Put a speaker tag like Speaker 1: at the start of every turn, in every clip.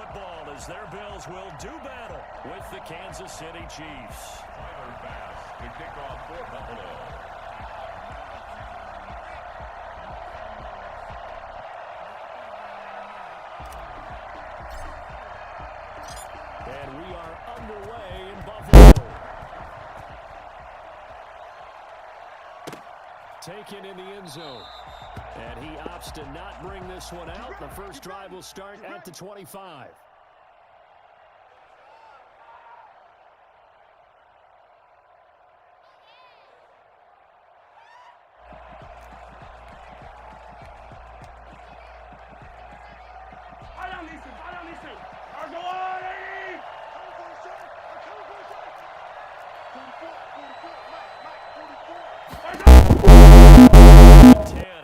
Speaker 1: Football as their Bills will do battle with the Kansas City Chiefs.
Speaker 2: Tyler Bass to kick off for Buffalo.
Speaker 1: And we are underway in Buffalo. Taken in the end zone. And he opts to not bring this one out. The first drive will start at the 25.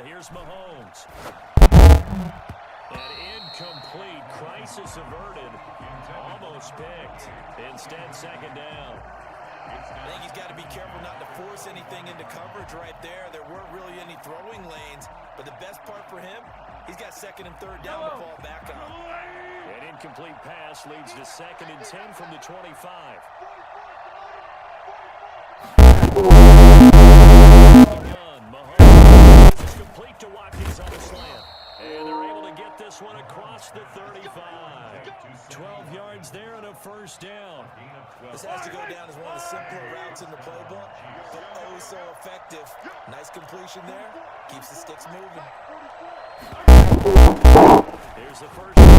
Speaker 1: Here's Mahomes. An incomplete, crisis averted, almost picked. Instead, second down.
Speaker 3: I think he's got to be careful not to force anything into coverage right there. There weren't really any throwing lanes, but the best part for him, he's got second and third down to fall back on.
Speaker 1: An incomplete pass leads to 2nd and 10 from the 25. Complete to Watkins on the slant. And they're able to get this one across the 35. 12 yards there and a first down.
Speaker 3: This has to go down as one of the simpler routes in the playbook, but oh so effective. Nice completion there. Keeps the sticks moving.
Speaker 1: Here's the first down.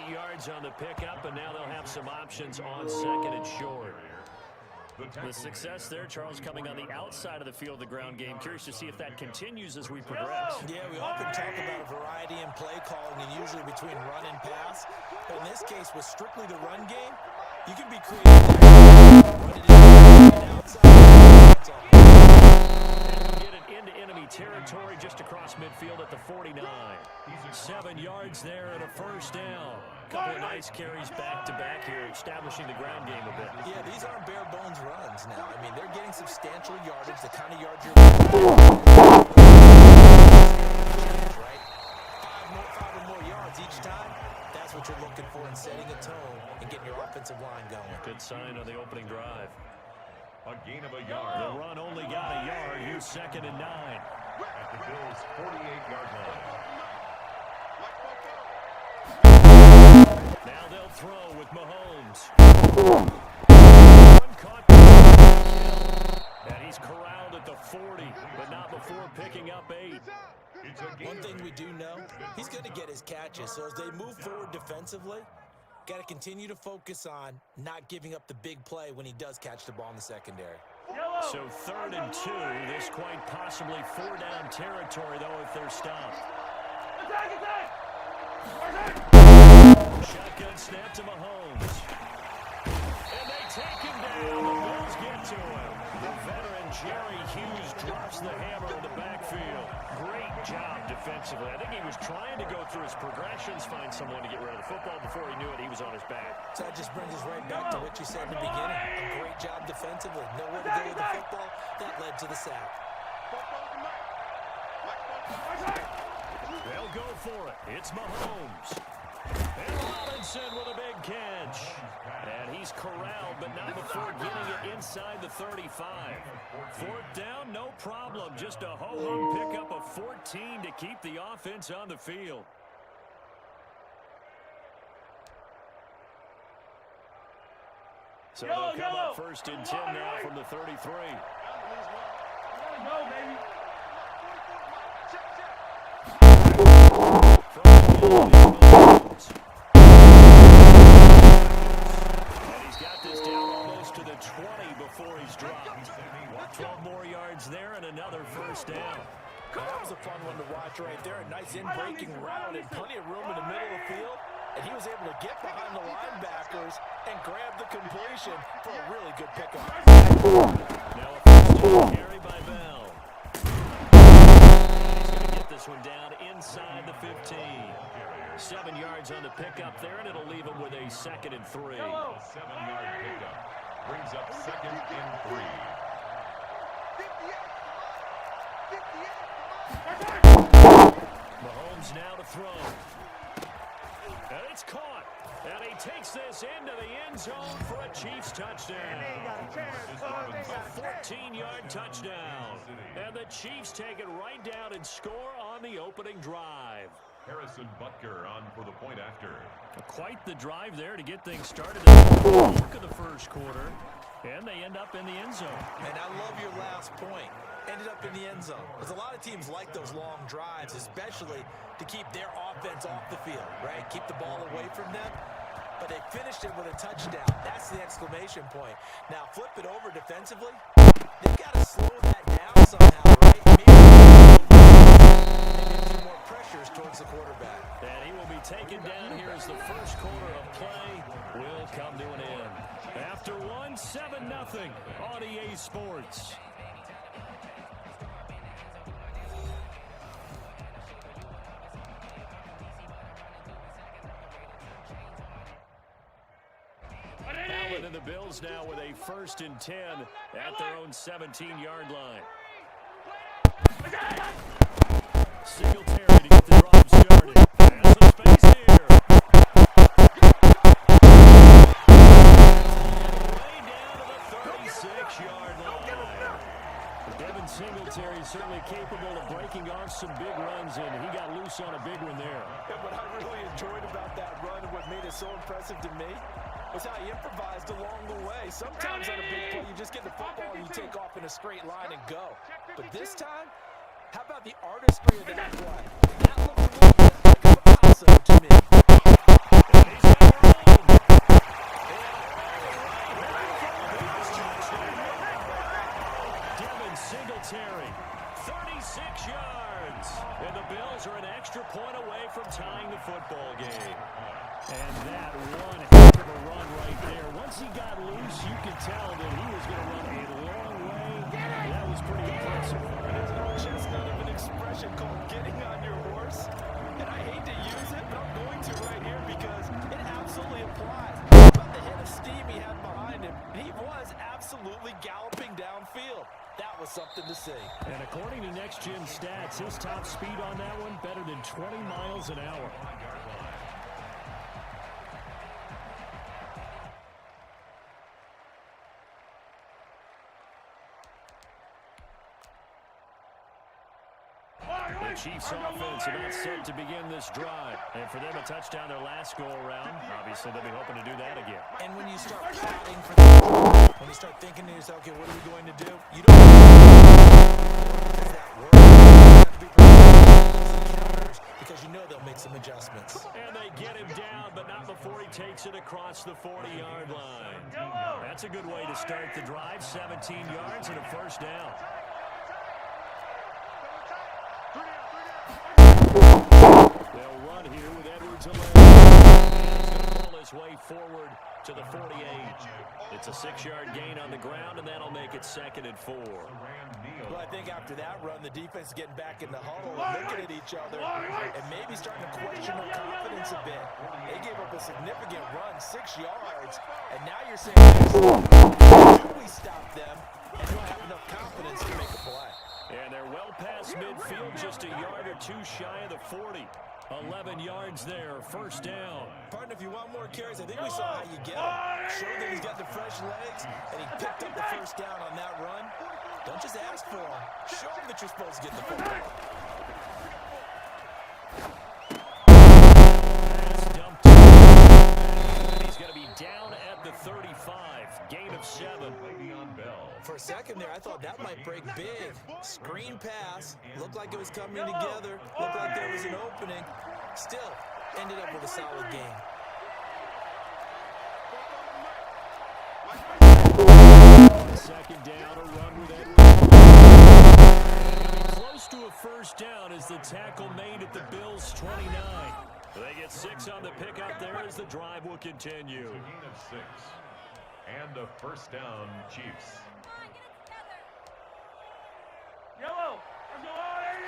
Speaker 1: 8 yards on the pickup, and now they'll have some options on 2nd and short. The success there, Charles, coming on the outside of the field, the ground game. Curious to see if that continues as we progress.
Speaker 3: Yeah, we often talk about a variety in play calling and usually between run and pass. But in this case, with strictly the run game, you can be creative.
Speaker 1: Get it into enemy territory just across midfield at the 49. 7 yards there and a first down. Couple of nice carries back-to-back here, establishing the ground game a bit.
Speaker 3: Yeah, these aren't bare-bones runs now. I mean, they're getting substantial yardage, the kind of yards you're right? 5 or more yards each time. That's what you're looking for in setting a tone and getting your offensive line going.
Speaker 1: Good sign on the opening drive.
Speaker 2: A gain of a yard.
Speaker 1: The run only got a yard. Here's 2nd and 9.
Speaker 2: At the Bills' 48-yard line.
Speaker 1: Now they'll throw with Mahomes. One caught. And he's corralled at the 40, but not before picking up 8.
Speaker 3: One thing we do know, he's going to get his catches. So as they move forward defensively, got to continue to focus on not giving up the big play when he does catch the ball in the secondary.
Speaker 1: So 3rd and 2, this quite possibly 4-down territory, though, if they're stopped. Shotgun snap to Mahomes. And they take him down. The Bills get to him. The veteran Jerry Hughes drops the hammer in the backfield. Great job defensively. I think he was trying to go through his progressions, find someone to get rid of the football. Before he knew it, he was on his back.
Speaker 3: So that just brings us right back to what you said in the beginning. A great job defensively. Nowhere to go with the football. That led to the sack.
Speaker 1: They'll go for it. It's Mahomes. And Robinson with a big catch. And he's corralled, but not before getting it inside the 35. 4th down, no problem. Just a ho-hum pickup of 14 to keep the offense on the field. So they'll come up 1st and 10 now from the 33.
Speaker 4: Go, baby.
Speaker 1: And he's got this down almost to the 20 before he's dropped. 12 more yards there and another first down.
Speaker 3: That was a fun one to watch right there. A nice in-breaking route and plenty of room in the middle of the field. And he was able to get behind the linebackers and grab the completion for a really good pickup.
Speaker 1: Now a first down carry by Bell. He's going to get this one down inside the 15. 7 yards on the pickup there, and it'll leave him with a 2nd and 3.
Speaker 2: 7-yard pickup brings up 2nd and 3.
Speaker 1: Mahomes Mahomes now to throw. And it's caught. And he takes this into the end zone for a Chiefs touchdown. A 14-yard touchdown. And the Chiefs take it right down and score on the opening drive.
Speaker 2: Harrison Butker on for the point after.
Speaker 1: Quite the drive there to get things started at the bulk of the first quarter. And they end up in the end zone.
Speaker 3: And I love your last point. Ended up in the end zone. Because a lot of teams like those long drives, especially to keep their offense off the field, right? Keep the ball away from them. But they finished it with a touchdown. That's the exclamation point. Now flip it over defensively. They've got to slow that down somehow, right? Maybe a few more pressures towards the quarterback.
Speaker 1: And he will be taken down here as the first quarter of play will come to an end. After one, 7-0 on EA Sports. Allen and the Bills now with a 1st and 10 at their own 17-yard line. Singletary to get the drive started. Has some space here. Way down to the 36-yard line. Devin Singletary is certainly capable of breaking off some big runs, and he got loose on a big one there.
Speaker 3: And what I really enjoyed about that run and what made it so impressive to me was how he improvised along the way. Sometimes on a big play, you just get the football and you take off in a straight line and go. But this time, how about the artistry of that play? That looked a little bit like a passo to me.
Speaker 1: Devin Singletary, 36 yards. And the Bills are an extra point away from tying the football game. And that one heck of a run right there. Once he got loose, you could tell that he was going to run a long way. That was pretty impressive.
Speaker 3: And there's an old chestnut of an expression called getting on your horse. And I hate to use it, but I'm going to right here because it absolutely applies. About the hit of steam he had behind him, he was absolutely galloping downfield. That was something to see.
Speaker 1: And according to Next Gen Stats, his top speed on that one better than 20 miles an hour. The Chiefs offense about set to begin this drive. And for them, a touchdown their last go-around. Obviously, they'll be hoping to do that again.
Speaker 3: And when you start plotting for that, when you start thinking to yourself, okay, what are we going to do? You don't does that work? You have to be prepared because you know they'll make some adjustments.
Speaker 1: And they get him down, but not before he takes it across the 40-yard line. That's a good way to start the drive. 17 yards and a first down. They'll run here with Edwards alone. He's going to pull his way forward to the 48. It's a 6-yard gain on the ground, and that'll make it 2nd and 4.
Speaker 3: Well, I think after that run, the defense is getting back in the huddle and looking at each other and maybe starting to question their confidence a bit. They gave up a significant run, 6 yards, and now you're saying, do we stop them and don't have enough confidence to make a play?
Speaker 1: And they're well past midfield, just a yard or two shy of the 40. 11 yards there, first down.
Speaker 3: Partner, if you want more carries, I think we saw how you get him. Show that he's got the fresh legs, and he picked up the first down on that run. Don't just ask for him. Show him that you're supposed to get the football.
Speaker 1: Pass dumped. He's going to be down at the 35. Gain of 7.
Speaker 3: For a second there, I thought that might break big. Screen pass. Looked like it was coming together. Looked like there was an opening. Still, ended up with a solid game.
Speaker 1: Second down, a run with Edwards. Close to a first down as the tackle made at the Bills' 29. They get 6 on the pickup there as the drive will continue.
Speaker 2: Gain of 6. And a first down, Chiefs.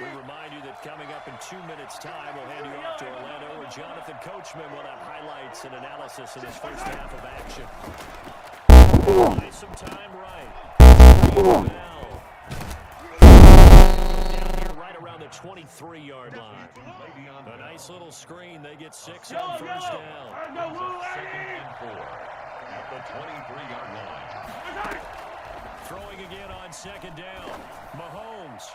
Speaker 1: We remind you that coming up in 2 minutes' time, we'll hand you off to Orlando, where Jonathan Coachman will have highlights and analysis in his first half of action. Play some time right. Bell. Down here right around the the 23-yard line. A nice little screen. They get 6 on first down.
Speaker 2: Second and 4 at the 23-yard line.
Speaker 1: Throwing again on second down. Mahomes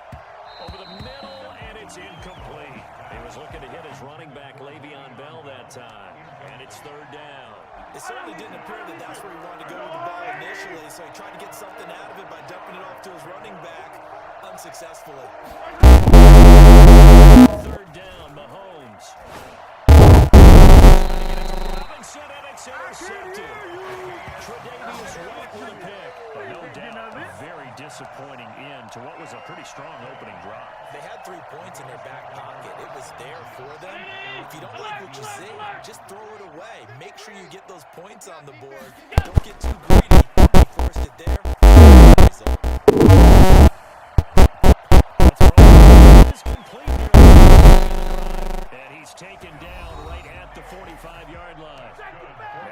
Speaker 1: over the middle, and it's incomplete. He was looking to hit his running back, Le'Veon Bell, that time. And it's third down.
Speaker 3: It certainly didn't appear that that's where he wanted to go with the ball initially, so he tried to get something out of it by dumping it off to his running back unsuccessfully.
Speaker 1: Third down, Mahomes. Robinson, and it's intercepted. Tre'Davious White with a pick. But no doubt, a very disappointing end to what was a pretty strong opening drive.
Speaker 3: They had 3 points in their back pocket. It was there for them. If you don't like what you see, just throw it away. Make sure you get those points on the board. Don't get too greedy. He forced it there.
Speaker 1: It's complete here. And he's taken down right at the 45-yard line.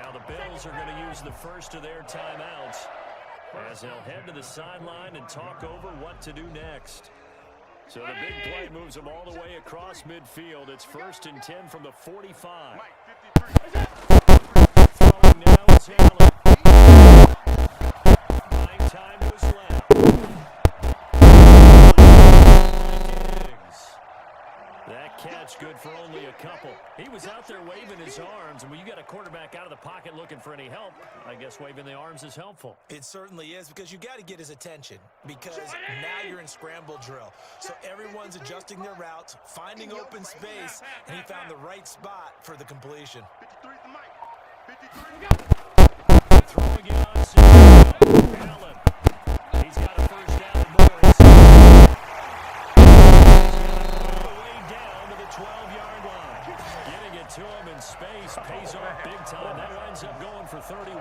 Speaker 1: Now the Bills are going to use the first of their timeouts as they'll head to the sideline and talk over what to do next. So the big play moves them all the way across midfield. It's 1st and 10 from the 45. Throwing now is Allen. Buying time to his left. Diggs. That catch good for only a couple. He was out there waving his arms, and when you got a quarterback out of the pocket looking for any help, I guess waving the arms is helpful.
Speaker 3: It certainly is, because you got to get his attention, because now you're in scramble drill. So everyone's adjusting their routes, finding open space, and he found the right spot for the completion.
Speaker 1: Throwing it on second. Allen. He's got a first down and more. He's got all the way down to the 12-yard line. Getting it to him in space pays off big time. That winds up going for 31.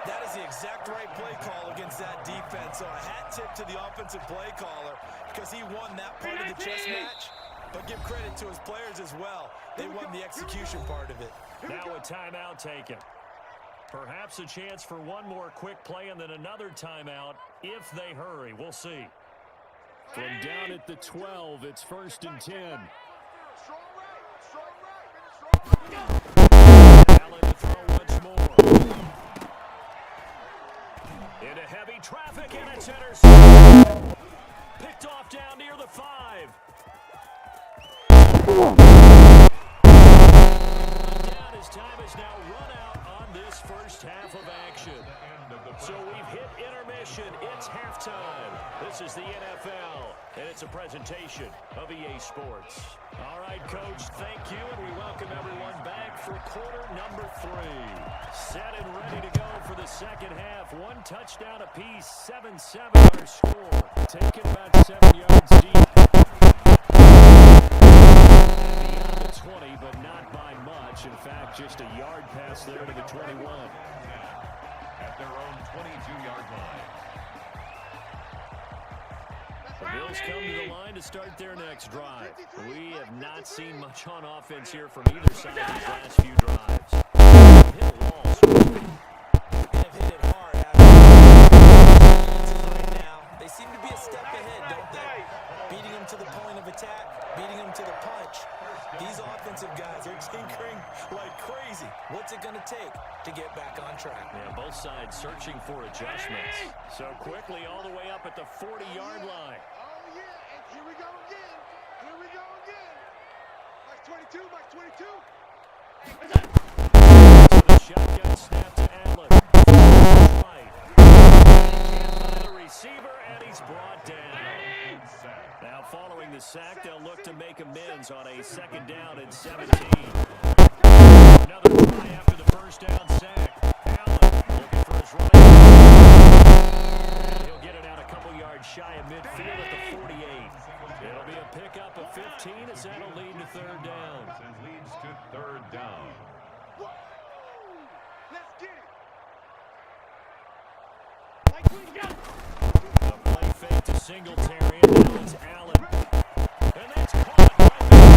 Speaker 3: That is the exact right play call against that defense. So a hat tip to the offensive play caller, because he won that part of the chess match. But give credit to his players as well. They won the execution part of it.
Speaker 1: Now a timeout taken. Perhaps a chance for one more quick play and then another timeout if they hurry. We'll see. From down at the 12, it's 1st and 10. Allen to throw once more. Into heavy traffic, and it's intercepted. Picked off down near the 5. Down, his time is now run out on this first half of action. So we've hit intermission. It's halftime. This is the NFL, and it's a presentation of EA Sports. All right, Coach, thank you, and we welcome everyone back for quarter number 3. Set and ready to go for the second half. 1 touchdown apiece, 7-7 our score. Taken about 7 yards deep. Beyond the 20, but not by much. In fact, just a yard pass there to the 21.
Speaker 2: At their own 22-yard line.
Speaker 1: The Bills come to the line to start their next drive. We have not seen much on offense here from either side these last few drives. Hit walls.
Speaker 3: Have hit it hard right now. They seem to be a step ahead, don't they? Beating them to the point of attack, beating them to the punch. These offensive guys are tinkering like crazy. What's it going to take to get back on track?
Speaker 1: Yeah, both sides searching for adjustments. So quickly all the way up at the 40-yard line.
Speaker 4: Oh, yeah, and here we go again. Here we go again. Max 22, Max 22.
Speaker 1: So the shotgun snap to Allen. Right. Can't find a receiver, and he's brought down. Now following the sack, they'll look to make amends on a 2nd down and 17. Another try after the first down sack. Allen looking for his running. And he'll get it out a couple yards shy of midfield at the 48. It'll be a pickup of 15 as that'll lead to 3rd down.
Speaker 2: It leads to 3rd down.
Speaker 4: Let's get it.
Speaker 1: A play fake to Singletary, and now it's Allen. And that's caught right there.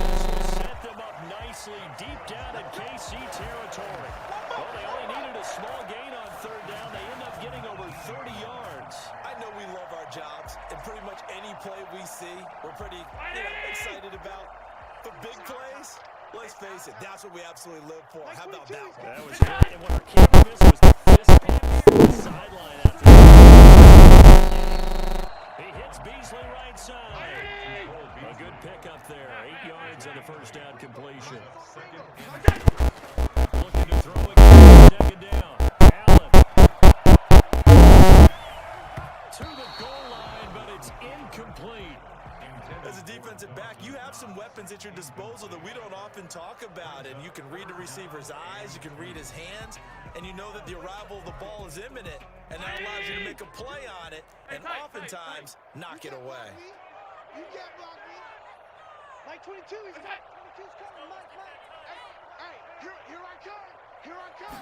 Speaker 1: This will set them up nicely deep down in KC territory. Well, they only needed a small gain on 3rd down. They end up getting over 30 yards.
Speaker 3: I know we love our our jobs, and pretty much any play we see, we're pretty excited about. But big plays, let's face it, that's what we absolutely live for. How about that one?
Speaker 1: That was great. And what our camera missed was the fist pump from the sideline after that. He hits Beasley right side. A good pickup there. 8 yards on the first down completion. Looking to throw again. Second down. Allen. To the goal line, but it's incomplete.
Speaker 3: As a defensive back, you have some weapons at your disposal that we don't often talk about, and you can read the receiver's eyes, you can read his hands, and you know that the arrival of the ball is imminent, and that allows you to make a play on it, and oftentimes knock it away.
Speaker 4: You can't block me. Mike 22, he's got 22's coming. Mike. Hey, here I come. Here I come.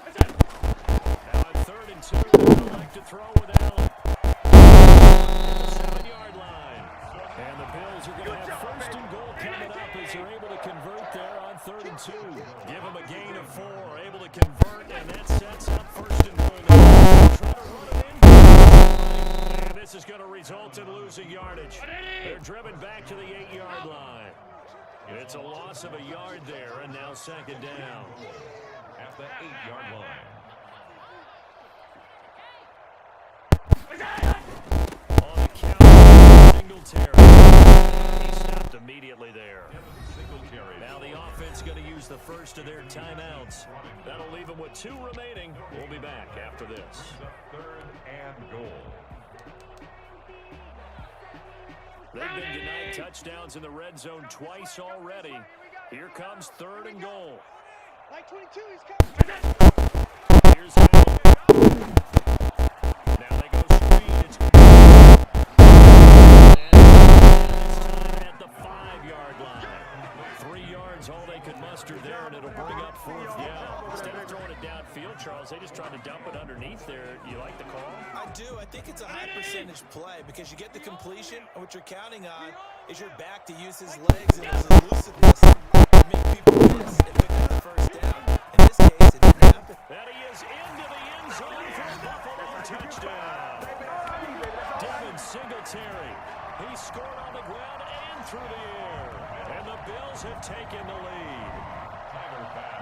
Speaker 1: Now on 3rd and 2, they'll like to throw with Allen. At the 7-yard line. And the Bills are going to have 1st and goal coming up as they're able to convert there on 3rd and 2. Give them a gain of 4, able to convert, and that sets up 1st and goal. Try to run it in. And this is going to result in losing yardage. They're driven back to the 8-yard line. It's a loss of a yard there, and now 2nd down.
Speaker 2: At the 8-yard line.
Speaker 1: On the count, Singletary. He stopped immediately there. Now the offense going to use the first of their timeouts. That'll leave them with 2 remaining. We'll be back after this.
Speaker 2: 3rd and goal.
Speaker 1: They've been denied touchdowns in the red zone twice already. Here comes 3rd and goal.
Speaker 4: Mike 22, he's coming.
Speaker 1: Here's Allen. Now they go screen. It's at the 5-yard line. 3 yards, all they could muster there, and it'll bring up 4th down. Instead of throwing it downfield, Charles, they just tried to dump it underneath there. You like the call?
Speaker 3: I do. I think it's a high percentage play because you get the completion, and what you're counting on is your back to use his legs and his elusiveness to make people miss and pick up the 1st down. In this case, it didn't happen.
Speaker 1: And he is into the end zone for a Buffalo touchdown. Devin Singletary. He scored on the ground and through the air. And the Bills have taken the lead.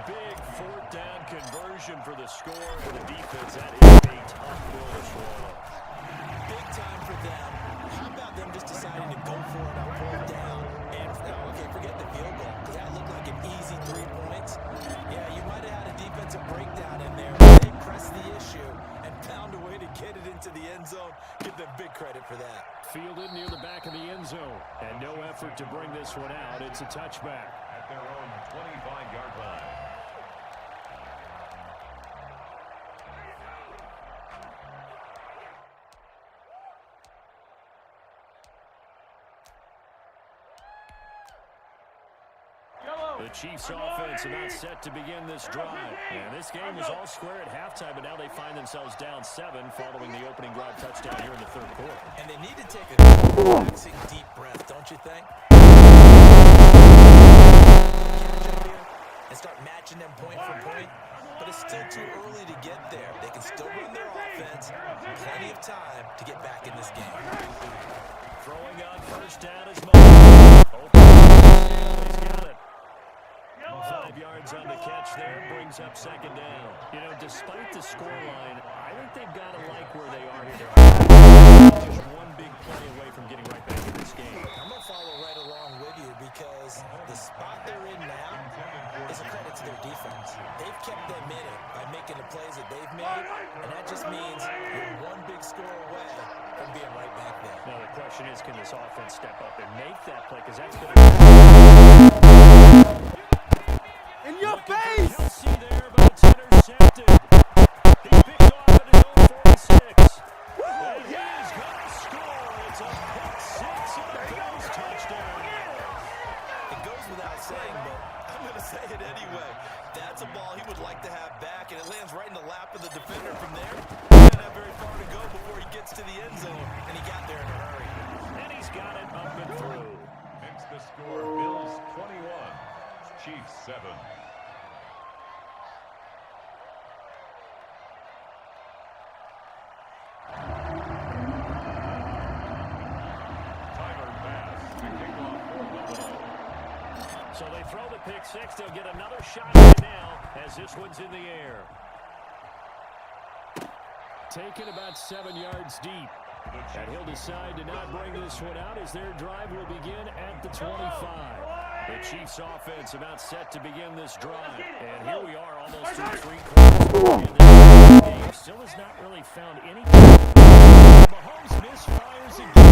Speaker 1: Big 4th down conversion for the score for the defense. That is a tough bill to swallow.
Speaker 3: Big time for them. How about them just deciding to go for it on 4th down? And, forget the field goal, because that looked like an easy 3 points. Yeah, you might have had a defensive breakdown in there, but they pressed the issue and found a way to get it into the end zone. Give them big credit for that.
Speaker 1: Fielded near the back of the end zone. And no effort to bring this one out. It's a touchback.
Speaker 2: At their own 25-yard line.
Speaker 1: The Chiefs offense are not set to begin this drive. And this game was all square at halftime, but now they find themselves down 7 following the opening drive touchdown here in the 3rd quarter.
Speaker 3: And they need to take a relaxing, deep breath, don't you think? Catch up here and start matching them point for point. But it's still too early to get there. They can still run their offense. Plenty of time to get back in this game.
Speaker 1: Throwing on 1st down is Moore. He's got it. 5 yards on the catch there, brings up 2nd down. You know, despite the scoreline, I think they've got to like where they are here. Just one big play away from getting right back in this game.
Speaker 3: I'm going to follow right along with you because the spot they're in now is a credit to their defense. They've kept them in it by making the plays that they've made, and that just means you're one big score away from being right back there.
Speaker 1: Now the question is, can this offense step up and make that play? Because that's going to
Speaker 4: In your face!
Speaker 1: Kelsey there, but it's intercepted. He picked off at his own 46. And he is going to score. It's a pick 6 and a Bills touchdown.
Speaker 3: It goes without saying, but I'm going to say it anyway. That's a ball he would like to have back, and it lands right in the lap of the defender from there. He doesn't have very far to go before he gets to the end zone, and he got there in a hurry.
Speaker 1: And he's got it up and through.
Speaker 2: Makes the score Bills 21, Chiefs 7.
Speaker 1: So they throw the pick six. They'll get another shot at it now as this one's in the air. Taken about 7 yards deep. And he'll decide to not bring this one out as their drive will begin at the 25. The Chiefs offense about set to begin this drive. And here we are almost through 3 quarters. And the game still has not really found anything. Mahomes misfires again.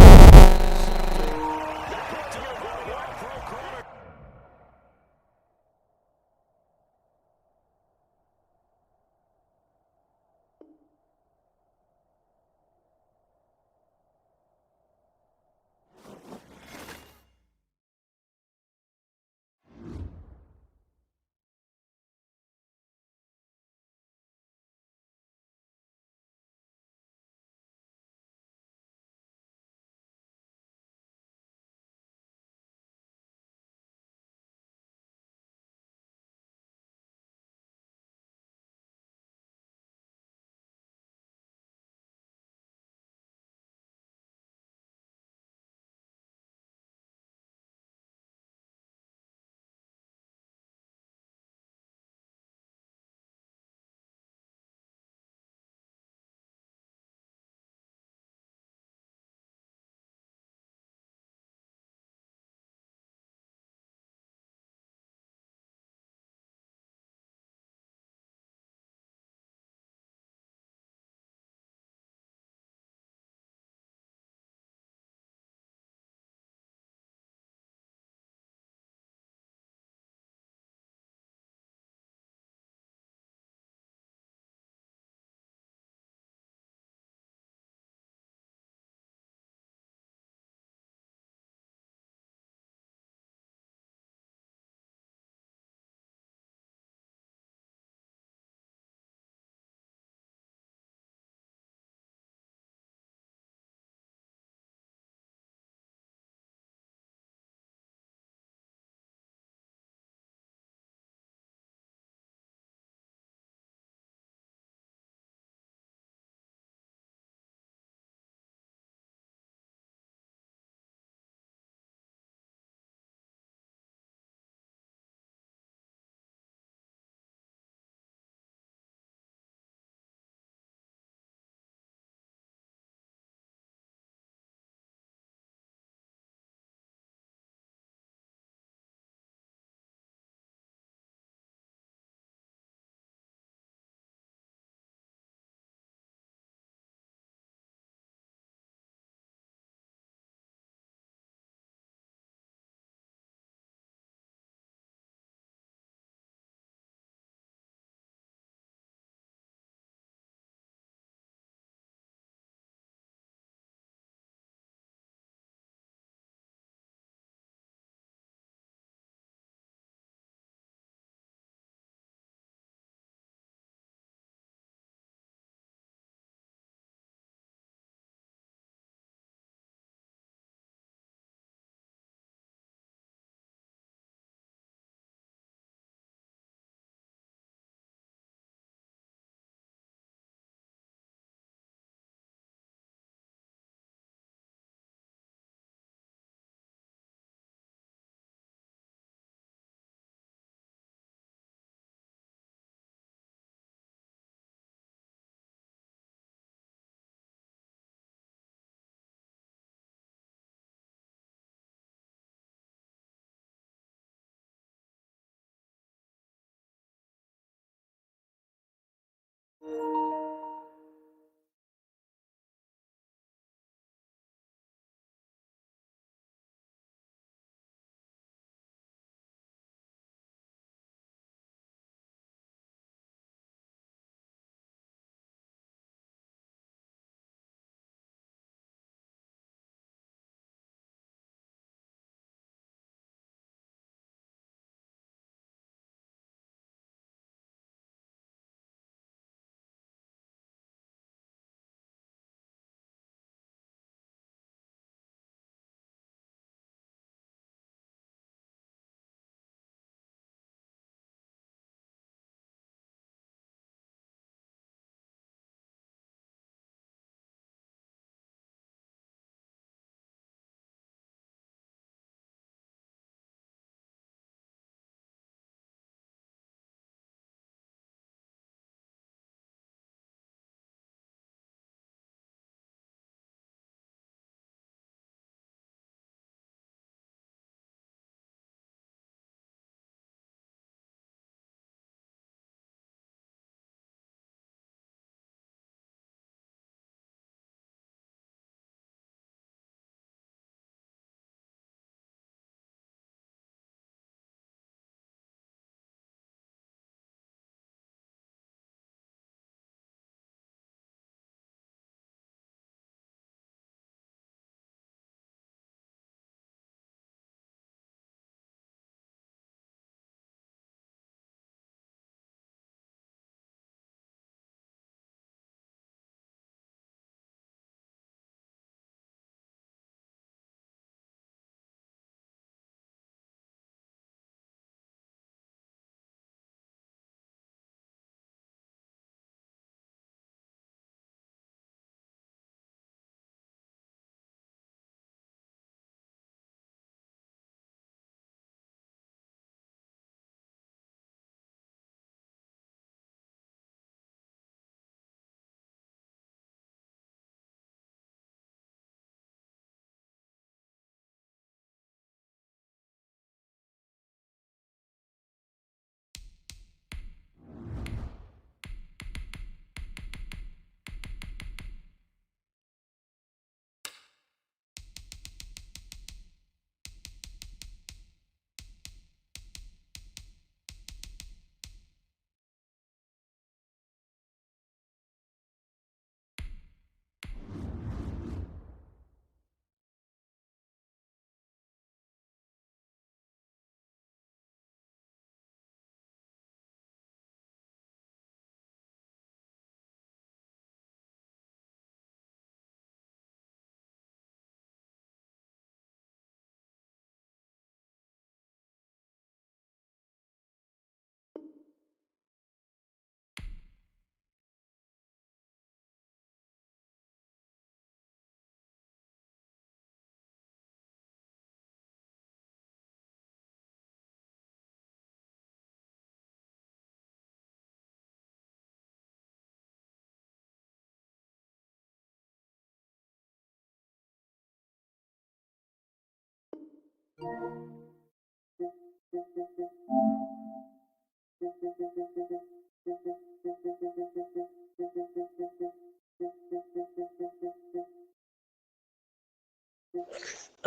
Speaker 5: I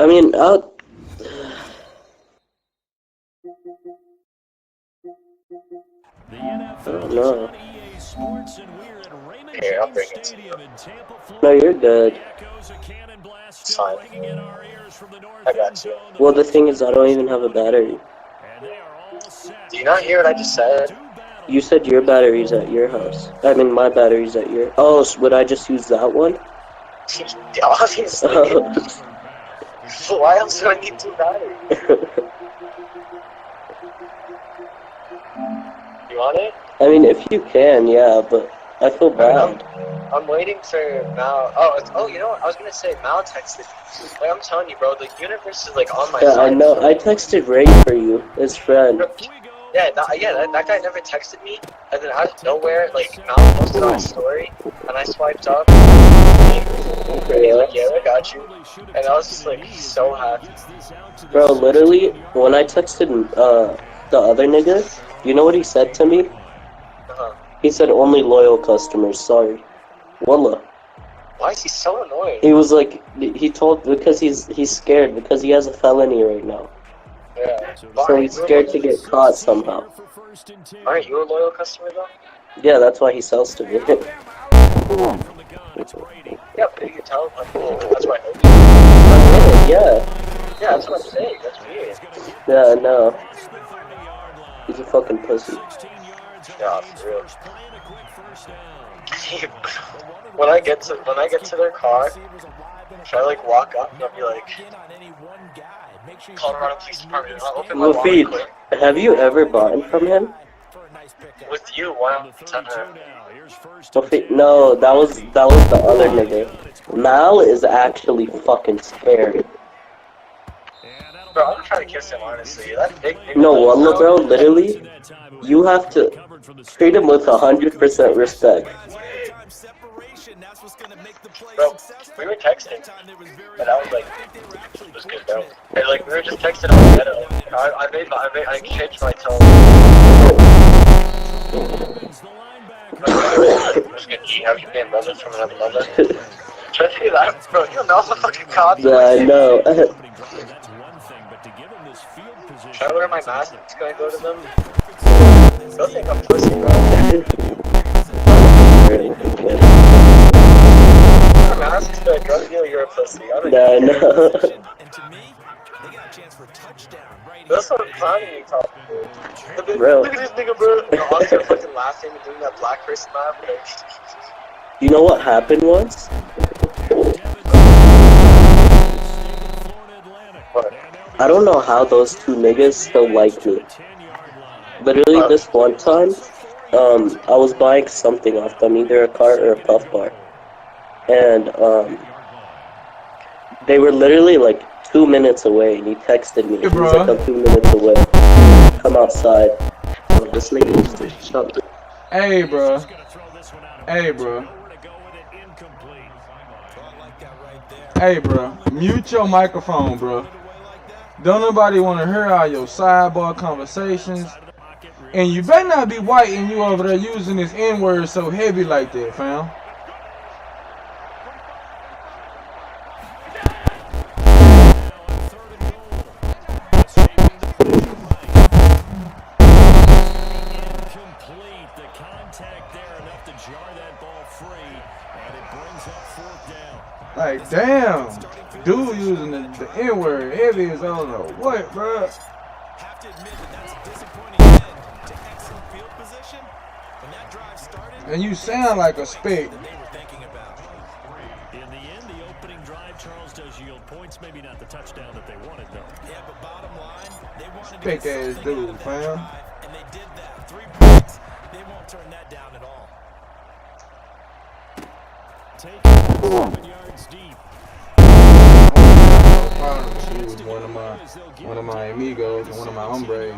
Speaker 5: mean,
Speaker 1: The NFL
Speaker 5: no.
Speaker 1: is on EA Sports, and we're at Raymond
Speaker 6: Here, I'll
Speaker 1: James
Speaker 6: bring it to
Speaker 1: Stadium in Tampa,
Speaker 5: No,
Speaker 1: Florida.
Speaker 5: you're good.
Speaker 1: The echoes of cannon blast
Speaker 6: It's
Speaker 1: still
Speaker 6: fine.
Speaker 1: ringing in our ears from the north
Speaker 6: I
Speaker 1: end
Speaker 6: got you.
Speaker 1: zone.
Speaker 5: Well, the thing is, I don't even have a battery.
Speaker 1: And they are all set.
Speaker 6: Do you not hear what I just said?
Speaker 1: Do battle.
Speaker 5: You said your battery's at your house. I mean, my battery's at your... Oh, so would I just use that one?
Speaker 6: Obviously. Why else do I need two batteries? You want it?
Speaker 5: I mean, if you can, yeah, but I feel bad.
Speaker 6: I'm waiting for Mal. Oh, you know what? I was gonna say Mal texted me. Like, I'm telling you, bro, the universe is like on my
Speaker 5: Yeah,
Speaker 6: side.
Speaker 5: I know. I texted Ray for you, his friend.
Speaker 6: Yeah, that guy never texted me, and then out of nowhere, like, Mal posted on his story, and I swiped up, and he's like, yeah, I got you, and I was just, like, so happy.
Speaker 5: Bro, literally, when I texted the other nigga, you know what he said to me? He said, only loyal customers, sorry. Wallah.
Speaker 6: Why is he so annoying?
Speaker 5: He was like, he told, because he's scared, because he has a felony right now.
Speaker 6: Yeah.
Speaker 5: So he's scared to get caught somehow.
Speaker 6: Aren't you a loyal customer, though?
Speaker 5: Yeah, that's why he sells to me.
Speaker 6: Yeah, but you can tell, like, that's why I hope
Speaker 5: Yeah.
Speaker 6: Yeah, that's what I'm saying, that's weird.
Speaker 5: Yeah, I know. He's a fucking pussy.
Speaker 6: Yeah, for real. when I get to their car, should I like walk up and I'll be like, Colorado Police Department, and I'll open my wallet
Speaker 5: Mufid,
Speaker 6: quick.
Speaker 5: have you ever bought from him?
Speaker 6: With you, one time.
Speaker 5: Mufid, no, that was the other nigga. Mal is actually fucking scary.
Speaker 6: Bro, I'm gonna try to kiss him, honestly. That big nigga.
Speaker 5: No, wallah, bro, literally, you have to treat him with 100% respect.
Speaker 6: Bro, we were texting, and I was like, it was good, bro. And like, we were just texting on the ghetto. I changed my tone. I'm just gonna eat. Have you been brothers from another mother? Try to do that, bro. You know the fucking cop.
Speaker 5: Yeah, I know.
Speaker 6: Should I wear my mask? Can I go to them? They'll think I'm pussy, bro. My mask is a drug deal. You're a pussy. I don't
Speaker 5: Yeah, I
Speaker 6: even care.
Speaker 5: know.
Speaker 3: And to me, they got a chance for a touchdown right
Speaker 6: That's what I'm clowning you, Tom.
Speaker 5: Bro.
Speaker 6: Look at this nigga, bro. The officer fucking laughing and doing that black person laugh.
Speaker 5: You know what happened once?
Speaker 6: What?
Speaker 5: I don't know how those two niggas still like me. Literally, this one time, I was buying something off them, either a cart or a puff bar. And, they were literally like 2 minutes away, and he texted me. He was like, I'm 2 minutes away. Come outside. Oh, this nigga is just shut.
Speaker 7: Hey, bro. Hey, bro. Hey, bro. Mute your microphone, bro. Don't nobody want to hear all your sidebar conversations. And you better not be white and you over there using this N-word so heavy like that, fam. Like, damn. Dude using the N-word heavy as I don't know what, bro.
Speaker 3: Have to admit that that's a disappointing end to excellent field position. When that drive started,
Speaker 7: And you sound like a spick.
Speaker 3: they were thinking about.
Speaker 1: In the end, the opening drive, Charles, does yield points. Maybe not the touchdown that they wanted, though.
Speaker 3: Yeah, but bottom line, they wanted to
Speaker 7: Spick
Speaker 3: get
Speaker 7: ass
Speaker 3: something out
Speaker 7: dude,
Speaker 3: of that
Speaker 7: fam.
Speaker 3: drive, and they did that. 3 points. They won't turn that down at all.
Speaker 1: Taking 7 yards deep.
Speaker 7: She was one of my amigos and one of my hombres,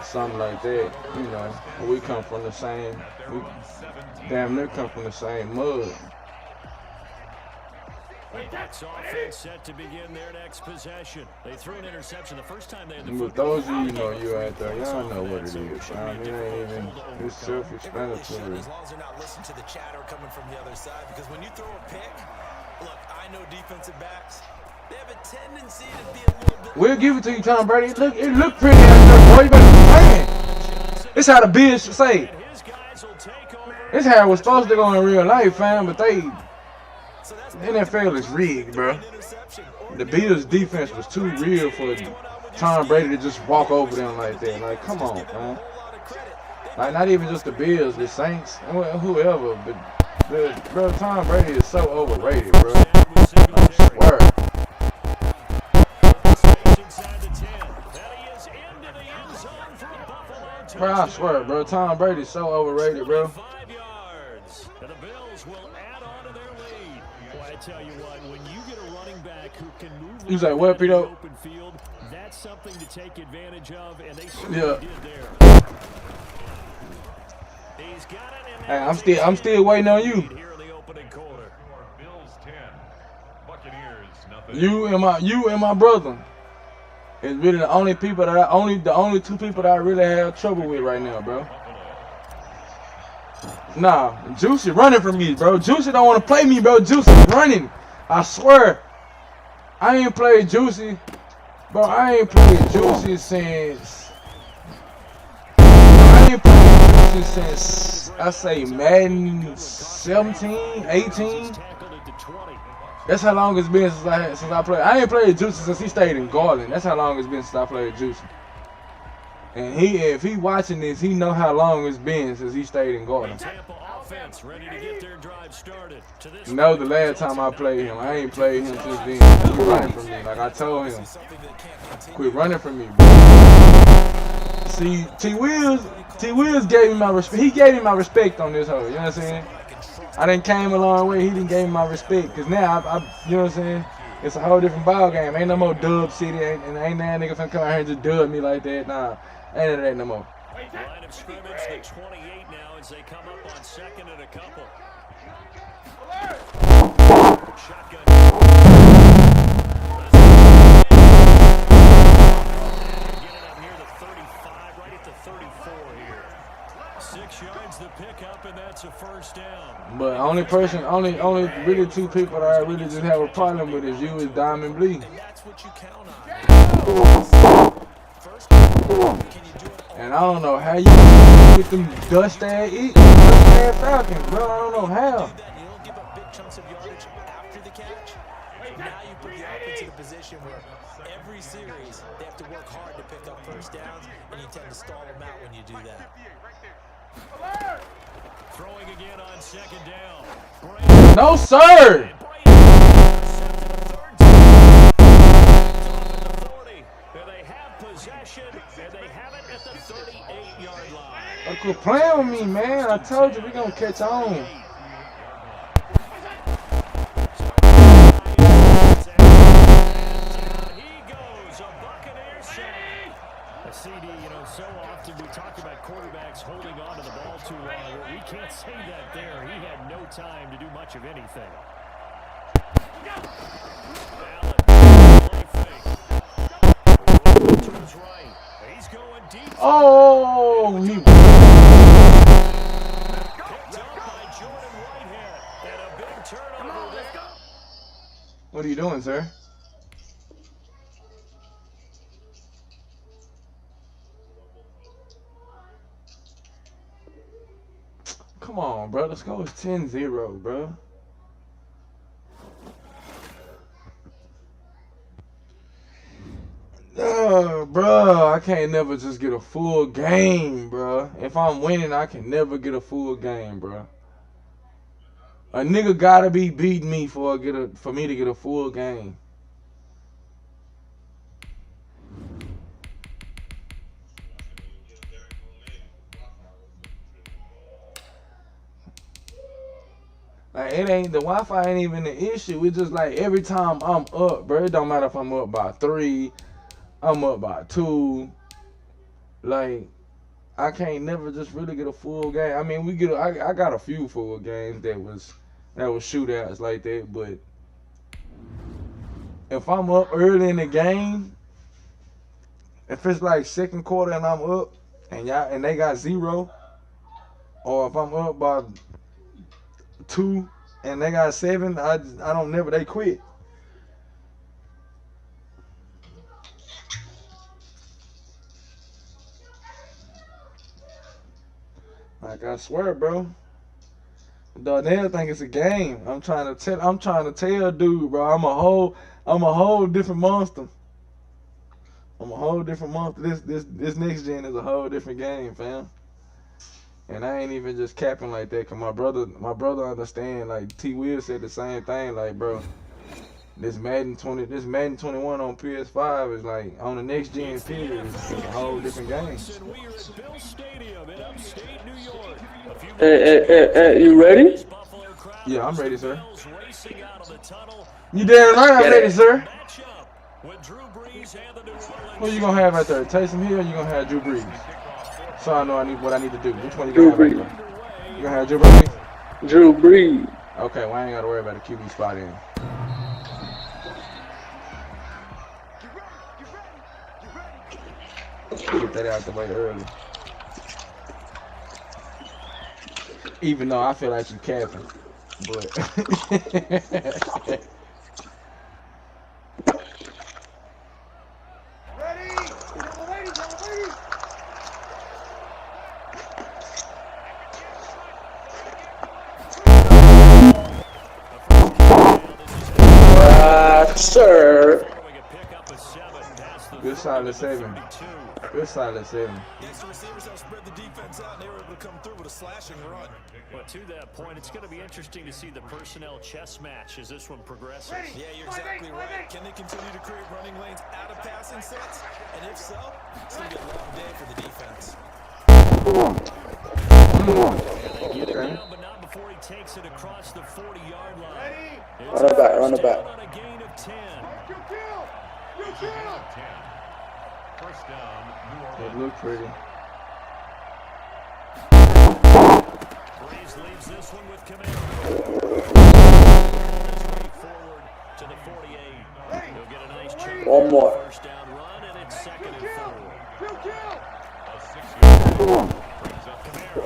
Speaker 7: something like that. You know, we come from the same. We damn near come from the same mud.
Speaker 1: The Bucs offense set to begin their next possession. They threw an interception the first time they had the
Speaker 7: With
Speaker 1: football.
Speaker 7: those of you know you out there, y'all know what it is. Man. It ain't even, it's self-explanatory.
Speaker 3: As long as they're not listening to the chatter coming from the other side. Because when you throw a pick, look, I know defensive backs, they have a tendency to be a little bit...
Speaker 7: We'll give it to you, Tom Brady. It look pretty out there, boy. You better be playing. This how the Bills should say. This how it was supposed to go in real life, fam. But the NFL is rigged, bro. The Bills' defense was too real for Tom Brady to just walk over them like that. Like, come on, man. Like, not even just the Bills, the Saints, whoever. But, bro, Tom Brady is so overrated, bro. I swear. Bro, I swear, bro. Tom Brady's so overrated, bro.
Speaker 1: The Bills will add on to their lead. Boy, I tell you what, when you get a running back who can move
Speaker 7: You say what, Pito?
Speaker 1: open field, that's something to take advantage of, and they
Speaker 7: Yeah.
Speaker 1: did there. He's got it,
Speaker 7: Hey, I'm still waiting on you.
Speaker 1: here in the opening quarter.
Speaker 2: Bills 10, Buccaneers nothing.
Speaker 7: You and my brother. It's really the only people that the only two people that I really have trouble with right now, bro. Nah, Juicy running from me, bro. Juicy don't want to play me, bro. Juicy running. I swear. I ain't played Juicy. Bro, I ain't played Juicy since... I ain't played Juicy since, I say, Madden 17, 18. That's how long it's been since I played. I ain't played Juicy since he stayed in Garland. That's how long it's been since I played Juicy. And if he watching this, he know how long it's been since he stayed in Garland.
Speaker 1: Ready to get their drive started.
Speaker 7: No, the last time I played him, I ain't played him since then. He quit running from me, like I told him. Quit running from me, bro. See, T Wills gave me my respect. He gave me my respect on this hoe. You know what I'm saying? I done came a long way. He didn't give me my respect. Cause now you know what I'm saying? It's a whole different ball game. Ain't no more Dub City, and ain't that nigga finna come out here and just dub me like that. Nah, ain't that no more.
Speaker 1: Line of scrimmage, the 28 now as they come up on second and a couple. Shotgun. Get it up near the 35, right at the 34 here. 6 yards the pickup, and that's a first down.
Speaker 7: But only really two people that I really just have a problem with is you is Diamond Blee.
Speaker 3: And that's what you count on. First, can you do it?
Speaker 7: And I don't know how you get them dust-ass Falcons, bro. I don't know how.
Speaker 3: You don't give up big chunks of yardage after the catch. Now you put the offense in a position where every series they have to work hard to pick up first downs, and you tend to stall them out when you do that.
Speaker 1: Throwing again on second down.
Speaker 7: No, sir.
Speaker 1: They have possession, and they have it at the 38-yard line.
Speaker 7: Quit playing with me, man. I told you we gonna catch on.
Speaker 1: He goes, a Buccaneers save. A CD, you know, so often we talk about quarterbacks holding on to the ball too long. Well, we can't say that there. He had no time to do much of anything. He's going deep.
Speaker 7: Oh, he.
Speaker 1: Picked up by Jordan Whitehead. And a big turnover there.
Speaker 7: What are you doing, sir? Come on, bro. Let's go. It's 10-0, bro. Bro, I can't never just get a full game, bro. If I'm winning, I can never get a full game, bro. A nigga gotta be beating me for me to get a full game. Like, it ain't, the Wi-Fi ain't even the issue. It's just like every time I'm up, bro. It don't matter if I'm up by 3, I'm up by 2. Like, I can't never just really get a full game. I mean, I got a few full games that was shootouts like that, but if I'm up early in the game, if it's like second quarter and I'm up and they got 0, or if I'm up by 2 and they got 7, I don't never, they quit. Like, I swear, bro. Darnell think it's a game. I'm trying to tell dude, bro, I'm a whole different monster. I'm a whole different monster. This next gen is a whole different game, fam. And I ain't even just capping like that, cause my brother understand. Like T Will said the same thing. Like, bro, this Madden 21 on PS5 is like on the next gen period. It's a whole different game.
Speaker 5: Hey, you ready?
Speaker 7: Yeah, I'm ready, sir. You damn right I'm ready, sir. What you gonna have out there? Taysom Hill or you gonna have Drew Brees? So I know what I need to do. Which one you gonna have out there? You gonna have Drew Brees?
Speaker 5: Drew Brees.
Speaker 7: Okay, well I ain't gotta worry about the QB spot in. Get that out the way early. Even though I feel like you capping, but
Speaker 5: sir.
Speaker 7: Good solid 7. Good solid 7.
Speaker 3: Yes, the receivers have spread the defense out, and they were able to come through with a slashing run.
Speaker 1: Well, to that point, it's going to be interesting to see the personnel chess match as this one progresses.
Speaker 3: Yeah, you're exactly right. Can they continue to create running lanes out of passing sets? And if so, it's going to be a long day for the defense.
Speaker 7: Okay.
Speaker 1: But not before he takes it across the 40-yard line.
Speaker 5: Run it back.
Speaker 1: On a gain of 10.
Speaker 2: First down, New Orleans.
Speaker 7: It looked pretty.
Speaker 1: Breeze leaves this one with Camaro. Forward to the 48. He'll get a nice chunk.
Speaker 5: One more.
Speaker 1: First down run, and it's 2nd and 4.
Speaker 2: A 6-yard brings up
Speaker 1: Camaro.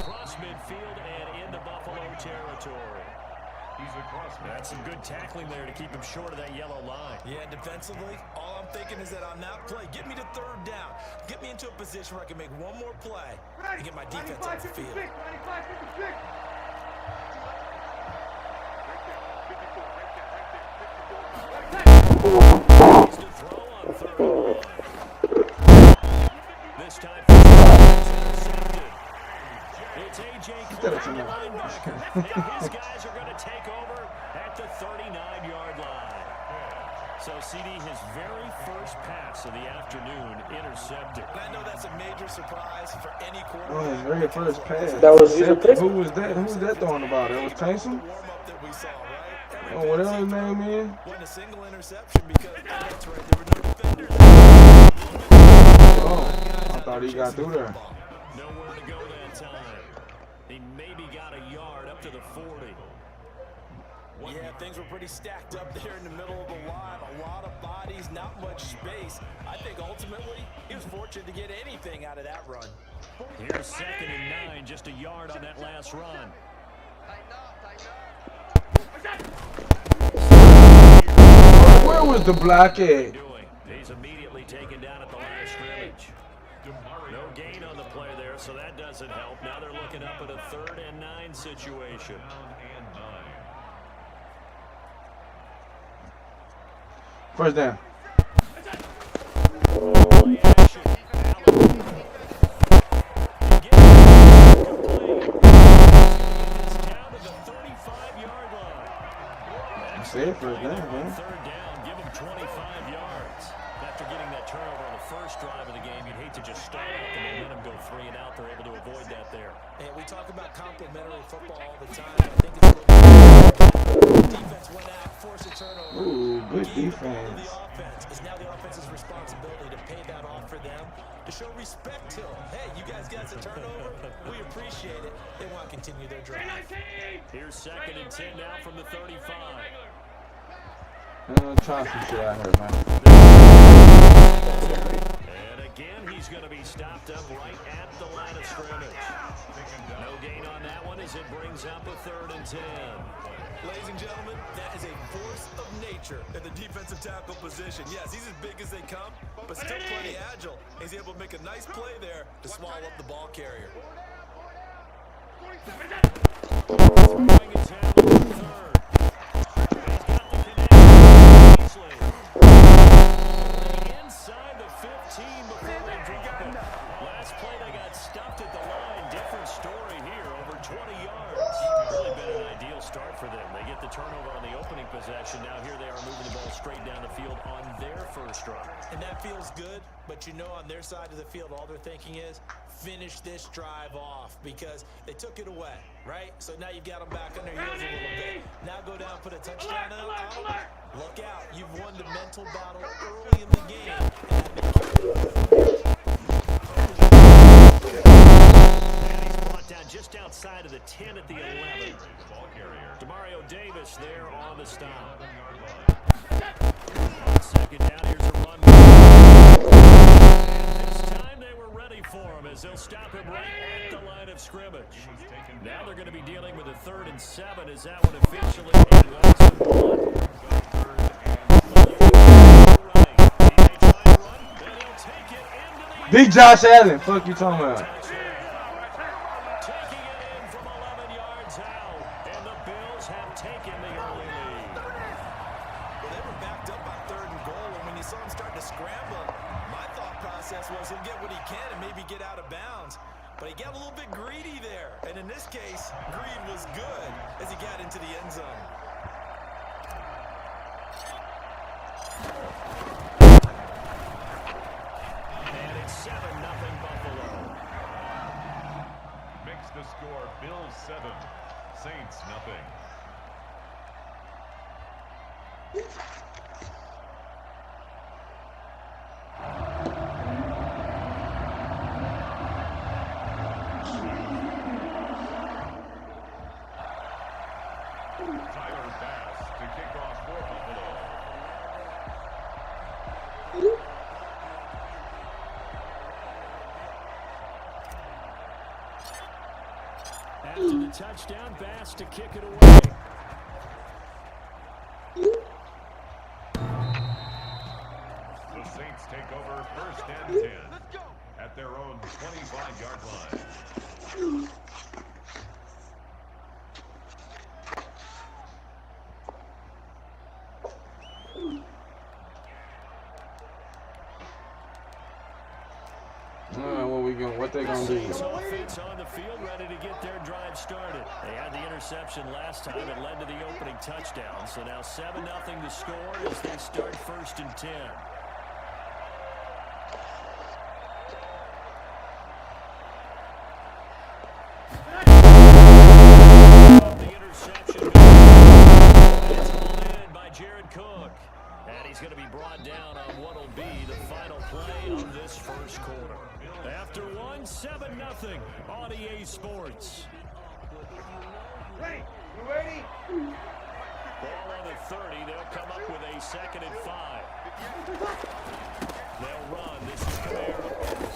Speaker 1: Across midfield and into Buffalo territory.
Speaker 2: He's across.
Speaker 1: That's some good tackling there to keep him short of that yellow line.
Speaker 3: Yeah, defensively, all I'm thinking is that on that play, get me to 3rd down. Get me into a position where I can make one more play and get my defense off the field.
Speaker 1: Needs to throw on 3rd and 1. This time, intercepted. It's A.J. Clark, the linebacker. And his guys are going to take over at the 39-yard line. So, CD, his very first pass of the afternoon intercepted.
Speaker 3: And I know that's a major surprise for any quarterback.
Speaker 7: Oh, his very first pass.
Speaker 5: That was either pick.
Speaker 7: Who was that? Who was that throwing the ball? That was Taysom?
Speaker 3: Warm-up that we saw, right?
Speaker 7: Oh, whatever his name is.
Speaker 3: Wasn't a single interception because that's right, there were no defenders.
Speaker 7: Oh, I thought he got through there.
Speaker 1: Nowhere to go that time. He maybe got a yard up to the 40.
Speaker 3: Yeah, things were pretty stacked up there in the middle of the line. A lot of bodies, not much space. I think ultimately he was fortunate to get anything out of that run.
Speaker 1: Here's 2nd and 9, just a yard on that last run.
Speaker 7: Where was the block at?
Speaker 1: He's immediately taken down at the line of scrimmage. No gain on the play there, so that doesn't help. Now they're looking up at a 3rd and 9 situation.
Speaker 7: First down. Safe first down, man.
Speaker 1: 3rd down, give him 25 yards. After getting that turnover on the first drive of the game, you'd hate to just start out the momentum, go 3 and out. They're able to avoid that there.
Speaker 3: And we talk about complementary football all the time. I think it's the defense went out, forced a turnover.
Speaker 7: Ooh, good
Speaker 3: The
Speaker 7: defense.
Speaker 3: offense is now the offense's responsibility to pay that off for them to show respect to them. Hey, you guys got a turnover? We appreciate it. They want to continue their drive.
Speaker 1: Here's 2nd and 10 now from the 35.
Speaker 7: Try some shit out here, man.
Speaker 1: And again, he's going to be stopped up right at the line of scrimmage. No gain on that one as it brings up a 3rd and 10.
Speaker 3: Ladies and gentlemen, that is a force of nature at the defensive tackle position. Yes, he's as big as they come, but still plenty agile. He's able to make a nice play there to swallow up the ball carrier.
Speaker 1: Throwing his hand to the 3rd. He's got the connection easily. Inside the 15 before they drop it. Last play they got stuffed at the line. Different story here, over 20 yards. Really been an ideal start for them. They get the turnover on the opening possession. Now here they are moving the ball straight down the field on their first drive.
Speaker 3: And that feels good, but you know on their side of the field, all they're thinking is, finish this drive off because they took it away, right? So now you've got them back on their heels a little bit. Now go down, put a touchdown out. Look out. You've won the mental battle early in the game.
Speaker 1: And he's brought down just outside of the 10 at the 11. Demario Davis there on the stop. On 2nd down, here's a run. And this time they were ready for him as they'll stop him right at the line of scrimmage. Now they're going to be dealing with a 3rd and 7 as that one officially goes to 1.
Speaker 7: Big Josh Allen. Fuck you talking about?
Speaker 1: Taking it in from 11 yards out, and the Bills have taken the early lead.
Speaker 3: Well, they were backed up on 3rd and goal, and when you saw him start to scramble, my thought process was he'll get what he can and maybe get out of bounds. But he got a little bit greedy there, and in this case, greed was good as he got into the end zone.
Speaker 1: And it's 7-0 Buffalo.
Speaker 2: Makes the score Bills 7, Saints nothing. Tyler Bass to kick off for Buffalo.
Speaker 1: After the touchdown, Bass to kick it away.
Speaker 2: The Saints take over 1st and 10 at their own 25-yard line.
Speaker 7: What they gonna do?
Speaker 1: Saints offense on the field, ready to get their drive started. They had the interception last time. It led to the opening touchdown. So now 7-0 to score as they start 1st and 10. The interception. It's hauled in by Jared Cook. And he's going to be brought down on what will be the final play of this first quarter. After 7-0 on EA Sports.
Speaker 4: Ready? You ready?
Speaker 1: Ball on the 30. They'll come up with a 2nd and 5. They'll run. This is Kamara.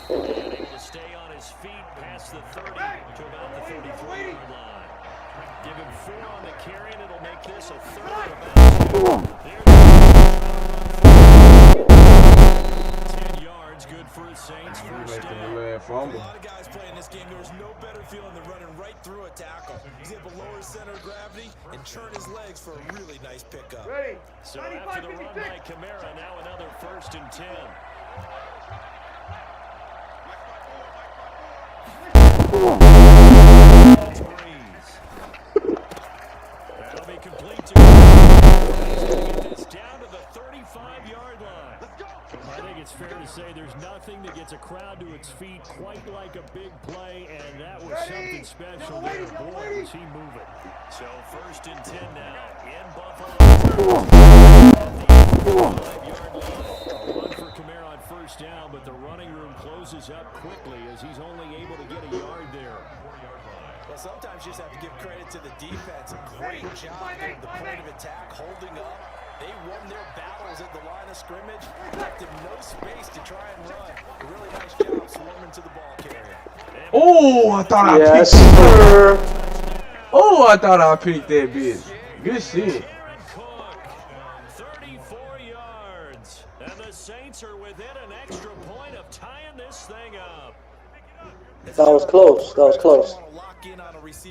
Speaker 1: And able to stay on his feet past the 30 to about the 33-yard line. Give him 4 on the carry, and it'll make this a 3rd and about 2. 10 yards, good for his Saints. First down.
Speaker 3: A lot of guys playing this game. There was no better feeling than running right through a tackle. He's able to lower his center of gravity and turn his legs for a really nice pickup.
Speaker 4: Ready?
Speaker 1: So after the run by Kamara, now another 1st and 10. That's Breeze. That'll be complete to get this down to the 35-yard line. I think it's fair to say there's nothing that gets a crowd to its feet quite like a big play, and that was something special there. Boy, was he moving. So 1st and 10 now in Buffalo. 5-yard line. One for Kamara on 1st first down, but the running room closes up quickly as he's only able to get a yard there.
Speaker 3: Well, sometimes you just have to give credit to the defense. A great job at the point of attack, holding up. They won their battles at the line of scrimmage, left them no space to try and run. A really nice job swarming to the ball carrier.
Speaker 7: Oh, I thought I
Speaker 5: Yes,
Speaker 7: picked it.
Speaker 5: sir.
Speaker 7: Oh, I thought I picked that bitch. Good shit.
Speaker 1: Jared Cook, 34 yards. And the Saints are within an extra point of tying this thing up.
Speaker 5: That was close. That was close.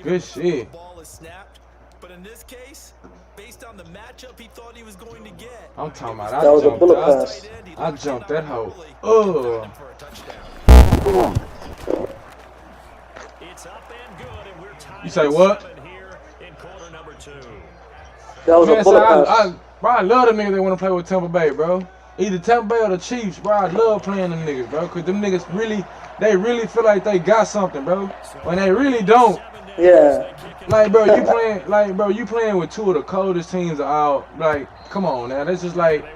Speaker 7: Good shit.
Speaker 3: Ball is snapped, but in this case, based on the matchup he thought he was going to get,
Speaker 7: I'm talking about
Speaker 5: That was a bullet
Speaker 7: I
Speaker 5: pass.
Speaker 7: jumped that hoe. Oh.
Speaker 3: for a touchdown.
Speaker 1: It's up and good, and we're tied
Speaker 7: You say
Speaker 1: at
Speaker 7: what?
Speaker 1: 7 here in quarter number 2.
Speaker 5: That was
Speaker 7: Man,
Speaker 5: a
Speaker 7: so
Speaker 5: bullet pass.
Speaker 7: bro, I love the niggas that want to play with Tampa Bay, bro. Either Tampa Bay or the Chiefs, bro. I love playing them niggas, bro. Because them niggas they really feel like they got something, bro. When they really don't.
Speaker 5: Yeah.
Speaker 7: Like, bro, you playing with two of the coldest teams out. Like, come on now. That's just like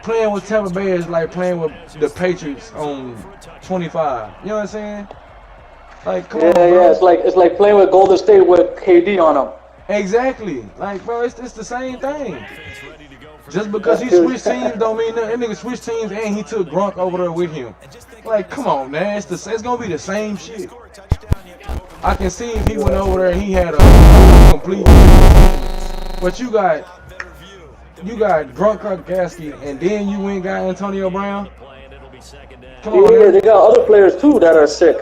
Speaker 7: playing with Tampa Bay is like playing with the Patriots on 25. You know what I'm saying? Like, come on,
Speaker 5: Yeah,
Speaker 7: bro.
Speaker 5: yeah. It's like playing with Golden State with KD on them.
Speaker 7: Exactly. Like, bro, it's the same thing. Just because he switched teams don't mean nothing. That nigga switched teams and he took Gronk over there with him. Like, come on, man. It's gonna be the same shit. I can see if he went over there and he had a complete. But you got Gronkowski and then you went and got Antonio Brown. Come on,
Speaker 5: Yeah,
Speaker 7: man.
Speaker 5: they got other players too that are sick.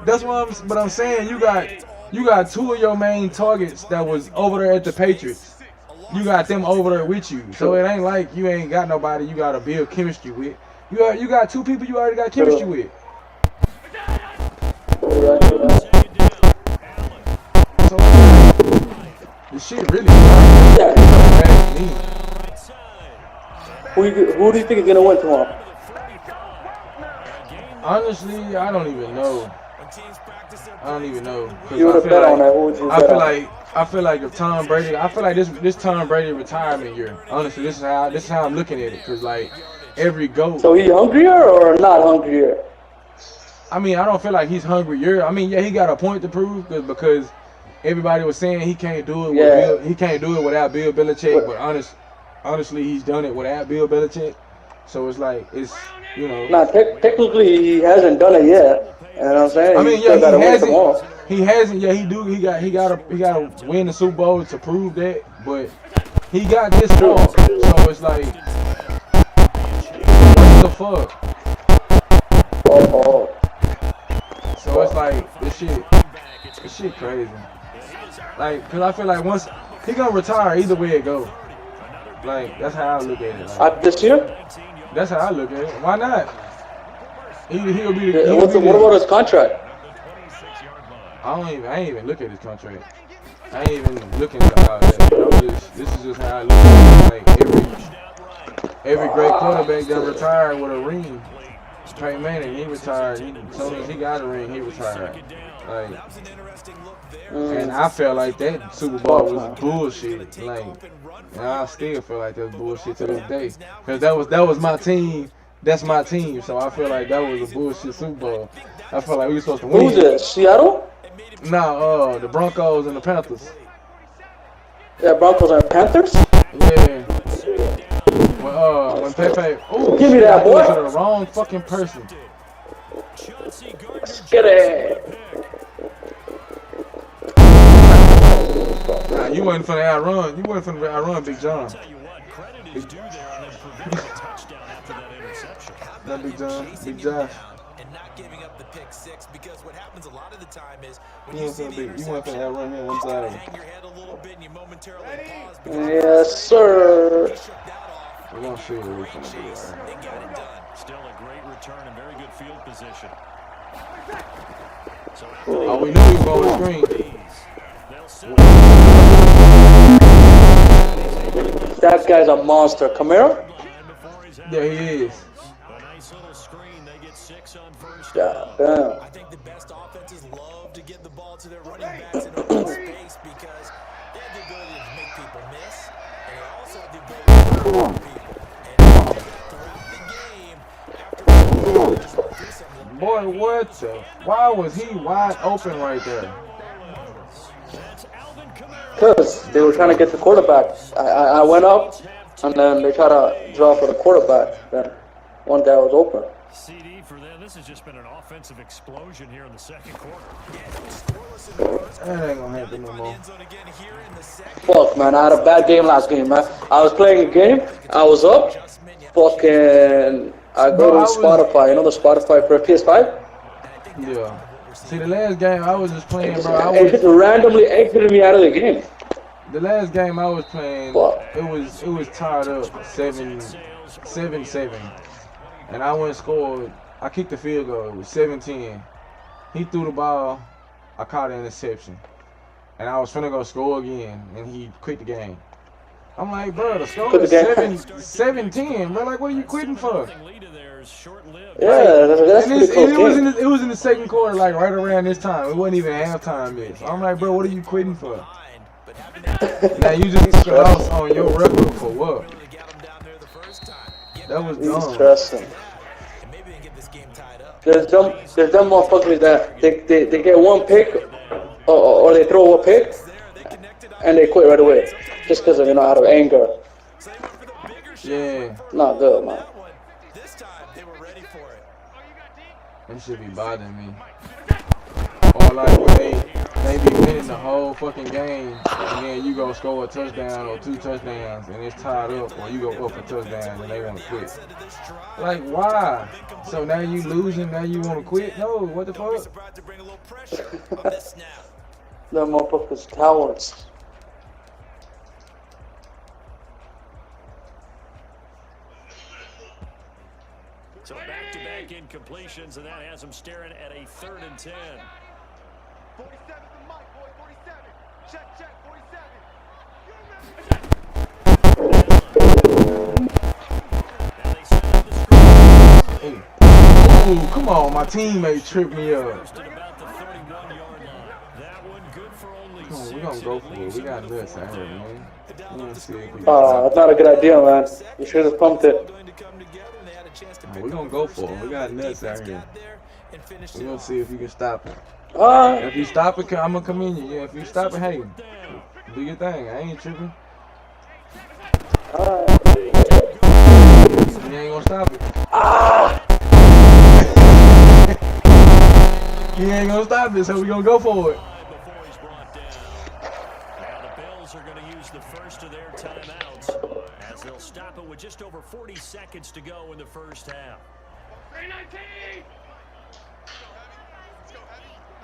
Speaker 7: That's what I'm saying. You got two of your main targets that was over there at the Patriots. You got them over there with you. So it ain't like you ain't got nobody you gotta build chemistry with. You got two people you already got chemistry with. So the shit really
Speaker 5: Who do you think is gonna win tomorrow?
Speaker 7: honestly, I don't even know.
Speaker 5: You would have bet on that. Who would you bet on?
Speaker 7: I feel like if Tom Brady, I feel like this Tom Brady retirement year. Honestly, this is how I'm looking at it. Cause like every GOAT.
Speaker 5: So he hungrier or not hungrier?
Speaker 7: I mean, I don't feel like he's hungrier. I mean, yeah, he got a point to prove because everybody was saying he can't do it.
Speaker 5: Yeah.
Speaker 7: He can't do it without Bill Belichick. But honestly, he's done it without Bill Belichick. So it's like
Speaker 5: Nah, technically he hasn't done it yet. You know what I'm saying?
Speaker 7: I mean,
Speaker 5: He still gotta win tomorrow.
Speaker 7: He hasn't. Yeah, he do. He gotta win the Super Bowl to prove that. But he got this far, so it's like, what the fuck?
Speaker 5: Oh.
Speaker 7: So it's like this shit crazy. Like, cause I feel like once he gonna retire, either way it go. Like that's how I look at it. Like,
Speaker 5: This year?
Speaker 7: that's how I look at it. Why not? He'll be the.
Speaker 5: What about his contract?
Speaker 7: I ain't even look at his contract. I ain't even looking at all that. This is just how I look at it. Like every great quarterback that retired with a ring. Peyton Manning, he retired. As soon as he got a ring, he retired. Like, and I felt like that Super Bowl was bullshit. Like, and I still feel like that's bullshit to this day. Cause that was my team. That's my team. So I feel like that was a bullshit Super Bowl. I feel like we were supposed to win.
Speaker 5: Who's it? Seattle?
Speaker 7: Nah, the Broncos and the Panthers.
Speaker 5: Yeah, Broncos and Panthers?
Speaker 7: Yeah. When Pepe,
Speaker 5: Give me that, boy.
Speaker 7: To the wrong fucking person.
Speaker 5: Let's get it.
Speaker 7: Nah, you wasn't finna outrun. You wasn't finna outrun Big John. Not Big John. Big Josh.
Speaker 3: And not giving up the pick six, because what happens a lot of the time is when
Speaker 7: You
Speaker 3: you see the
Speaker 7: want to outrun him one side of him.
Speaker 3: hang your head a little bit and you momentarily pause.
Speaker 5: Yes, sir.
Speaker 3: He shook that off.
Speaker 7: We're gonna see what we're gonna do.
Speaker 3: Chase and got it done.
Speaker 1: Still a great return and very good field position. So
Speaker 7: Oh, we knew he was going to screen.
Speaker 1: they'll set
Speaker 5: That guy's a monster. Camaro?
Speaker 7: Yeah, he is.
Speaker 1: a nice little screen. They get 6 on first
Speaker 5: Yeah,
Speaker 1: down.
Speaker 5: damn.
Speaker 3: I think the best offenses love to get the ball to their running backs in open space because they have the ability to make people miss, and they also have the ability to throw people. And throughout the game, after
Speaker 7: Boy, what the? Why was he wide open right there?
Speaker 5: Because they were trying to get the quarterback. I went up, and then they tried to draw for the quarterback. Then one guy was open.
Speaker 1: CD for them. This has just been an offensive explosion here in the second quarter.
Speaker 7: That ain't gonna happen no more.
Speaker 5: Fuck, man, I had a bad game last game, man. I was playing a game, I was up, fucking, I go to Spotify, you know the Spotify for PS5?
Speaker 7: Yeah. See, the last game I was just playing, bro.
Speaker 5: It randomly exited me out of the game.
Speaker 7: The last game I was playing, it was tied up 7-7, and I went and scored. I kicked the field goal. It was 7-10. He threw the ball. I caught an interception, and I was finna go score again, and he quit the game. I'm like, bro, the score is 7-10, bro. Like, what are you quitting for?
Speaker 5: Yeah, that's pretty cool.
Speaker 7: It was in the second quarter, like right around this time. It wasn't even halftime yet. So I'm like, bro, what are you quitting for? Now you just lost on your record for what? That was dumb.
Speaker 5: Interesting. There's them motherfuckers that they get one pick or they throw a pick and they quit right away just because of, out of anger.
Speaker 7: Yeah.
Speaker 5: Not good, man.
Speaker 7: That should be bothering me. Or like when they be winning the whole fucking game and then you go score a touchdown or 2 touchdowns and it's tied up, or you go up for touchdowns and they want to quit. Like, why? So now you losing, now you want to quit? No, what the fuck?
Speaker 5: Them motherfuckers cowards.
Speaker 1: So back-to-back incompletions, and that has them staring at a 3rd and 10.
Speaker 4: 47 to Mike, boy, 47. Check, 47.
Speaker 7: Ooh, come on, my teammate tripped me up. Come on, we gonna go for it. We got nuts out here, man.
Speaker 5: That's not a good idea, man. You should have pumped it.
Speaker 7: We're gonna go for it. We got nuts out here. We're gonna see if you can stop it. If you stop it, I'm gonna commend you. Yeah, if you stop it, hey, do your thing. I ain't tripping. You ain't gonna stop it. He ain't gonna stop it, so we gonna go for it.
Speaker 1: The Bills are going to use the first of their timeouts as they'll stop it with just over 40 seconds to go in the first half.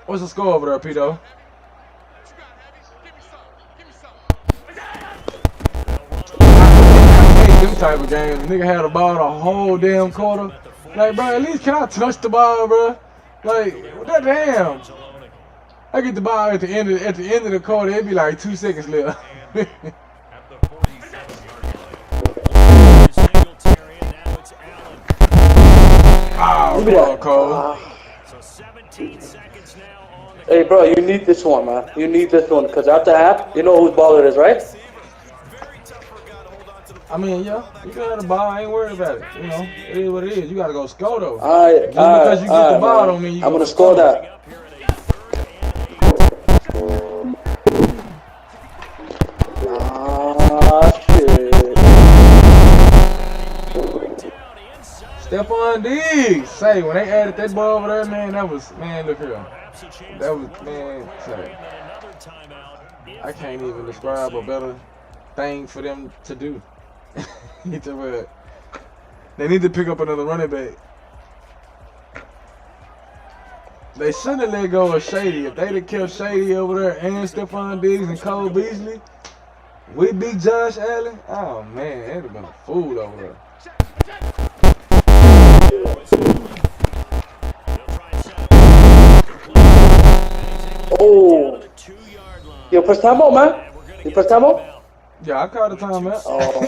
Speaker 7: What's the score over there, Pito? I hate them type of games. Nigga had the ball the whole damn quarter. Like, bro, at least can I touch the ball, bro? Like, that damn. I get the ball at the end of the quarter. It'd be like 2 seconds left. Oh, come on, Cole.
Speaker 5: Hey, bro, you need this one, man. You need this one, because after half, you know whose ball it is, right?
Speaker 7: I mean, yeah, you can have the ball. I ain't worried about it. You know, it is what it is. You got to go score, though.
Speaker 5: Just
Speaker 7: because you get the ball don't mean you
Speaker 5: I'm going to score that. Shit.
Speaker 7: Stephon Diggs. Say, when they added that ball over there, man, that was, man, look here. That was, man, say, I can't even describe a better thing for them to do. They need to pick up another running back. They shouldn't have let go of Shady. If they'd have kept Shady over there and Stephon Diggs and Cole Beasley, we beat Josh Allen. Oh man, it'd have been a fool over there.
Speaker 5: Oh, you press timeout, man? You press timeout?
Speaker 7: Yeah, I called the timeout.
Speaker 5: Oh,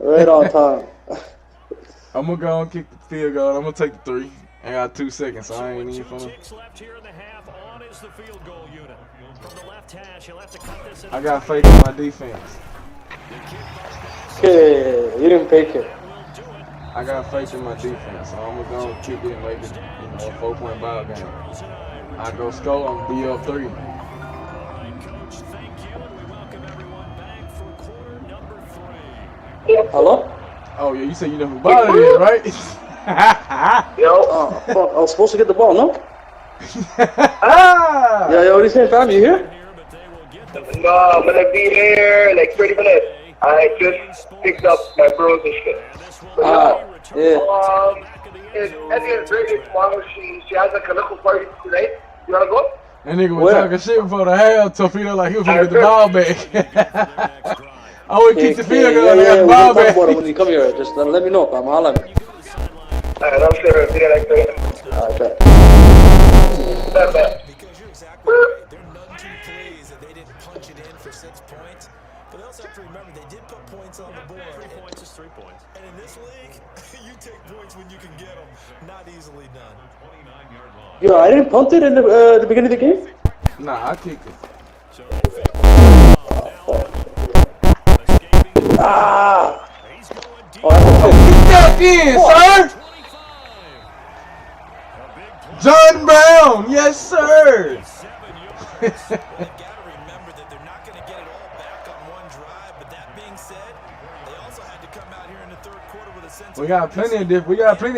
Speaker 5: right on time.
Speaker 7: I'm gonna go and kick the field goal. I'm gonna take the 3. I got 2 seconds, so I ain't even finna. I got faith in my defense.
Speaker 5: Okay, you didn't fake it.
Speaker 7: I got faith in my defense, so I'm gonna go keep it and make it, a 4-point ball game. I go score, I'm be up 3.
Speaker 8: Hello?
Speaker 7: Oh yeah, you said you know who ball it is, right?
Speaker 8: Yo. Oh, fuck. I was supposed to get the ball, no?
Speaker 7: Ah!
Speaker 8: Yeah, yo, what are you saying, fam? You here?
Speaker 9: No, I'm gonna be there like 30 minutes. I just picked up my bros and shit.
Speaker 8: Yeah.
Speaker 9: It's Eddie's birthday tomorrow. She has like a little party tonight. You wanna go?
Speaker 7: That nigga was talking shit before the half to feel like he was gonna get the ball back. I would kick the field goal and get the ball back.
Speaker 8: When you come here, just let me know, fam. Holla at me.
Speaker 9: Alright, I'm sure I'll be there like 30 minutes.
Speaker 8: Alright, bet.
Speaker 3: Because you're exactly right. They're none too pleased that they didn't punch it in for 6 points. But they also have to remember they did put points on the board.
Speaker 1: 3 points is 3 points.
Speaker 3: And in this league, you take points when you can get them. Not easily done.
Speaker 8: Yo, I didn't punt it in the beginning of the game?
Speaker 7: Nah, I kicked it.
Speaker 8: Ah! Oh,
Speaker 7: Get that in, sir! John Brown, yes, sir.
Speaker 3: They've got to remember that they're not going to get it all back on one drive. But that being said, they also had to come out here in the third quarter with a sense
Speaker 7: We got plenty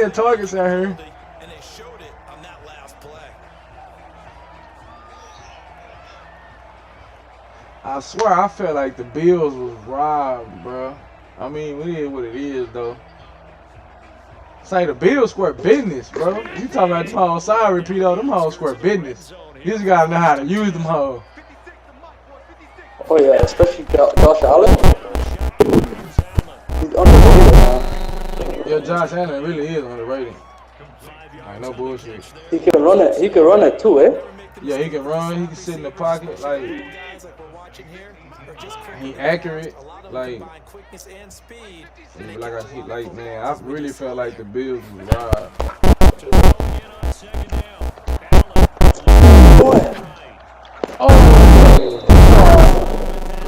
Speaker 7: of targets out here.
Speaker 3: and they showed it on that last play.
Speaker 7: I swear, I felt like the Bills was robbed, bro. I mean, it is what it is, though. It's like the Bills square business, bro. You talking about them hoes? Sorry, repeat all them hoes square business. You just gotta know how to use them hoes.
Speaker 8: oh yeah, especially Josh Allen. He's underrated, man.
Speaker 7: Yeah, Josh Allen really is underrated. Like, no bullshit.
Speaker 8: He can run it. He can run it too, eh?
Speaker 7: Yeah, he can run. He can sit in the pocket. Like,
Speaker 3: Guys like we're watching here are just
Speaker 7: he accurate.
Speaker 3: a lot of
Speaker 7: Like,
Speaker 3: combined quickness and speed.
Speaker 7: man, I really felt like the Bills was robbed. Oh,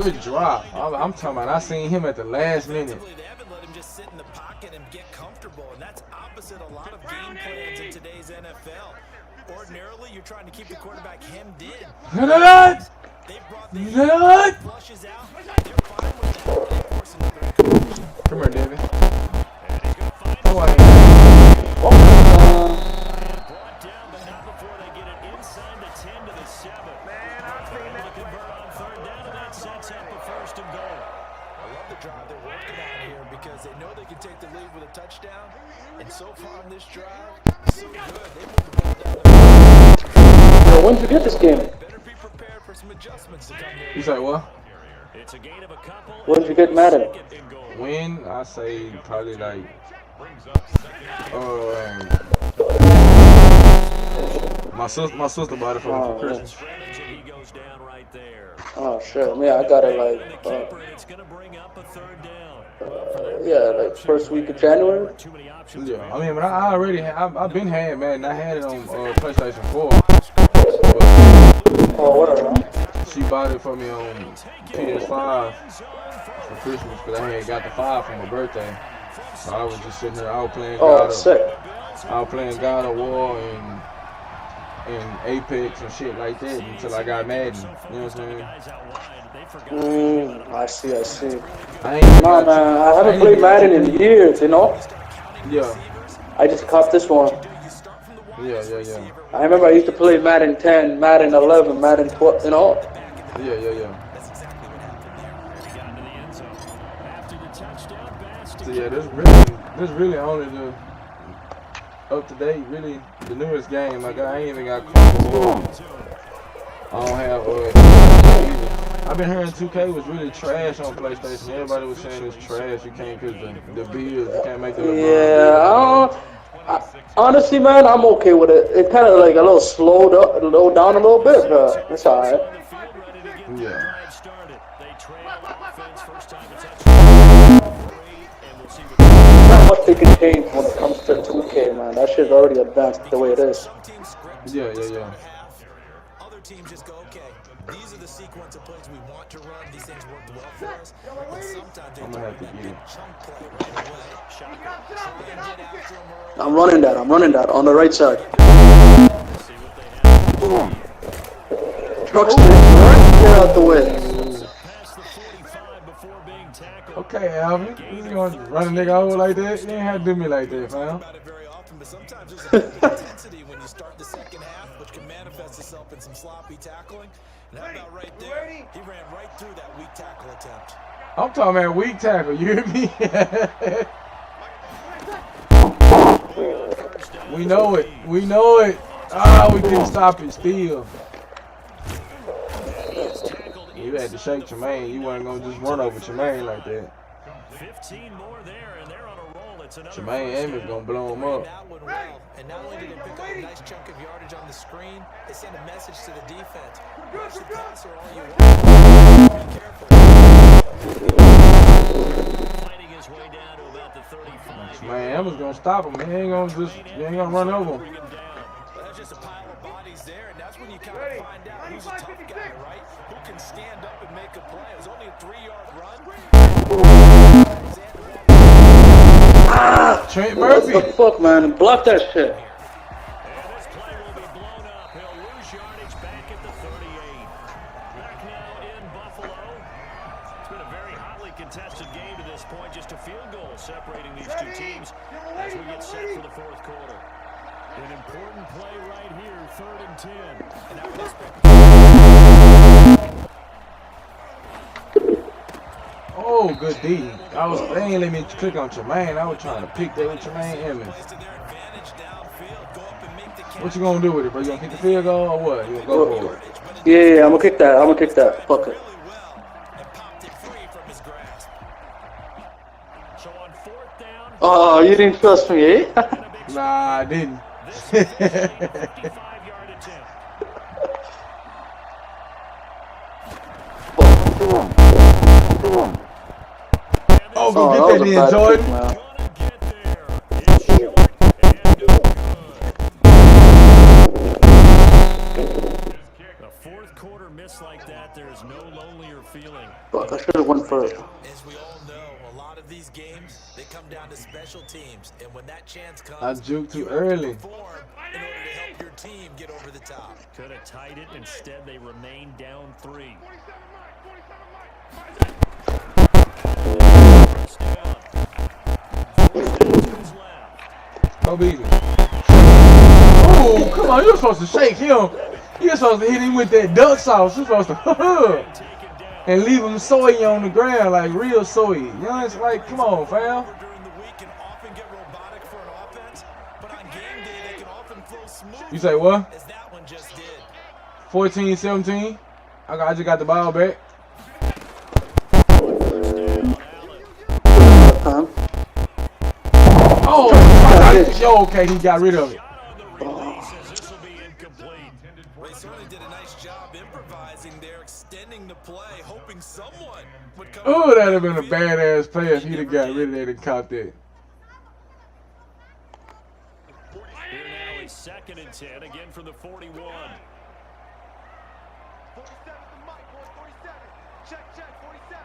Speaker 7: good drop. I'm talking about. I seen him at the last minute.
Speaker 3: They haven't let him just sit in the pocket and get comfortable, and that's opposite a lot of game plans in today's NFL. Ordinarily, you're trying to keep the quarterback hemmed in. They brought the flushes out. They're fine with that. They force another.
Speaker 7: Come here, David. Oh,
Speaker 1: Brought down, but not before they get it inside the 10 to the 7. Able to convert on third down, and that sets up a 1st and goal.
Speaker 3: I love the drive they're working on here because they know they can take the lead with a touchdown. And so far on this drive, so good. They moved the ball down the
Speaker 8: Yo, when did you get this game?
Speaker 3: better be prepared for some adjustments to come there.
Speaker 7: You say what?
Speaker 1: It's a gain of a couple.
Speaker 8: When did you get Madden?
Speaker 1: Second and goal.
Speaker 7: When? I say probably like, my sister bought it for me for Christmas.
Speaker 1: And he goes down right there.
Speaker 8: Oh shit, yeah, I got it like,
Speaker 1: Keeper, and it's going to bring up a 3rd down.
Speaker 8: yeah, like first week of January.
Speaker 1: Too many options.
Speaker 7: Yeah, I mean, but I already, I've been had Madden. I had it on PlayStation 4.
Speaker 8: Oh, whatever.
Speaker 7: She bought it for me on PS5 for Christmas because I had got the 5 for my birthday. So I was just sitting there. I was playing
Speaker 8: Oh, sick.
Speaker 7: God of War and Apex and shit like that until I got Madden. You know what I'm saying?
Speaker 8: I see.
Speaker 7: I ain't
Speaker 8: Nah, man, I haven't played Madden in years, you know?
Speaker 7: Yeah,
Speaker 8: I just copped this one.
Speaker 7: yeah.
Speaker 8: I remember I used to play Madden 10, Madden 11, Madden 12, you know?
Speaker 7: Yeah. So yeah, this really only the up to date, really the newest game. Like I ain't even got Chrome. I don't have I've been hearing 2K was really trash on PlayStation. Everybody was saying it's trash. You can't cause the bills, you can't make the
Speaker 8: Honestly, man, I'm okay with it. It kind of like a little slowed down a little bit, but it's alright.
Speaker 7: Yeah.
Speaker 8: Not much they can change when it comes to 2K, man. That shit's already advanced the way it is.
Speaker 7: Yeah.
Speaker 3: Other teams just go, okay, These are the sequence of plays we want to run. These things worked well for us. But sometimes they
Speaker 7: I'm gonna have to get it.
Speaker 3: chunk play right away. Try and get after them early.
Speaker 8: I'm running that on the right side. Trucks, get out the way.
Speaker 7: Okay, Alvin. You gonna run a nigga over like that? You ain't have to do me like that, fam.
Speaker 3: About it very often, but sometimes there's a bit of intensity when you start the second half, which can manifest itself in some sloppy tackling. And how about right there? He ran right through that weak tackle attempt.
Speaker 7: I'm talking about weak tackle, you hear me? We know it. We know it. Ah, we couldn't stop it still. You had to shake Tremaine. You weren't going to just run over Tremaine like that.
Speaker 1: 15 more there, and they're on a roll. It's another
Speaker 7: Tremaine Emmons going to blow him up.
Speaker 3: That one well. And not only did they pick up a nice chunk of yardage on the screen, they sent a message to the defense. Rush the passer all you want. Be careful.
Speaker 1: fighting his way down to about the 35.
Speaker 7: Man, Emmons going to stop him. He ain't going to run over him.
Speaker 3: Well, that's just a pile of bodies there, and that's when you kind of find out who's a tough guy, right? Who can stand up and make a play. It was only a 3-yard run.
Speaker 7: Trent
Speaker 8: What
Speaker 7: Murphy.
Speaker 8: the fuck, man? Block that shit.
Speaker 1: And this play will be blown up. He'll lose yardage back at the 38. Back now in Buffalo. It's been a very hotly contested game to this point. Just a field goal separating these two teams as we get set for the fourth quarter. An important play right here, 3rd and 10. And now this
Speaker 7: Oh, good D. They ain't let me click on Tremaine. I was trying to pick that with Tremaine Emmons. What you gonna do with it, bro? You gonna kick the field goal or what? You gonna go for it?
Speaker 8: Yeah, I'm gonna kick that. Fuck it.
Speaker 1: So on 4th down,
Speaker 8: Oh, you didn't trust me, eh?
Speaker 7: Nah, I didn't.
Speaker 1: this is a 55-yard attempt.
Speaker 7: Oh, go
Speaker 8: Oh,
Speaker 7: get
Speaker 8: that
Speaker 7: that
Speaker 8: was a
Speaker 7: then,
Speaker 8: bad
Speaker 7: Jordan.
Speaker 8: pick, man.
Speaker 1: Gonna get there. It's short and no good. A fourth quarter miss like that, there is no lonelier feeling.
Speaker 8: Fuck, I should have went for it.
Speaker 3: As we all know, a lot of these games, they come down to special teams. And when that chance comes,
Speaker 7: I juked too
Speaker 3: you have to
Speaker 7: early.
Speaker 3: perform in order to help your team get over the top.
Speaker 1: Could have tied it. Instead, they remain down 3. First down. 4 seconds left.
Speaker 7: Go beat it. Oh, come on. You're supposed to shake him. You're supposed to hit him with that duck sauce. You're supposed to
Speaker 1: Taken down.
Speaker 7: and leave him soy on the ground, like real soy. You know, it's like, come on, fam.
Speaker 3: During the week can often get robotic for an offense, but on game day they can often flow smooth
Speaker 7: You say what?
Speaker 3: as that one just did.
Speaker 7: 14-17. I just got the ball back.
Speaker 8: Huh?
Speaker 7: Oh, okay, he got rid of it.
Speaker 1: This will be incomplete.
Speaker 3: They certainly did a nice job improvising there, extending the play, hoping someone would come.
Speaker 7: Oh, that'd have been a badass play if he'd have got rid of that and caught that.
Speaker 1: Here now is 2nd and 10, again from the 41.
Speaker 4: 47 to Mike, boys, 47. Check, 47.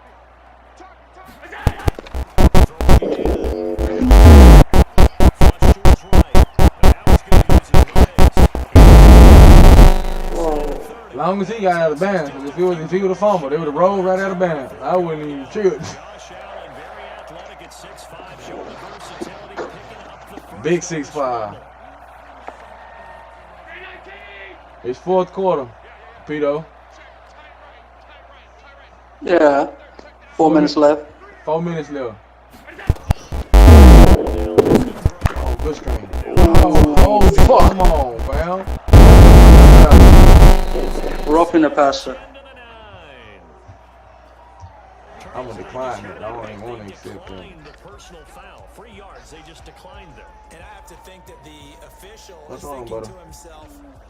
Speaker 1: Flush to his right. Now he's going to use his legs.
Speaker 7: As long as he got out of bounds. 'Cause if he would have fumbled, they would have rolled right out of bounds. I wouldn't even tripped.
Speaker 1: Josh Allen, very athletic at 6'5", showing the versatility, picking up the first.
Speaker 7: Big 6'5". It's fourth quarter, Pito.
Speaker 8: Yeah. 4 minutes left.
Speaker 7: 4 minutes left. Oh, good screen. Oh, fuck. Come on, fam.
Speaker 8: Roughing the passer.
Speaker 1: Into the 9.
Speaker 7: I'm going to decline it. I don't even want to accept that.
Speaker 1: Declined the personal foul. 3 yards, they just declined there.
Speaker 3: And I have to think that the official
Speaker 7: What's
Speaker 3: is
Speaker 7: wrong,
Speaker 3: thinking
Speaker 7: brother?
Speaker 3: to himself,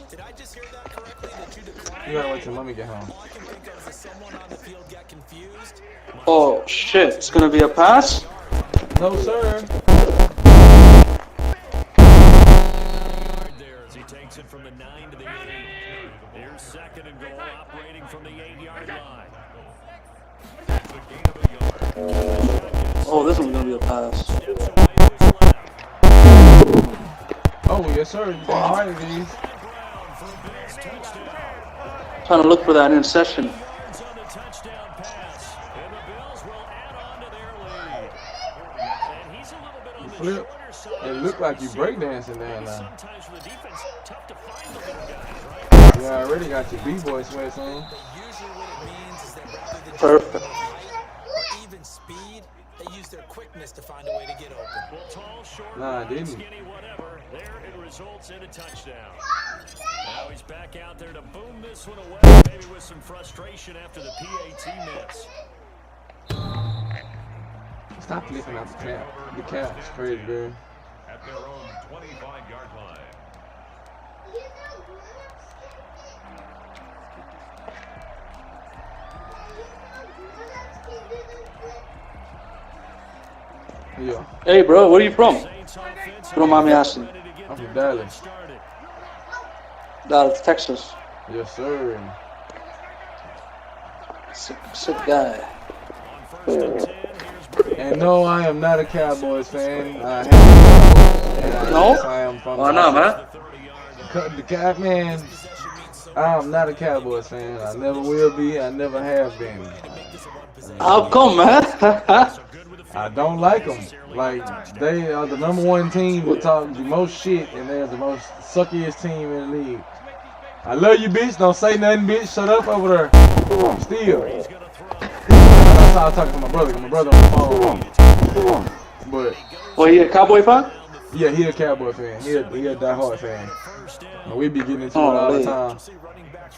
Speaker 3: did I just hear that correctly, that you declined?
Speaker 7: You gotta wait till mommy get home.
Speaker 3: All I can think of is that someone on the field got confused.
Speaker 8: Oh, shit. It's gonna be a pass?
Speaker 7: No, sir.
Speaker 1: Yard there as he takes takes it from the 9 to the 8. Here's 2nd and goal, operating from the 8-yard line.
Speaker 8: Oh, this one's gonna be a pass.
Speaker 7: Oh, yes, sir. You got right of these.
Speaker 8: Trying to look for that interception.
Speaker 7: You flip. It looked like you breakdancing there now. You already got your B-boy sweats on.
Speaker 8: Perfect.
Speaker 3: Even speed, they use their quickness to find a way to get open.
Speaker 7: Nah, I didn't.
Speaker 1: There it results in a touchdown. Now he's back out there to boom this one away, maybe with some frustration after the PAT miss.
Speaker 7: Stop flipping out the cap. The cap's crazy, bro.
Speaker 2: At their own 25-yard line.
Speaker 7: Yeah.
Speaker 8: Hey, bro, where are you from? You don't mind me asking.
Speaker 7: I'm from Dallas.
Speaker 8: Dallas, Texas.
Speaker 7: Yes, sir.
Speaker 8: Sick guy.
Speaker 7: And no, I am not a Cowboys fan.
Speaker 8: No?
Speaker 7: I am from
Speaker 8: Why not, man?
Speaker 7: The Cap, man. I'm not a Cowboys fan. I never will be. I never have been.
Speaker 8: How come, man?
Speaker 7: I don't like them. Like, they are the #1 team who talk the most shit, and they're the most suckiest team in the league. I love you, bitch. Don't say nothing, bitch. Shut up over there. Still. That's how I talk to my brother. My brother on the phone. But.
Speaker 8: Well, you a Cowboy fan?
Speaker 7: Yeah, he a Cowboy fan. He a diehard fan. And we be getting into it all the time.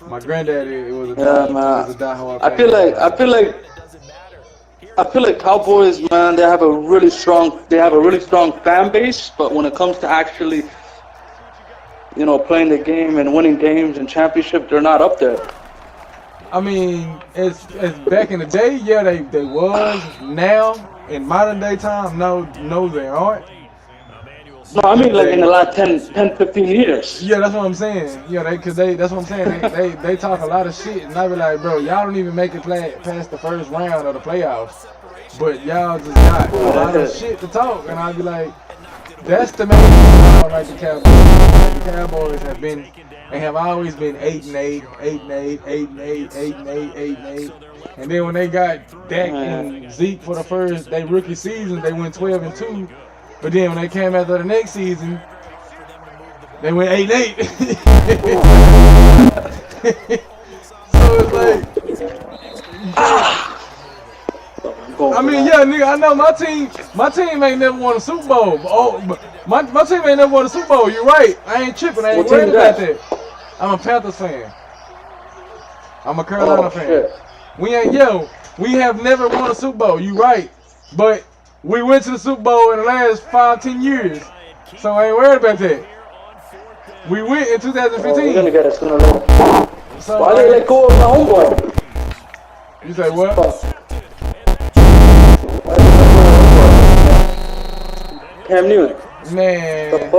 Speaker 7: My granddaddy was a diehard fan.
Speaker 8: I feel like Cowboys, man, they have a really strong fan base, but when it comes to actually, you know, playing the game and winning games and championship, they're not up there.
Speaker 7: I mean, it's back in the day, yeah, they was. Now, in modern day time, no, they aren't.
Speaker 8: No, I mean like in the last 10, 15 years.
Speaker 7: Yeah, that's what I'm saying. Yeah, that's what I'm saying. They talk a lot of shit, and I be like, bro, y'all don't even make it past the first round of the playoffs, but y'all just got a lot of shit to talk, and I be like, that's the main reason I like the Cowboys. Like, the Cowboys have been and have always been 8-8, 8-8, 8-8, 8-8, 8-8, and then when they got Dak and Zeke for their rookie season, they went 12-2. But then when they came after the next season, they went 8-8. So it's like, I mean, yeah, nigga, I know my team ain't never won a Super Bowl. My team ain't never won a Super Bowl. You're right. I ain't tripping. I ain't worried about that. I'm a Panthers fan. I'm a Carolina fan. Shit. We have never won a Super Bowl. You right. But we went to the Super Bowl in the last 5-10 years, so I ain't worried about that. We went in 2015.
Speaker 8: We're gonna get it sooner or later.
Speaker 7: So,
Speaker 8: why they let go of my homeboy?
Speaker 7: You say what?
Speaker 8: Cam Newton.
Speaker 7: Man,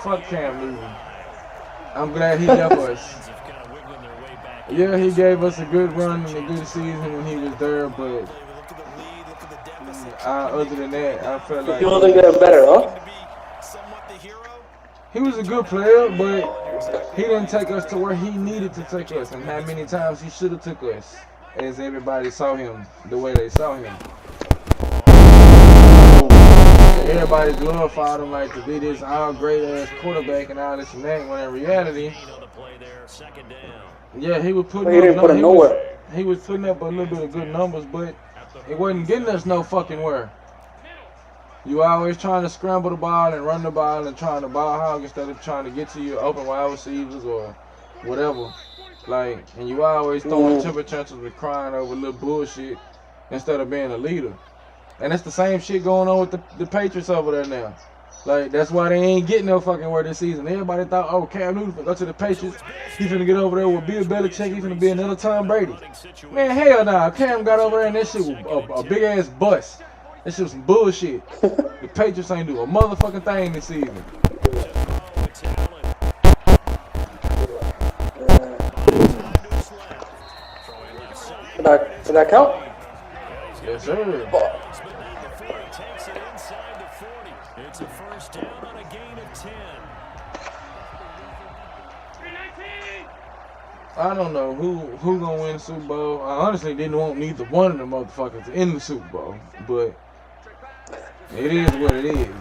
Speaker 7: fuck Cam Newton. I'm glad he left us. Yeah, he gave us a good run and a good season when he was there, but other than that, I felt like
Speaker 8: he wasn't getting better, huh?
Speaker 7: He was a good player, but he didn't take us to where he needed to take us, and how many times he should have took us, as everybody saw him the way they saw him. Everybody glorified him like to be this all great ass quarterback and all this and that, when in reality, yeah, he was putting he was putting up a little bit of good numbers, but it wasn't getting us no fucking where. You always trying to scramble the ball and run the ball and trying to ball hog instead of trying to get to your open wide receivers or whatever. Like, and you always throwing temper tantrums and crying over little bullshit instead of being a leader. And that's the same shit going on with the Patriots over there now. Like, that's why they ain't getting no fucking word this season. Everybody thought, oh, Cam Newton finna go to the Patriots. He's finna get over there with Bill Belichick. He's finna be another Tom Brady. Man, hell nah. Cam got over there and that shit was a big-ass bust. That shit was some bullshit. The Patriots ain't do a motherfucking thing this season.
Speaker 8: Does that count?
Speaker 7: Yes, sir.
Speaker 1: Takes it inside the 40. It's a first down on a gain of 10.
Speaker 7: I don't know who gonna win the Super Bowl. I honestly didn't want neither one of the motherfuckers in the Super Bowl, but it is what it is.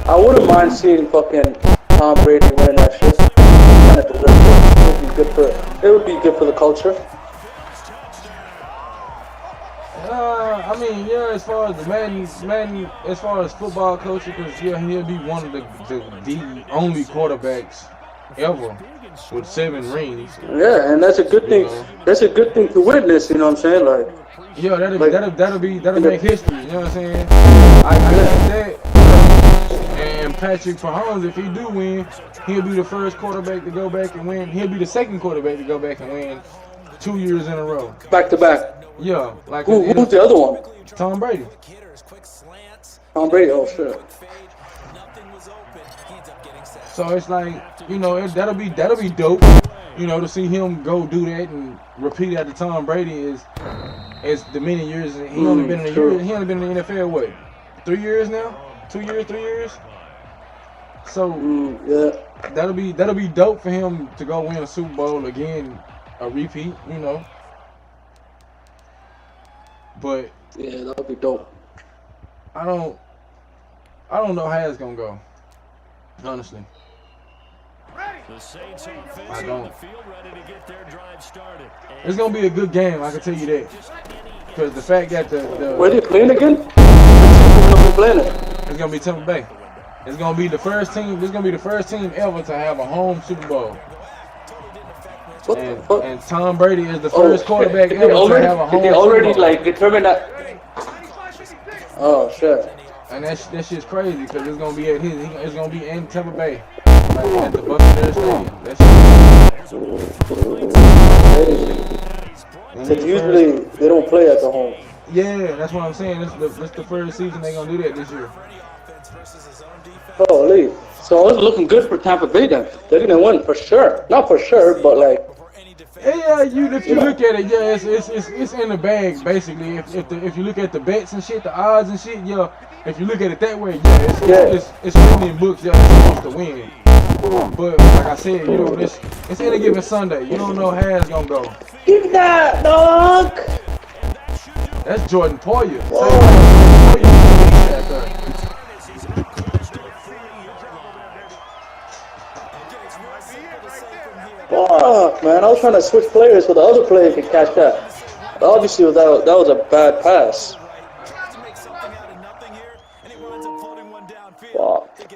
Speaker 8: I wouldn't mind seeing fucking Tom Brady win that shit. It would be good for the culture.
Speaker 7: I mean, yeah, as far as the Madden, as far as football culture, because yeah, he'll be one of the only quarterbacks ever with 7 rings.
Speaker 8: Yeah, and that's a good thing. That's a good thing to witness. You know what I'm saying? Like,
Speaker 7: yeah, that'll make history. You know what I'm saying? I like that. And Patrick Mahomes, if he do win, he'll be the first quarterback to go back and win. He'll be the second quarterback to go back and win 2 years in a row.
Speaker 8: Back to back.
Speaker 7: Yeah, like
Speaker 8: who's the other one?
Speaker 7: Tom Brady.
Speaker 8: Tom Brady. Oh shit.
Speaker 7: So it's like, you know, that'll be dope, you know, to see him go do that and repeat after Tom Brady as the many years he only been in the NFL what, 3 years now, 2 years, 3 years. So
Speaker 8: yeah,
Speaker 7: that'll be dope for him to go win a Super Bowl again, a repeat, you know. But
Speaker 8: yeah, that'll be dope.
Speaker 7: I don't know how it's gonna go, honestly.
Speaker 1: The Saints offense on the field ready to get their drive started.
Speaker 7: It's gonna be a good game, I can tell you that. Because the fact that the
Speaker 8: where they playing again? It's
Speaker 7: gonna be Tampa Bay. It's gonna be the first team. This is gonna be the first team ever to have a home Super Bowl.
Speaker 8: What the fuck?
Speaker 7: And Tom Brady is the first quarterback ever to have a home.
Speaker 8: They already like determined that. Oh shit.
Speaker 7: And that shit's crazy because it's gonna be at it's gonna be in Tampa Bay, like at the Buccaneers Stadium.
Speaker 8: Because usually they don't play at the home.
Speaker 7: Yeah, that's what I'm saying. This the first season they're gonna do that this year.
Speaker 8: Holy. So it's looking good for Tampa Bay then. They're gonna win for sure. Not for sure, but like.
Speaker 7: Yeah, if you look at it, yeah, it's in the bag basically. If you look at the bets and shit, the odds and shit, yeah. If you look at it that way, yeah, it's written in books. Yeah, it's supposed to win. But like I said, you know, it's any given Sunday. You don't know how it's gonna go.
Speaker 8: Give that, dog.
Speaker 7: That's Jordan Poyer.
Speaker 8: Fuck, man, I was trying to switch players so the other player could catch that. But obviously, that was a bad pass. Fuck.
Speaker 1: The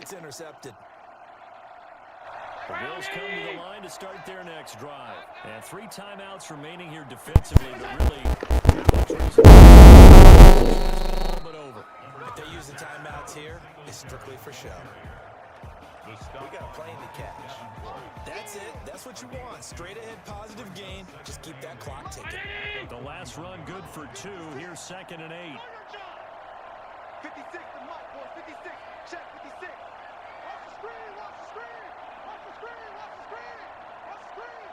Speaker 1: Bills come to the line to start their next drive. And 3 timeouts remaining here defensively, but really but over.
Speaker 3: If they use the timeouts here, it's strictly for show. We got a plane to catch. That's it. That's what you want. Straight ahead positive gain. Just keep that clock ticking.
Speaker 1: The last run good for 2. Here's 2nd and 8.
Speaker 4: 56 to Mike, boy. 56. Check 56. Watch the screen. Watch the screen. Watch the screen. Watch the screen. Watch the screen.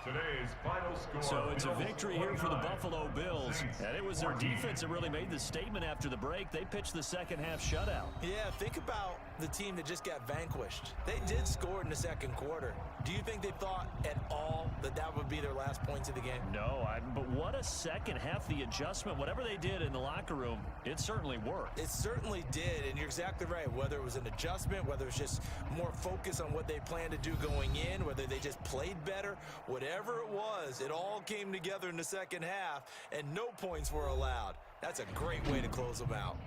Speaker 2: Today's final score.
Speaker 1: So it's a victory here for the Buffalo Bills. And it was their defense that really made the statement after the break. They pitched the second half shutout.
Speaker 3: Yeah, think about the team that just got vanquished. They did score in the second quarter. Do you think they thought at all that that would be their last points of the game?
Speaker 1: No, but what a second half. The adjustment, whatever they did in the locker room, it certainly worked.
Speaker 3: It certainly did, and you're exactly right. Whether it was an adjustment, whether it was just more focus on what they planned to do going in, whether they just played better, whatever it was, it all came together in the second half, and no points were allowed. That's a great way to close them out.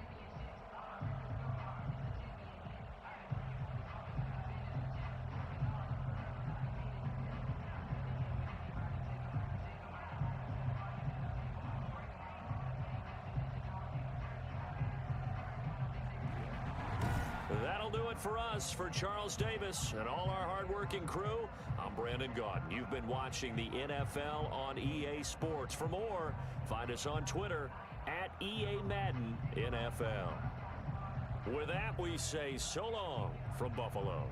Speaker 1: That'll do it it for us. For Charles Davis and all our hardworking crew, I'm Brandon Gaudin. You've been watching the NFL on EA Sports. For more, find us on Twitter at EA Madden NFL. With that, we say so long from Buffalo.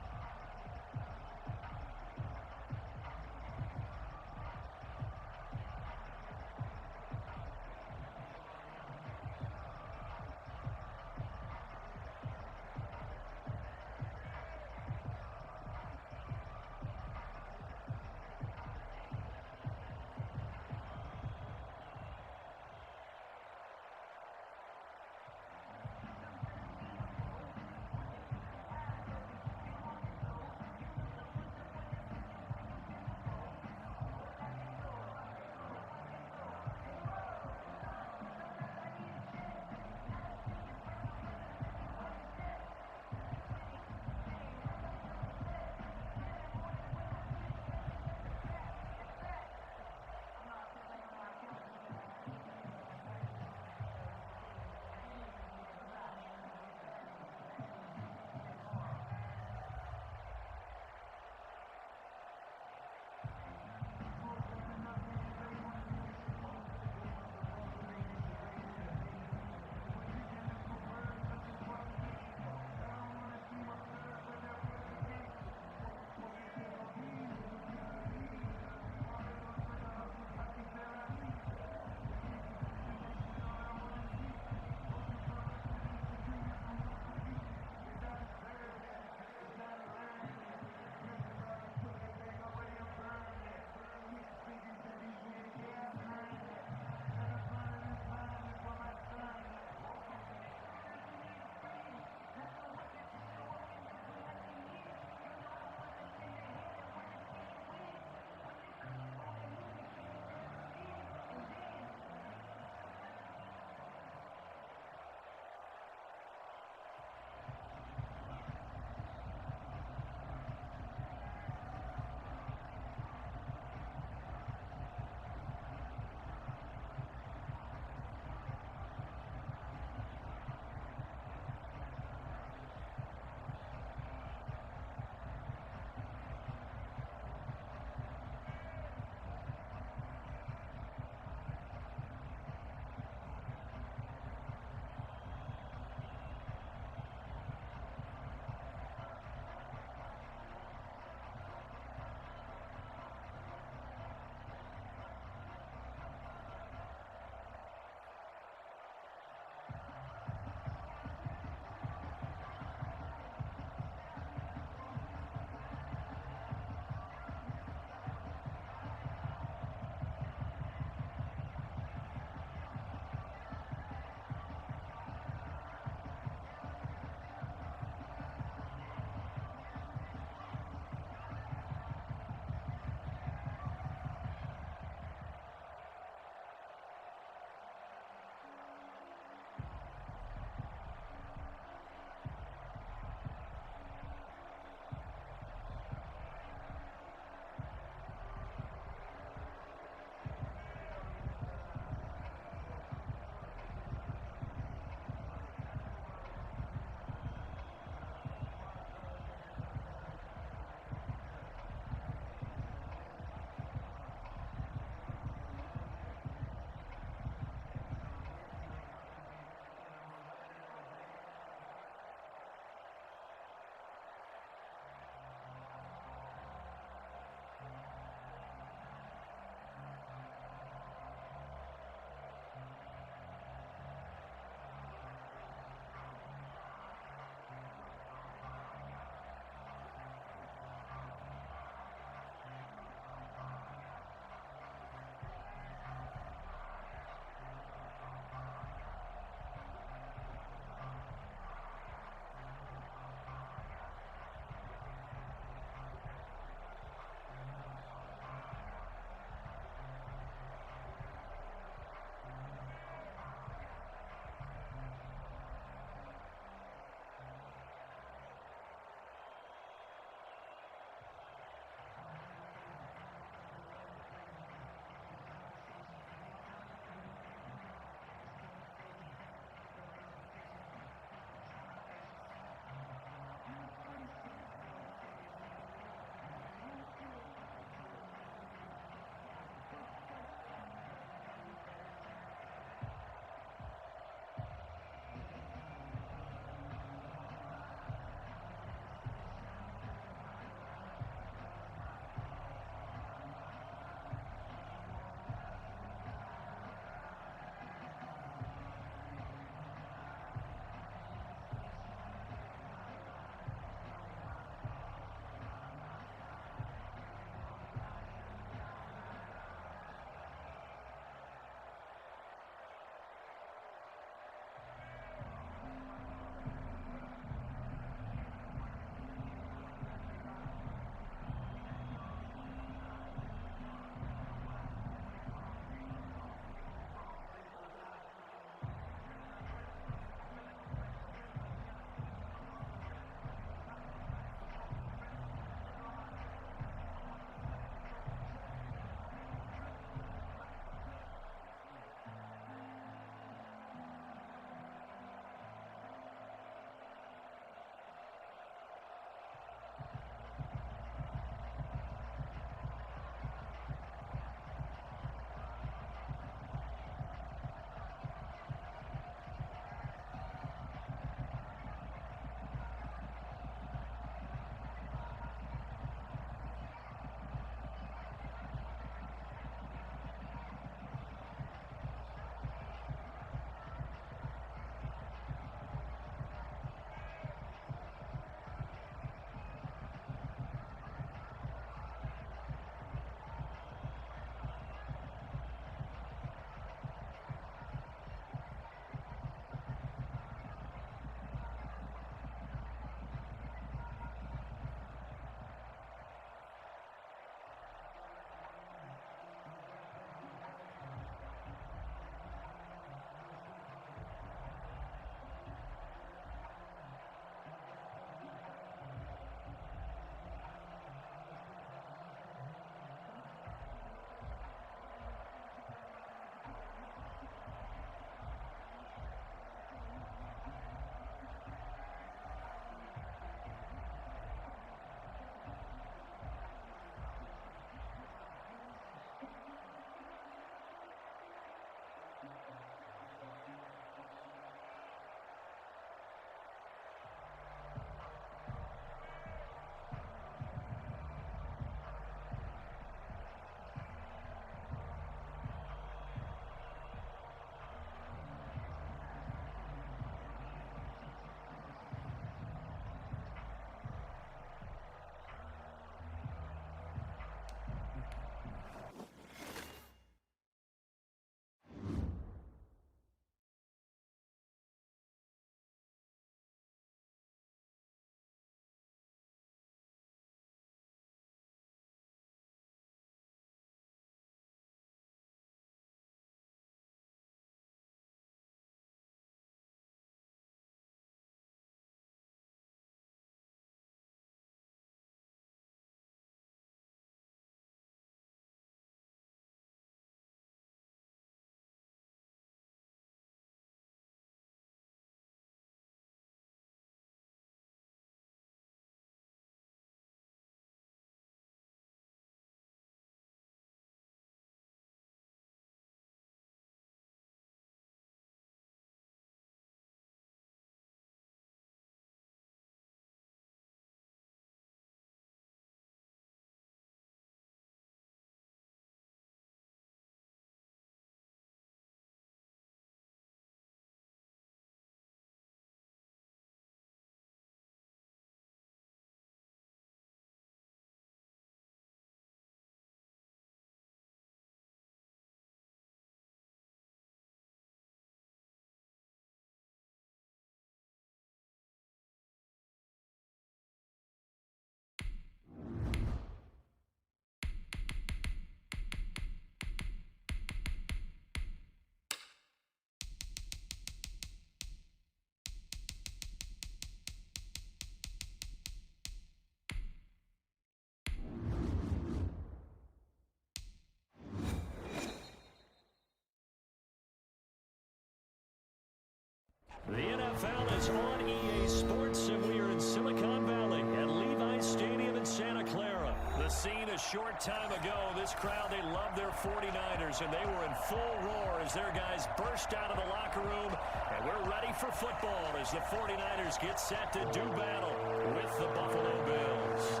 Speaker 1: The NFL is on EA Sports, and we are in Silicon Valley at Levi's Stadium in Santa Clara. The scene a short time ago, this crowd, they love their 49ers, and they were in full roar as their guys burst out of the locker room. And we're ready for football as the 49ers get set to do battle with the Buffalo Bills.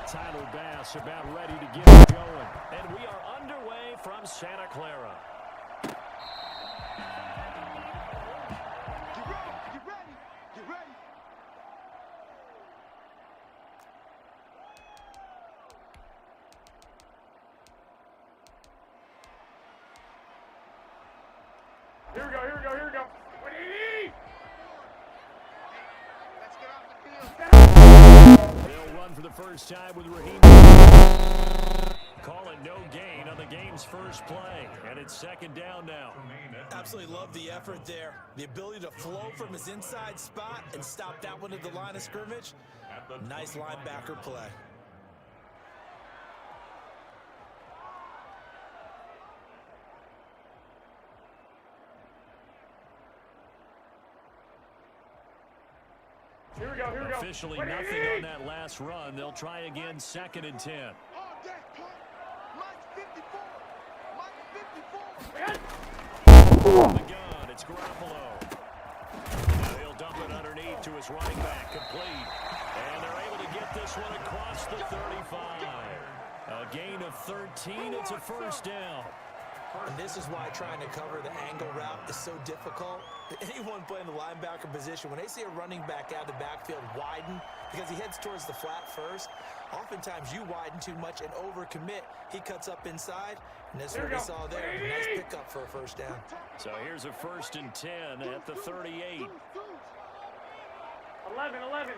Speaker 1: Tyler Bass about ready to get it going. And we are underway from Santa Clara.
Speaker 4: You ready? You ready? You ready?
Speaker 9: Here we go, here we go, here we go. What do you need?
Speaker 4: Let's get off the field.
Speaker 1: They'll run for the first time with Raheem. Calling no gain on the game's first play. And it's second down now.
Speaker 3: Absolutely love the effort there. The ability to flow from his inside spot and stop that one at the line of scrimmage. Nice linebacker play.
Speaker 9: Here we go, here we go.
Speaker 1: Officially
Speaker 9: What do you
Speaker 1: nothing
Speaker 9: need?
Speaker 1: on that last run. They'll try again, 2nd and 10.
Speaker 4: All day, punt. Mike 54. Mike 54.
Speaker 9: We got
Speaker 1: The gun, it's Garoppolo. Now he'll dump it underneath to his running back, complete. And they're able to get this one across the 35. A gain of 13, it's a first down.
Speaker 3: And this is why trying to cover the angle route is so difficult. Anyone playing the linebacker position, when they see a running back out of the backfield widen, because he heads towards the flat first, oftentimes you widen too much and overcommit. He cuts up inside, and this is what we saw there. Nice pickup for a first down.
Speaker 1: So here's a 1st and 10 at the 38.
Speaker 9: 11, 11.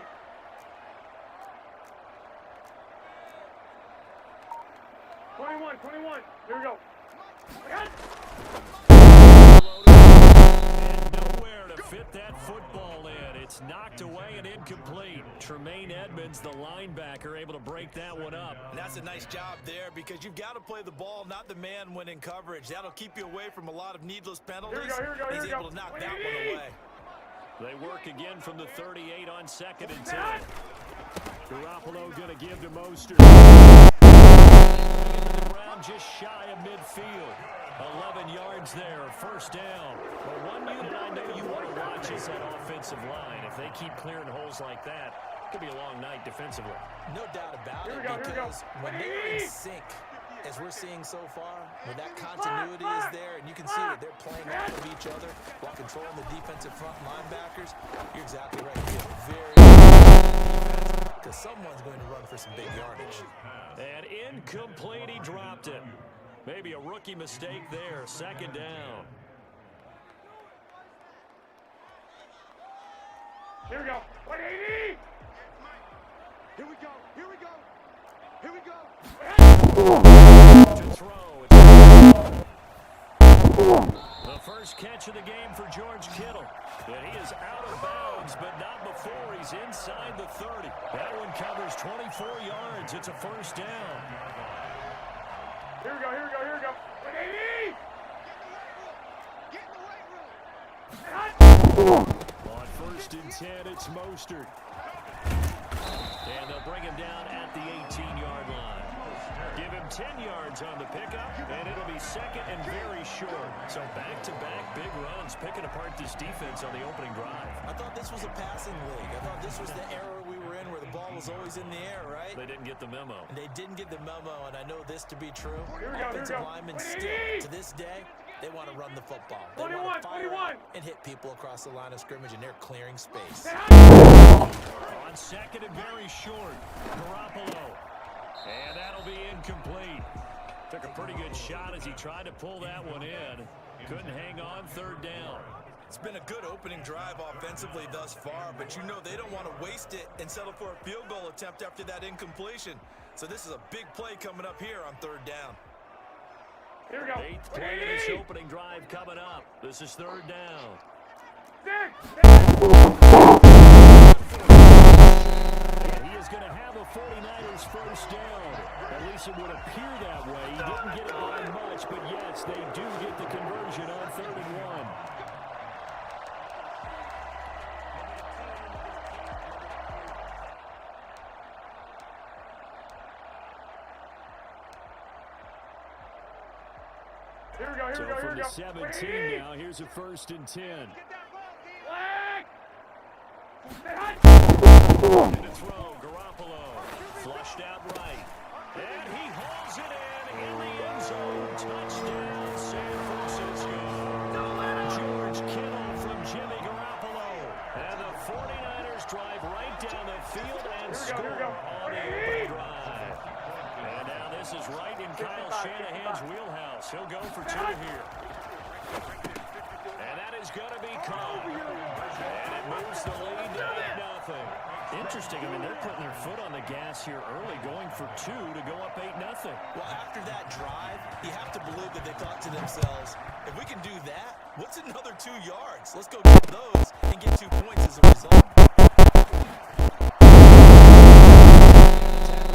Speaker 9: Twenty-one. Here we go. We got
Speaker 1: And nowhere to fit that football in. It's knocked away and incomplete. Tremaine Edmonds, the linebacker, able to break that one up.
Speaker 3: And that's a nice job there because you've got to play the ball, not the man when in coverage. That'll keep you away from a lot of needless penalties. He's able to knock that one away.
Speaker 1: They work again from the 38 on 2nd and 10. Garoppolo going to give to Mostert. The ground just shy of midfield. 11 yards there, first down. But one unit I know you want to watch is that offensive line. If they keep clearing holes like that, it could be a long night defensively.
Speaker 3: No doubt about it, because when they're in sync, as we're seeing so far, when that continuity is there, and you can see that they're playing off of each other while controlling the defensive front linebackers, you're exactly right. You have very defense because someone's going to run for some big yardage.
Speaker 1: And incomplete, he dropped it. Maybe a rookie mistake there, 2nd down.
Speaker 9: Here we go. What do you need?
Speaker 4: Here we go. Here we go. Here we go.
Speaker 1: To throw. The first catch of the game for George Kittle. And he is out of bounds, but not before he's inside the 30. That one covers 24 yards. It's a first down.
Speaker 9: Here we go. What do you need?
Speaker 4: Get in the weight room.
Speaker 1: On 1st and 10, it's Mostert. And they'll bring him down at the 18-yard line. Give him 10 yards on the pickup, and it'll be 2nd and very short. So back-to-back big runs, picking apart this defense on the opening drive.
Speaker 3: I thought this was a passing league. I thought this was the era we were in where the ball was always in the air, right?
Speaker 1: They didn't get the memo.
Speaker 3: And they didn't get the memo, and I know this to be true.
Speaker 9: Here we go.
Speaker 3: Offensive linemen still, to this day, they want to run the football. They want to fire out and hit people across the line of scrimmage, and they're clearing space.
Speaker 1: On 2nd and very short, Garoppolo. And that'll be incomplete. Took a pretty good shot as he tried to pull that one in. Couldn't hang on, 3rd down.
Speaker 3: It's been a good opening drive offensively thus far, but you know they don't want to waste it and settle for a field goal attempt after that incompletion. So this is a big play coming up here on 3rd down.
Speaker 9: Here we go.
Speaker 1: 8th play of this opening drive coming up. This is 3rd down. And he is going to have a 49 it would appear that way. He didn't get it by much, but yes, they do get the conversion on 3rd and 1.
Speaker 4: Here we go, here we go, here
Speaker 1: From
Speaker 4: we
Speaker 1: the
Speaker 4: go.
Speaker 1: 17 now, here's a 1st and 10. And a throw, Garoppolo. Flushed out right. And he hauls it in the end zone. Touchdown, San Francisco. George Kittle from Jimmy Garoppolo. And the 49ers drive right down the field and score on the open drive. And now this is right in Kyle Shanahan's wheelhouse. He'll go for 2 here. And that is going to be caught. And it moves the lead to 8-0. Interesting. I mean, they're putting their foot on the gas here early, going for 2 to go up 8-0.
Speaker 3: Well, after that drive, you have to believe that they thought to themselves, if we can do that, what's another 2 yards? Let's go get those and get 2 points as a result.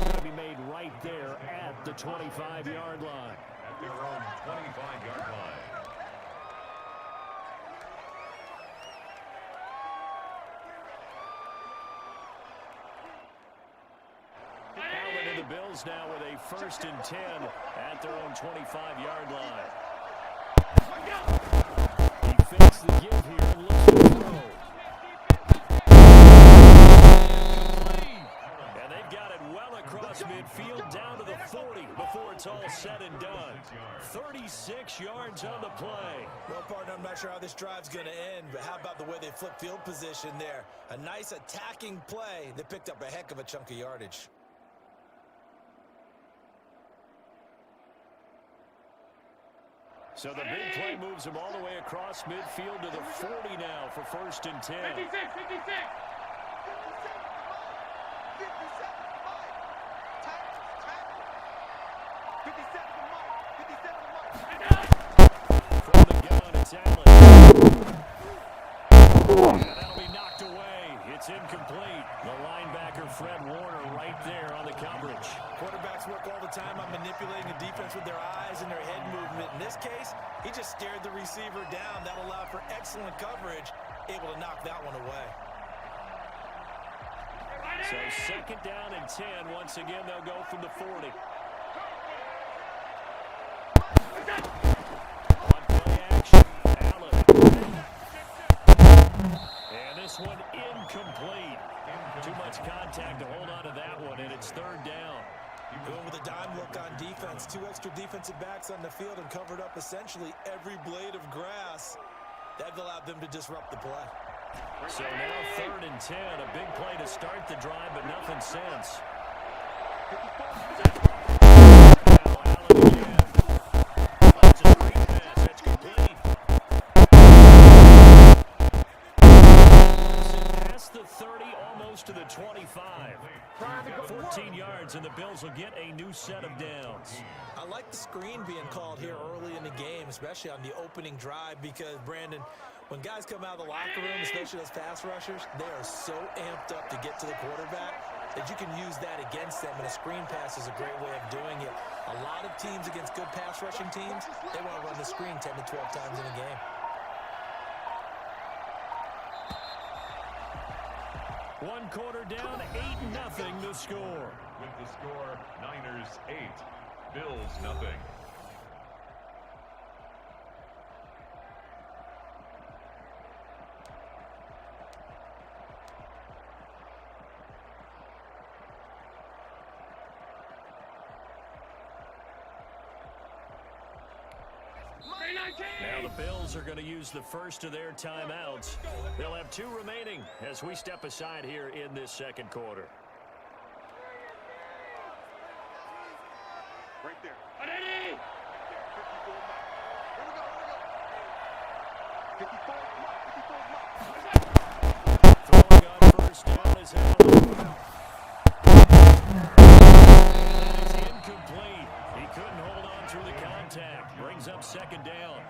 Speaker 1: Going to be made right there at the 25-yard line.
Speaker 2: At their own 25-yard line.
Speaker 1: Allen and the Bills now with a 1st and 10 at their own 25-yard line. He fakes the give here and looks to throw. And they've got it well across midfield down to the 40 before it's all said and done. 36 yards on the play.
Speaker 3: Well, partner, I'm not sure how this drive's going to end, but how about the way they flip field position there? A nice attacking play that picked up a heck of a chunk of yardage.
Speaker 1: So the big play moves him all the way across midfield to the 40 now for 1st and 10.
Speaker 4: 56, 56. 57
Speaker 1: From the gun, it's Allen. And that'll be knocked away. It's incomplete. The linebacker, Fred Warner, right there on the coverage.
Speaker 3: Quarterbacks work all the time on manipulating the defense with their eyes and their head movement. In this case, he just stared the receiver down. That allowed for excellent coverage, able to knock that one away.
Speaker 1: So 2nd down and 10. Once again, they'll go from the 40. On play action, Allen. And this one incomplete. Too much contact to hold on to that one, and it's 3rd down.
Speaker 3: Going with a dime look on defense. 2 extra defensive backs on the field and covered up essentially every blade of grass. That allowed them to disrupt the play.
Speaker 1: So now 3rd and 10. A big play to start the drive, but nothing since. Now Allen again. That's a screen pass. That's complete. Past the 30, almost to the 25. 14 yards, and the Bills will get a new set of downs.
Speaker 3: I like the screen being called here early in the game, especially on the opening drive, because, Brandon, when guys come out of the locker room, especially those pass rushers, they are so amped up to get to the quarterback that you can use that against them, and a screen pass is a great way of doing it. A lot of teams against good pass rushing teams, they want to run the screen 10 to 12 times in a game.
Speaker 1: One quarter down, 8-0 the score.
Speaker 2: With the score, Niners 8, Bills nothing.
Speaker 1: Now the Bills are going to use the first of their timeouts. They'll have 2 remaining as we step aside here in this 2nd quarter.
Speaker 4: Right there.
Speaker 1: Throwing on 1st down is Allen. That is incomplete. He couldn't hold on through the contact. Brings up 2nd down.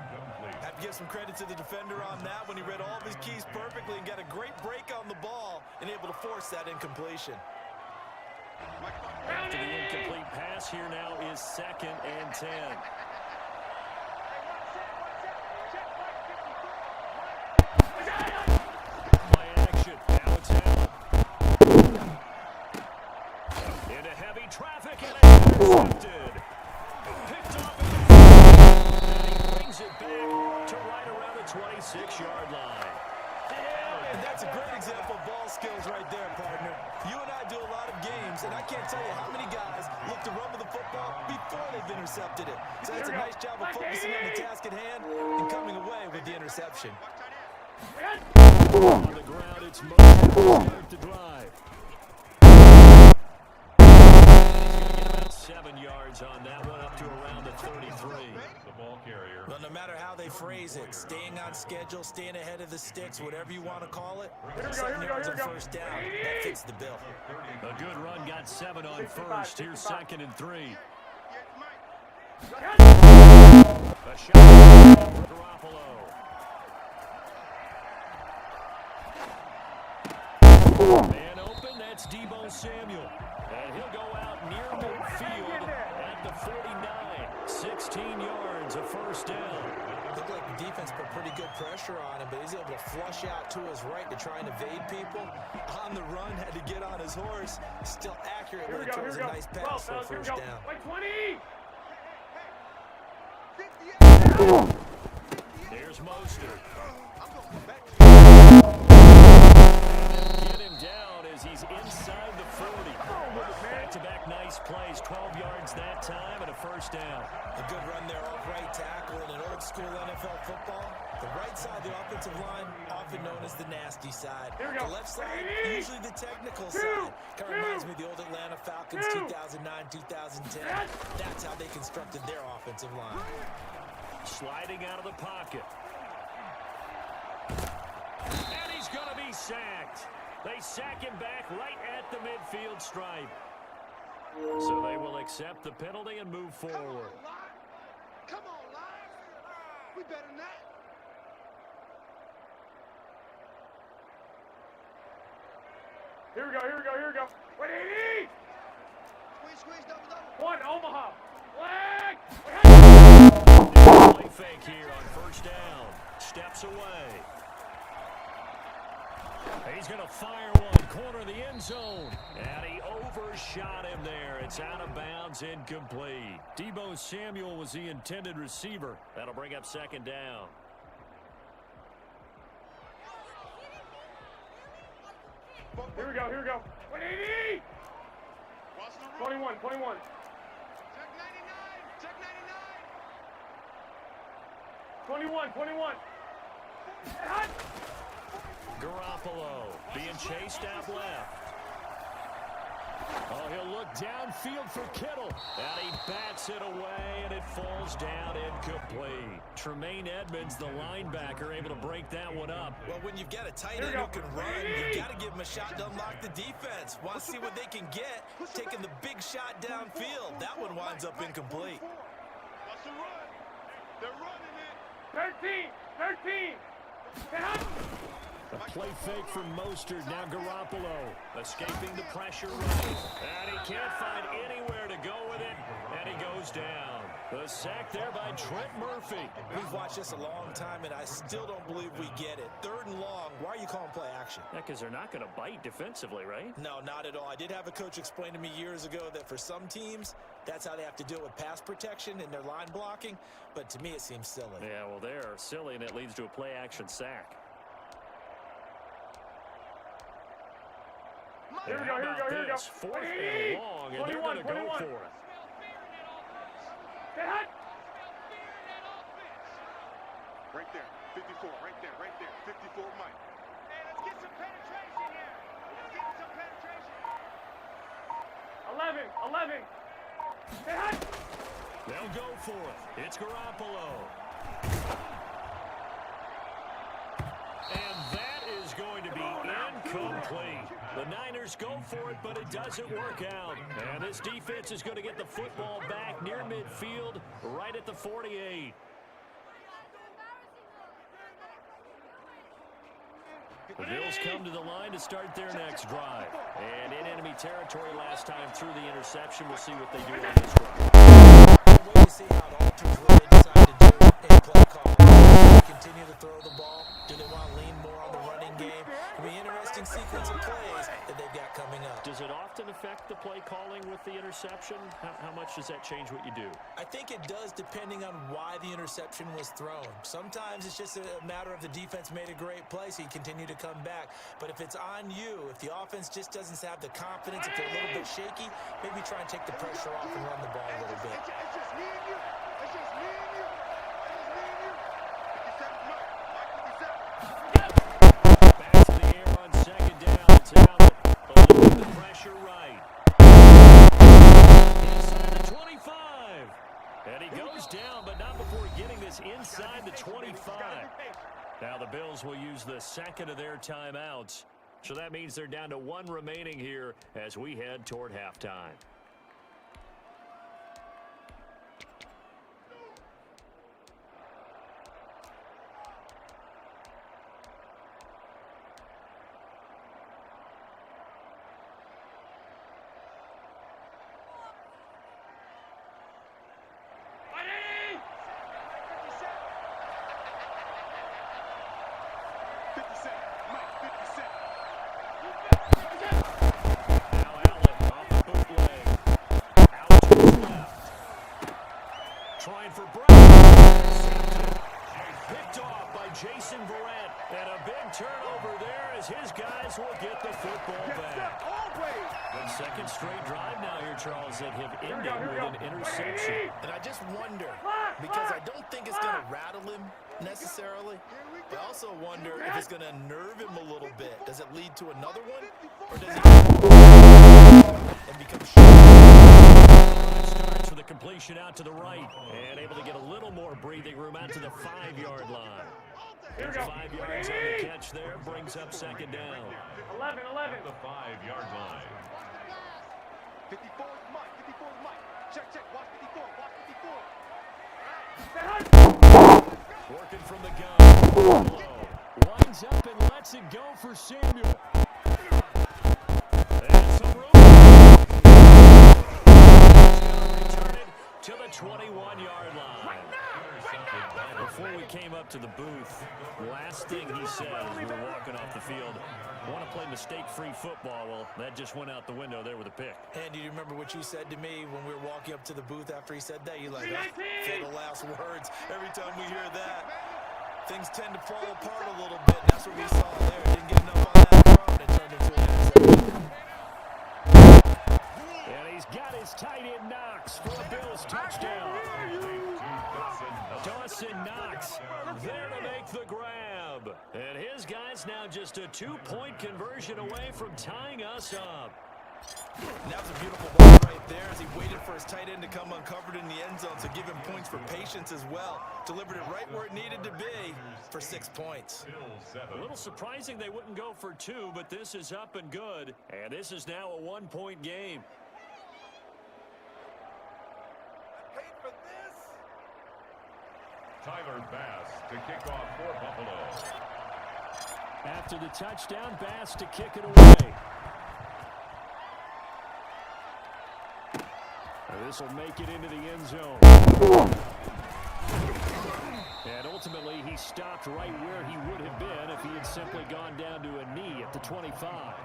Speaker 3: Have to give some credit to the defender on that when he read all of his keys perfectly and got a great break on the ball and able to force that incompletion.
Speaker 1: After the incomplete pass, here now is 2nd and 10. Play action. Now it's out. Into heavy traffic and intercepted. Picked off and he brings it back to right around the 26-yard line.
Speaker 3: And that's a great example of ball skills right there, partner. You and I do a lot of games, and I can't tell you how many guys look to run with the football before they've intercepted it. So that's a nice job of focusing on the task at hand and coming away with the interception.
Speaker 1: On the ground, it's Mostert to start the drive. He's going to get about 7 yards on that one, up to around the 33.
Speaker 2: The ball carrier.
Speaker 3: Well, no matter how they phrase it, staying on schedule, staying ahead of the sticks, whatever you want to call it, 7 yards on first down, that fits the bill.
Speaker 1: A good run, got 7 on first. Here's 2nd and 3. A shot for Garoppolo. Man open, that's Deebo Samuel. And he'll go out near midfield at the 49. 16 yards, a first down.
Speaker 3: Looked like the defense put pretty good pressure on him, but he's able to flush out to his right to try and evade people. On the run, had to get on his horse. Still accurate when he throws a nice pass for a first down.
Speaker 1: There's Mostert. Get him down as he's inside the 40. Back-to-back nice plays, 12 yards that time and a first down.
Speaker 3: A good run there off right tackle in an old-school NFL football. The right side of the offensive line, often known as the nasty side. The left side, usually the technical side. Kind of reminds me of the old Atlanta Falcons 2009, 2010. That's how they constructed their offensive line.
Speaker 1: Sliding out of the pocket. And he's going to be sacked. They sack him back right at the midfield stripe. So they will accept the penalty and move forward.
Speaker 4: Come on, Lions. We better than that.
Speaker 10: Here we go. 180!
Speaker 4: Squeeze, double.
Speaker 10: One, Omaha. Flag!
Speaker 1: Play fake here on first down. Steps away. He's going to fire one, corner of the end zone. And he overshot him there. It's out of bounds, incomplete. Deebo Samuel was the intended receiver. That'll bring up 2nd down.
Speaker 10: Here we go. 180! 21.
Speaker 4: Check 99. Check 99.
Speaker 10: 21.
Speaker 1: Garoppolo being chased out left. Oh, he'll look downfield for Kittle. And he bats it away, and it falls down incomplete. Tremaine Edmonds, the linebacker, able to break that one up.
Speaker 3: Well, when you've got a tight end who can run, you've got to give him a shot to unlock the defense. Want to see what they can get, taking the big shot downfield. That one winds up incomplete.
Speaker 4: That's a run. They're running it.
Speaker 10: 13.
Speaker 1: A play fake from Mostert. Now Garoppolo escaping the pressure right. And he can't find anywhere to go with it. And he goes down. The sack there by Trent Murphy.
Speaker 3: We've watched this a long time, and I still don't believe we get it. 3rd and long. Why are you calling play action?
Speaker 1: Yeah, because they're not going to bite defensively, right?
Speaker 3: No, not at all. I did have a coach explain to me years ago that for some teams, that's how they have to deal with pass protection and their line blocking. But to me, it seems silly.
Speaker 1: Yeah, well, they're silly, and it leads to a play action sack.
Speaker 10: Here we go.
Speaker 1: 4th and long, and they're going to go for it.
Speaker 4: Right there. 54. Right there. 54 Mike. Hey, let's get some penetration here. Let's get some penetration.
Speaker 10: 11.
Speaker 1: They'll go for it. It's Garoppolo. And that is going to be incomplete. The Niners go for it, but it doesn't work out. And this defense is going to get the football back near midfield, right at the 48. The Bills come to the line to start their next drive. And in enemy territory last time through the interception. We'll see what they do on this drive.
Speaker 3: We'll see how it alters what they decide to do in play call. Do they continue to throw the ball? Do they want to lean more on the running game? It'll be an interesting sequence of plays that they've got coming up.
Speaker 1: Does it often affect the play calling with the interception? How much does that change what you do?
Speaker 3: I think it does depending on why the interception was thrown. Sometimes it's just a matter of the defense made a great play, so you continue to come back. But if it's on you, if the offense just doesn't have the confidence, if they're a little bit shaky, maybe try and take the pressure off and run the ball a little bit.
Speaker 4: It's just me and you. It's just me and you. It's just me and you. 57, Mike. Mike 57.
Speaker 1: Back to the air on second down. It's Allen. Holding the pressure right. Inside the 25. And he goes down, but not before getting this inside the 25. Now the Bills will use the second of their timeouts. So that means they're down to one remaining here as we head toward halftime. Trying for Brown. Picked off by Jason Verrett. And a big turnover there as his guys will get the football back. The second straight drive now here, Charles, that have ended with an interception.
Speaker 3: And I just wonder, because I don't think it's going to rattle him necessarily, but I also wonder if it's going to nerve him a little bit. Does it lead to another one? Or does he and become
Speaker 1: Starts with a completion out to the right and able to get a little more breathing room out to the 5-yard line. There's 5 yards on the catch there, brings up second down.
Speaker 10: 11.
Speaker 2: The 5-yard line.
Speaker 4: 54 is Mike. 54 is Mike. Check. Watch 54. Watch 54.
Speaker 1: Working from the gun. Winds up and lets it go for Samuel. And some room. Return it to the 21-yard line. Before we came up to the booth, last thing he said as we were walking off the field, I want to play mistake-free football. Well, that just went out the window there with a pick.
Speaker 3: And do you remember what you said to me when we were walking up to the booth after he said that? You're like, oh, the last words. Every time we hear that, things tend to fall apart a little bit. And that's what we saw there. Didn't get enough on that throw, and it turned into an interception.
Speaker 1: And he's got his tight end Knox for a Bills touchdown. Dawson Knox there to make the grab. And his guys now just a 2-point conversion away from tying us up.
Speaker 3: And that was a beautiful ball right there as he waited for his tight end to come uncovered in the end zone, so give him points for patience as well. Delivered it right where it needed to be for 6 points.
Speaker 1: A little surprising they wouldn't go for 2, but this is up and good. And this is now a 1-point game.
Speaker 2: Tyler Bass to kick off for Buffalo.
Speaker 1: After the touchdown, Bass to kick it away. This will make it into the end zone. And ultimately, he stopped right where he would have been if he had simply gone down to a knee at the 25.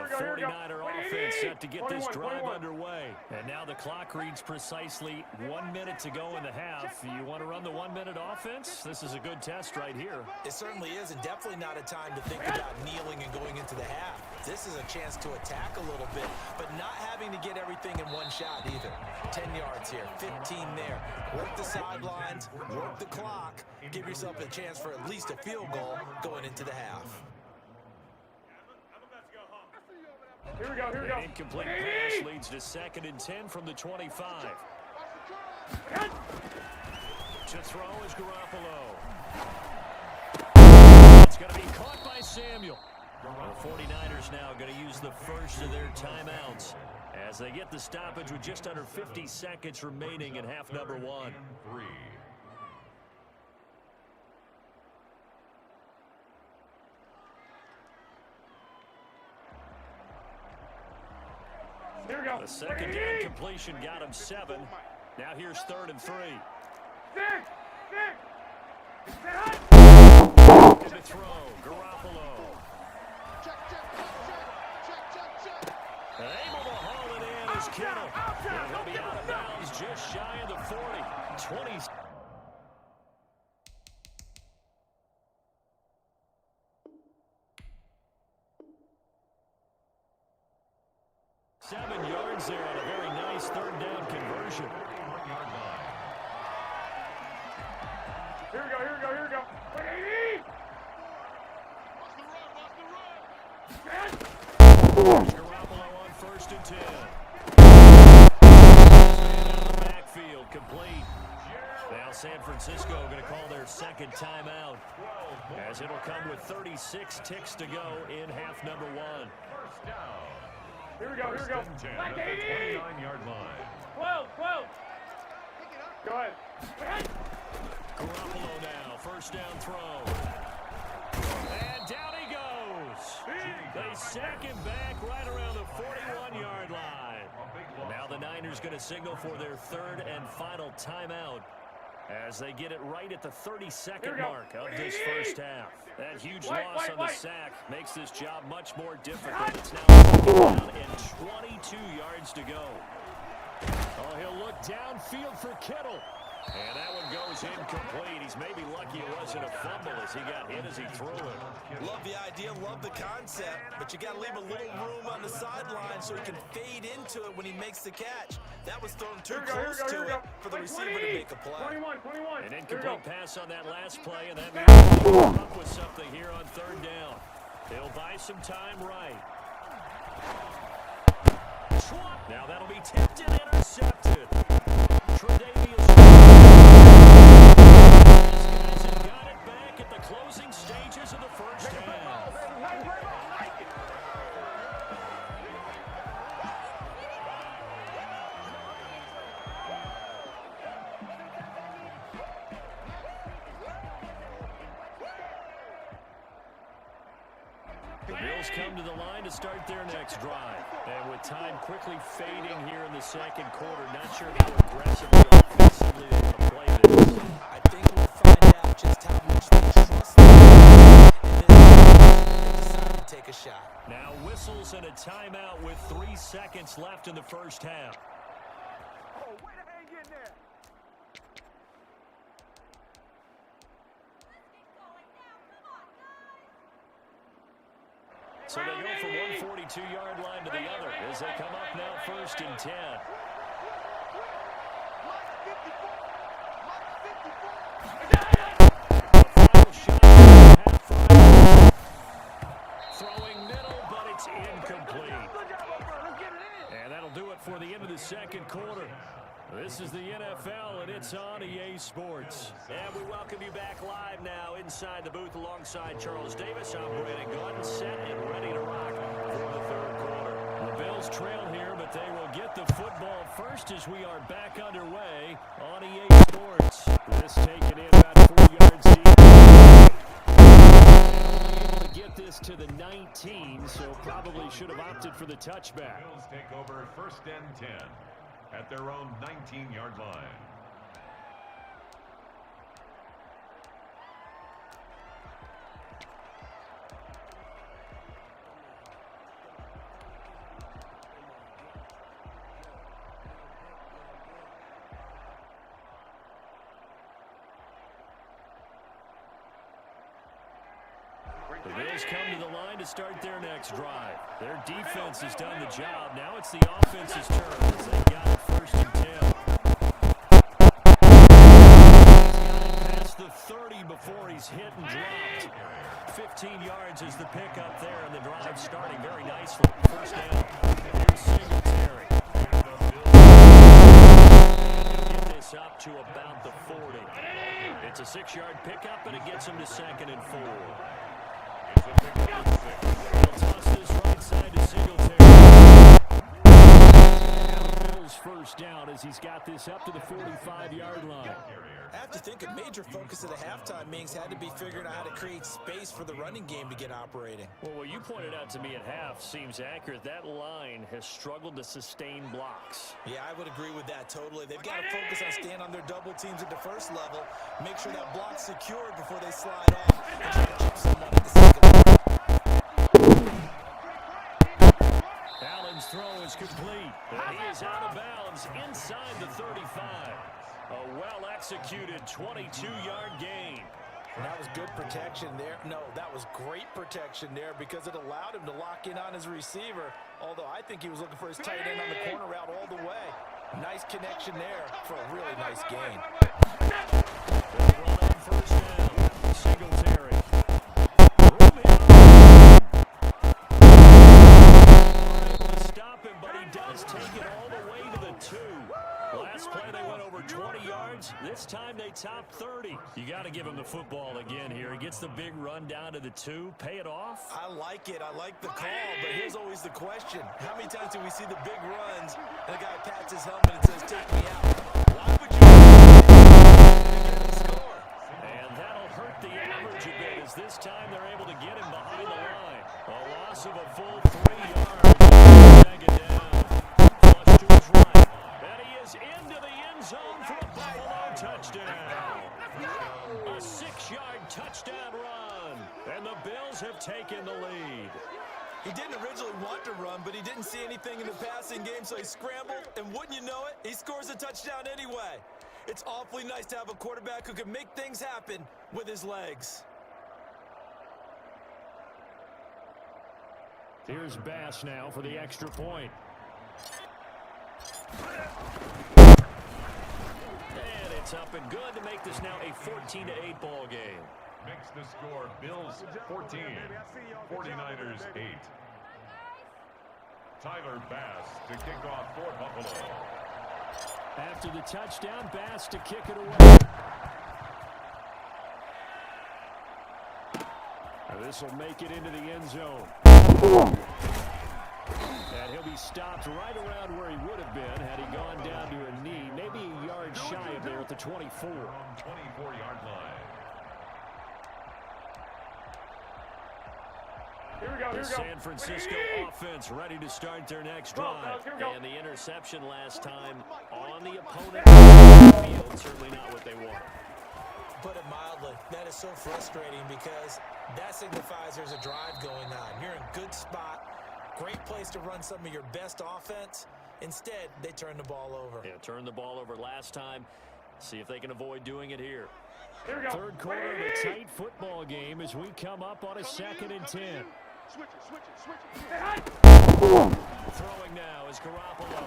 Speaker 1: The 49er offense set to get this drive underway. And now the clock reads precisely 1 minute to go in the half. You want to run the 1-minute offense? This is a good test right here.
Speaker 3: It certainly is, and definitely not a time to think about kneeling and going into the half. This is a chance to attack a little bit, but not having to get everything in one shot either. 10 yards here, 15 there. Work the sidelines, work the clock. Give yourself a chance for at least a field goal going into the half.
Speaker 10: Here we go.
Speaker 1: An incomplete pass leads to 2nd and 10 from the 25. To throw is Garoppolo. It's going to be caught by Samuel. The 49ers now going to use the first of their timeouts as they get the stoppage with just under 50 seconds remaining in half number 1.
Speaker 10: Here we go.
Speaker 1: The second down completion got him 7. Now here's 3rd and 3. To throw, Garoppolo. And able to haul it in is Kittle. And he'll be out of bounds just shy of the 40. 20. 7 yards there on a very nice 3rd down conversion.
Speaker 10: Here we go, here we go, here we go.
Speaker 1: Garoppolo on 1st and 10. Out of the backfield, complete. Now San Francisco going to call their second timeout as it'll come with 36 ticks to go in half number 1.
Speaker 10: Here we go, here we go.
Speaker 2: At the 29-yard line.
Speaker 10: 12. Go ahead.
Speaker 1: Garoppolo now, 1st down throw. And down he goes. They sack him back right around the 41-yard line. Now the Niners going to signal for their 3rd and final timeout as they get it right at the 32nd mark of this first half. That huge loss on the sack makes this job much more difficult. It's now down and 22 yards to go. Oh, he'll look downfield for Kittle. And that one goes incomplete. He's maybe lucky it wasn't a fumble as he got hit as he threw it.
Speaker 3: Love the idea, love the concept, but you got to leave a little room on the sideline so he can fade into it when he makes the catch. That was thrown too close to it for the receiver to make a play.
Speaker 10: 21.
Speaker 1: An incomplete pass on that last play, and that means he'll come up with something here on 3rd down. They'll buy some time right. Now that'll be tipped and intercepted. Tre'Davious. These guys have got it back at the closing stages of the first half. The Bills come to the line to start their next drive. And with time quickly fading here in the second quarter, not sure how aggressively offensively they want to play this.
Speaker 3: I think we'll find out just how much they trust them and then decide to take a shot.
Speaker 1: Now whistles and a timeout with 3 seconds left in the first half.
Speaker 10: Oh, way to hang in there.
Speaker 1: So they go from one 42-yard line to the other as they come up now 1st and 10. Final shot half right. Throwing middle, but it's incomplete. And that'll do it for the end of the second quarter. This is the NFL, and it's on EA Sports. And we welcome you back live now inside the booth alongside Charles Davis. I'm Brandon Gordon, set and ready to rock for the 3rd quarter. The Bills trail here, but they will get the football first as we are back underway on EA Sports. This taken in about 4 yards deep. Able to get this to the 19, so probably should have opted for the touchback.
Speaker 2: Bills take over 1st and 10. At their own 19-yard line.
Speaker 1: The Bills come to the line to start their next drive. Their defense has done the job. Now it's the offense's turn as they got it 1st and 10. He's got it past the 30 before he's hit and dropped. 15 yards is the pickup there, and the drive starting very nicely. 1st down. Here's Singletary. Get this this up to about the 40. It's a 6-yard pickup, and it gets him to 2nd and 4. He'll toss this right side to Singletary. Bill's first down as he's got this up to the 45-yard line.
Speaker 3: I have to think a major focus of the halftime meetings had to be figuring out how to create space for the running game to get operating.
Speaker 1: Well, what you pointed out to me at half seems accurate. That line has struggled to sustain blocks.
Speaker 3: Yeah, I would agree with that totally. They've got to focus on staying on their double teams at the first level, make sure that block's secured before they slide off, and try to chip someone at the second level.
Speaker 1: Allen's throw is complete. And he is out of bounds inside the 35. A well-executed 22-yard gain.
Speaker 3: And that was good protection there. No, that was great protection there because it allowed him to lock in on his receiver, although I think he was looking for his tight end on the corner route all the way. Nice connection there for a really nice gain.
Speaker 1: They run on first down. Singletary. Able to stop him, but he does take it all the way to the 2. Last play they went over 20 yards. This time they top 30. You got to give him the football again here. He gets the big run down to the 2. Pay it off.
Speaker 3: I like it. I like the call, but here's always the question. How many times do we see the big runs and the guy pats his helmet and says, take me out? Why would you get him score?
Speaker 1: And that'll hurt the average a bit as this time they're able to get him behind the line. A loss of a full 3 yards. Drag it down. Flush to his right. And he is into the end zone for a Buffalo touchdown. A 6-yard touchdown run. And the Bills have taken the lead.
Speaker 3: He didn't originally want to run, but he didn't see anything in the passing game, so he scrambled, and wouldn't you know it, he scores a touchdown anyway. It's awfully nice to have a quarterback who can make things happen with his legs.
Speaker 1: Here's Bass now for the extra point. And it's up and good to make this now a 14-8 ball game.
Speaker 2: Makes the score Bills 14, 49ers 8. Tyler Bass to kick off for Buffalo.
Speaker 1: After the touchdown, Bass to kick it away. This will make it into the end zone. And he'll be stopped right around where he would have been had he gone down to a knee, maybe a yard shy of there at the 24.
Speaker 2: 24-yard line.
Speaker 1: The San Francisco offense ready to start their next drive. And the interception last time on the opponent's field, certainly not what they want.
Speaker 3: Put it mildly, that is so frustrating because that signifies there's a drive going on. You're in a good spot, great place to run some of your best offense. Instead, they turn the ball over.
Speaker 1: Yeah, turned the ball over last time. See if they can avoid doing it here.
Speaker 10: Here we go.
Speaker 1: Third quarter of a tight football game as we come up on a 2nd and 10.
Speaker 10: Switch it.
Speaker 1: Throwing now is Garoppolo.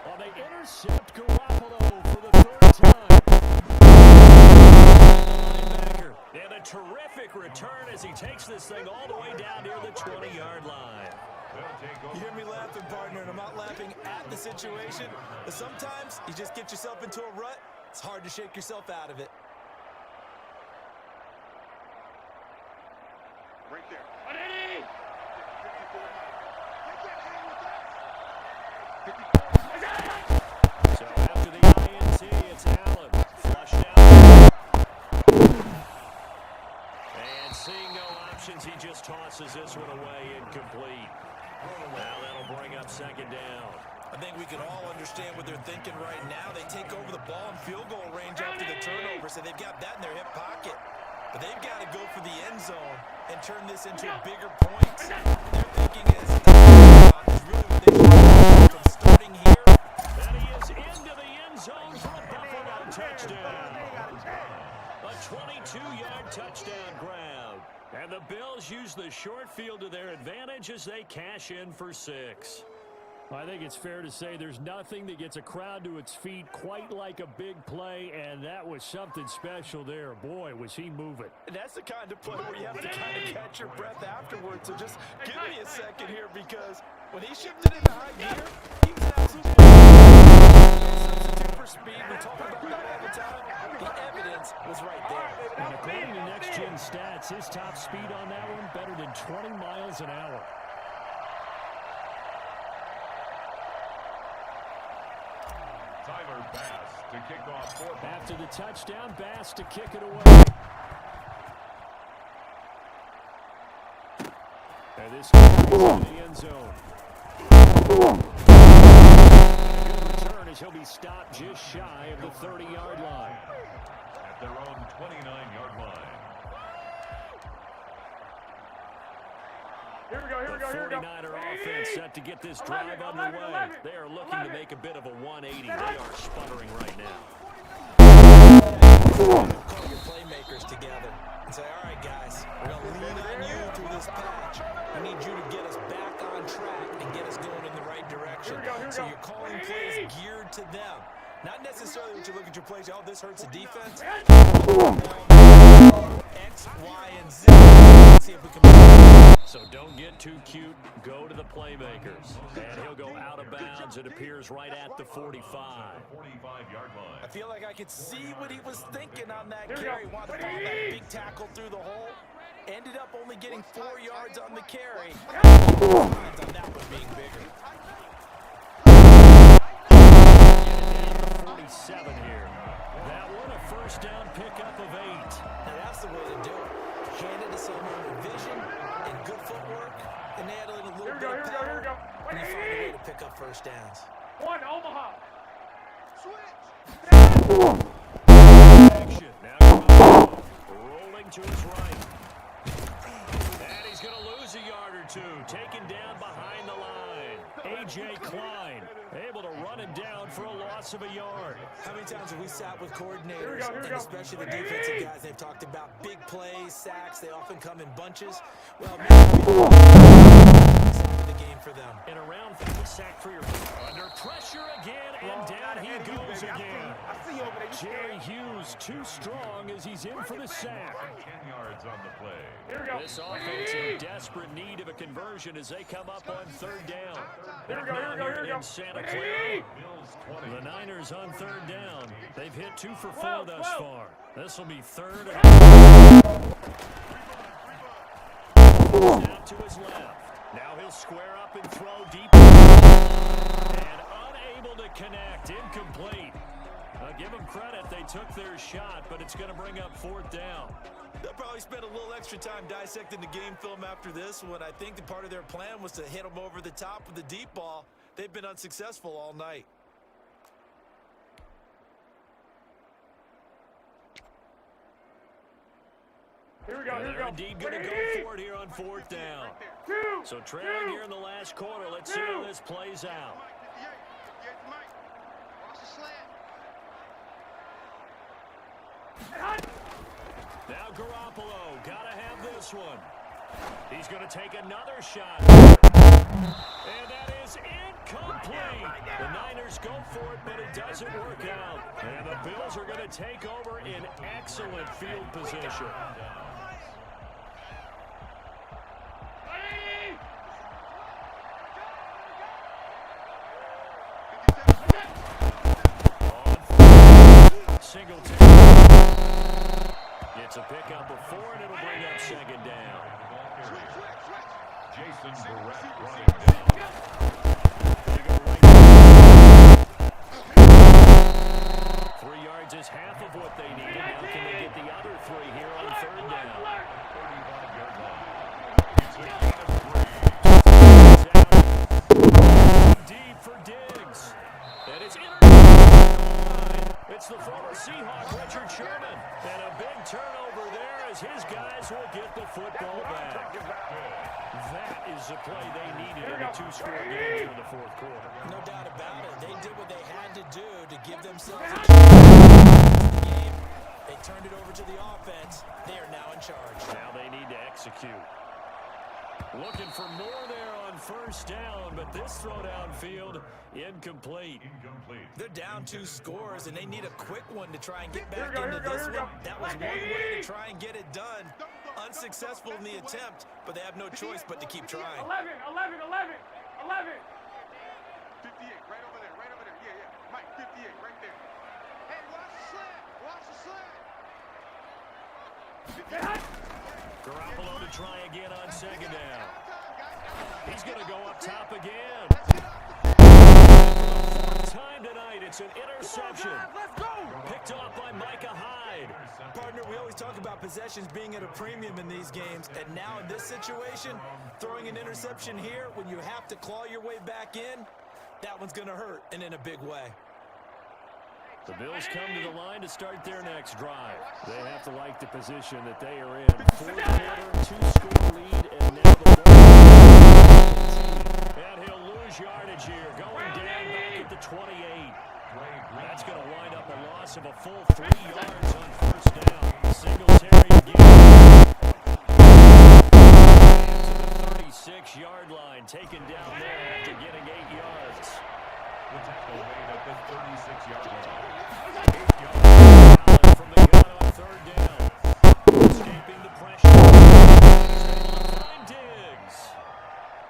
Speaker 1: Well, they intercept Garoppolo for the 3rd time. Linebacker. And a terrific return as he takes this thing all the way down near the 20-yard line.
Speaker 3: You hear me laughing, partner, and I'm not laughing at the situation, but sometimes you just get yourself into a rut. It's hard to shake yourself out of it.
Speaker 10: Right there.
Speaker 1: So after the INT, it's Allen. Flushed out. And seeing no options, he just tosses this one away incomplete. Now that'll bring up 2nd down.
Speaker 3: I think we can all understand what they're thinking right now. They take over the ball in field goal range after the turnover, so they've got that in their hip pocket. But they've got to go for the end zone and turn this into bigger points. Their thinking is really what they should do from starting here.
Speaker 1: And he is into the end zone for a Buffalo touchdown. A 22-yard touchdown grab. And the Bills use the short field to their advantage as they cash in for 6. I think it's fair to say there's nothing that gets a crowd to its feet quite like a big play, and that was something special there. Boy, was he moving.
Speaker 3: And that's the kind of play where you have to kind of catch your breath afterwards. So just give me a second here, because when he shifted into high gear, he was absolutely speed. We talk about that all the time. The evidence was right there.
Speaker 1: And according to Next Gen Stats, his top speed on that one better than 20 miles an hour.
Speaker 2: Tyler Bass to kick off fourth.
Speaker 1: After the touchdown, Bass to kick it away. And this is in the end zone. Good return as he'll be stopped just shy of the 30-yard line.
Speaker 2: At their own 29-yard line.
Speaker 10: Here we go, here we go, here we go.
Speaker 1: 49er offense set to get this drive underway. They are looking to make a bit of a 180. They are sputtering right now.
Speaker 3: Call your playmakers together and say, all right, guys, we're going to lean on you through this patch. We need you to get us back on track and get us going in the right direction. So you're calling plays geared to them. Not necessarily when you look at your plays, oh, this hurts the defense. X, Y, and Z. Let's see if we can...
Speaker 1: So don't get too cute. Go to the playmakers. And he'll go out of bounds. It appears right at the 45.
Speaker 2: 45-yard line.
Speaker 3: I feel like I could see what he was thinking on that carry. Wanted to follow that big tackle through the hole. Ended up only getting 4 yards on the carry. On that one being bigger.
Speaker 1: 47 here. That one a first down pickup of 8.
Speaker 3: Now that's the way to do it. Hand it to someone with vision and good footwork, and they had a little bit of power, and you find a way to pick up first downs.
Speaker 10: One, Omaha.
Speaker 1: Action. Now rolling to his right. And he's going to lose a yard or two. Taken down behind the line. A.J. Klein able to run him down for a loss of a yard.
Speaker 3: How many times have we sat with coordinators, and especially the defensive guys, they've talked about big plays, sacks, they often come in bunches. Well, maybe the game for them.
Speaker 1: In a round 3 sack for your under pressure again, and down he goes again. Jerry Hughes too strong as he's in for the sack.
Speaker 2: 10 yards on the play.
Speaker 1: This offense in desperate need of a conversion as they come up on 3rd down. Here in Santa Clara. The Niners on 3rd down. They've hit 2 for 4 thus far. This will be 3rd and out to his left. Now he'll square up and throw deep. And unable to connect. Incomplete. Give them credit. They took their shot, but it's going to bring up 4th down.
Speaker 3: They'll probably spend a little extra time dissecting the game film after this one. I think the part of their plan was to hit them over the top with the deep ball. They've been unsuccessful all night.
Speaker 10: Here we go, here we
Speaker 1: They're
Speaker 10: go.
Speaker 1: indeed going to go for it here on 4th down. So trailing here in the last quarter. Let's see how this plays out. Now Garoppolo, gotta have this one. He's gonna take another shot. And that is incomplete. The Niners go for it, but it doesn't work out. And the Bills are gonna take over in excellent field position. Singleton gets a pickup of 4, and it'll bring up 2nd down.
Speaker 2: Jason Barrett running down.
Speaker 1: 3 yards is half of what they needed. Now can they get the other 3 here on 3rd down?
Speaker 2: 35-yard line.
Speaker 1: Deep for Diggs. And it's intercepted. It's the former Seahawk, Richard Sherman. And a big turnover there as his guys will get the football back. That is the play they needed in a 2-score game in the 4th quarter.
Speaker 3: No doubt about it. They did what they had to do to give themselves a chance in the game. They turned it over to the offense. They are now in charge.
Speaker 1: Now they need to execute. Looking for more there on 1st down, but this throw downfield, incomplete.
Speaker 3: They're down 2 scores, and they need a quick one to try and get back into this one. That was one way to try and get it done. Unsuccessful in the attempt, but they have no choice but to keep trying.
Speaker 10: 11.
Speaker 4: 58, right over there. Yeah, Mike, 58, right there.
Speaker 1: Garoppolo to try again on second down. He's going to go up top again. Fourth time tonight, it's an interception. Picked off by Micah Hyde.
Speaker 3: Partner, we always talk about possessions being at a premium in these games, and now in this situation, throwing an interception here when you have to claw your way back in, that one's going to hurt, and in a big way.
Speaker 1: The Bills come to the line to start their next drive. They have to like the position that they are in. Fourth quarter, 2-score lead, and now the ball. And he'll lose yardage here, going down back at the 28. That's going to wind up a loss of a full 3 yards on first down. Singletary again. To the 36-yard line, taken down there after getting 8 yards.
Speaker 2: The tackle made at the 36-yard line. 8 yards.
Speaker 1: From the gun on third down. Escaping the pressure. Find Diggs.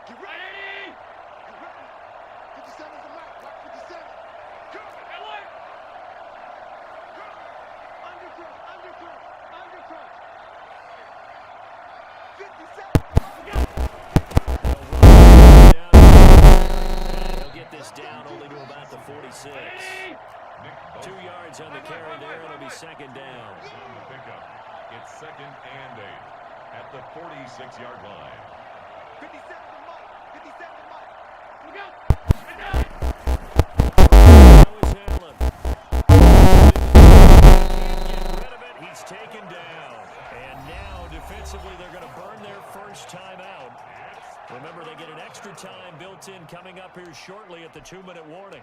Speaker 4: Get ready! Get ready! 57's the mark. Mark 57. Go! LA! Go! Undercrunch, undercrunch, undercrunch. 57.
Speaker 1: He'll get this down only to about the 46. 2 yards on the carry there. It'll be second down.
Speaker 2: On the pickup, it's 2nd and 8 at the 46-yard line.
Speaker 4: 57's the mark. 57's the mark. Look out!
Speaker 1: That was Allen. Can't get rid of it. He's taken down. And now, defensively, they're going to burn their first time out. Remember, they get an extra time built in coming up here shortly at the 2-minute warning.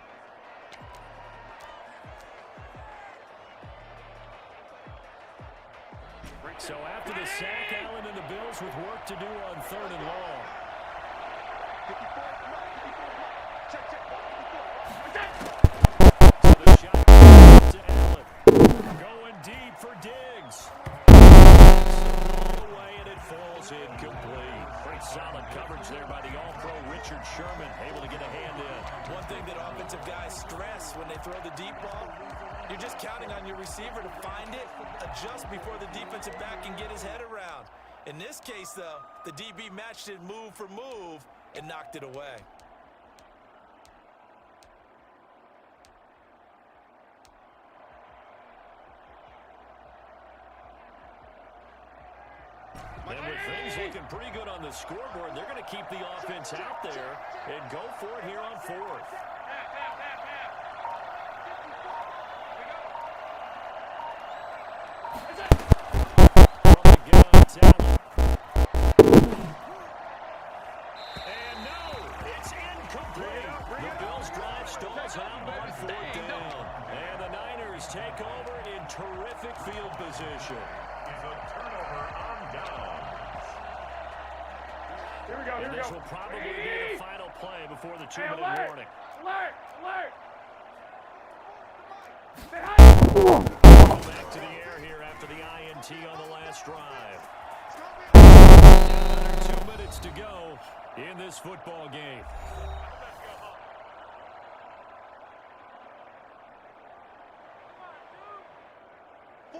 Speaker 1: So after the sack, Allen and the Bills with work to do on 3rd and long.
Speaker 4: 54's the mark. 54's the mark. Check, check. 54.
Speaker 1: So the shot to Allen. Going deep for Diggs. All the way, and it falls incomplete. Pretty solid coverage there by the All-Pro Richard Sherman. Able to get a hand in.
Speaker 3: One thing that offensive guys stress when they throw the deep ball, you're just counting on your receiver to find it, adjust before the defensive back can get his head around. In this case, though, the DB matched it move for move and knocked it away.
Speaker 1: And with things looking pretty good on the scoreboard, they're going to keep the offense out there and go for it here on 4th. And no, it's incomplete. The Bills drive stalls out on 4th down. And the Niners take over in terrific field position.
Speaker 2: Is a turnover on downs.
Speaker 10: Here we go, here
Speaker 1: And
Speaker 10: we
Speaker 1: this
Speaker 10: go.
Speaker 1: will probably be the final play before the
Speaker 10: Hey,
Speaker 1: 2-minute
Speaker 10: alert!
Speaker 1: warning.
Speaker 10: Alert! Alert! Say hi!
Speaker 1: Back to the air here after the INT on the last drive. Another 2 minutes to go in this football game.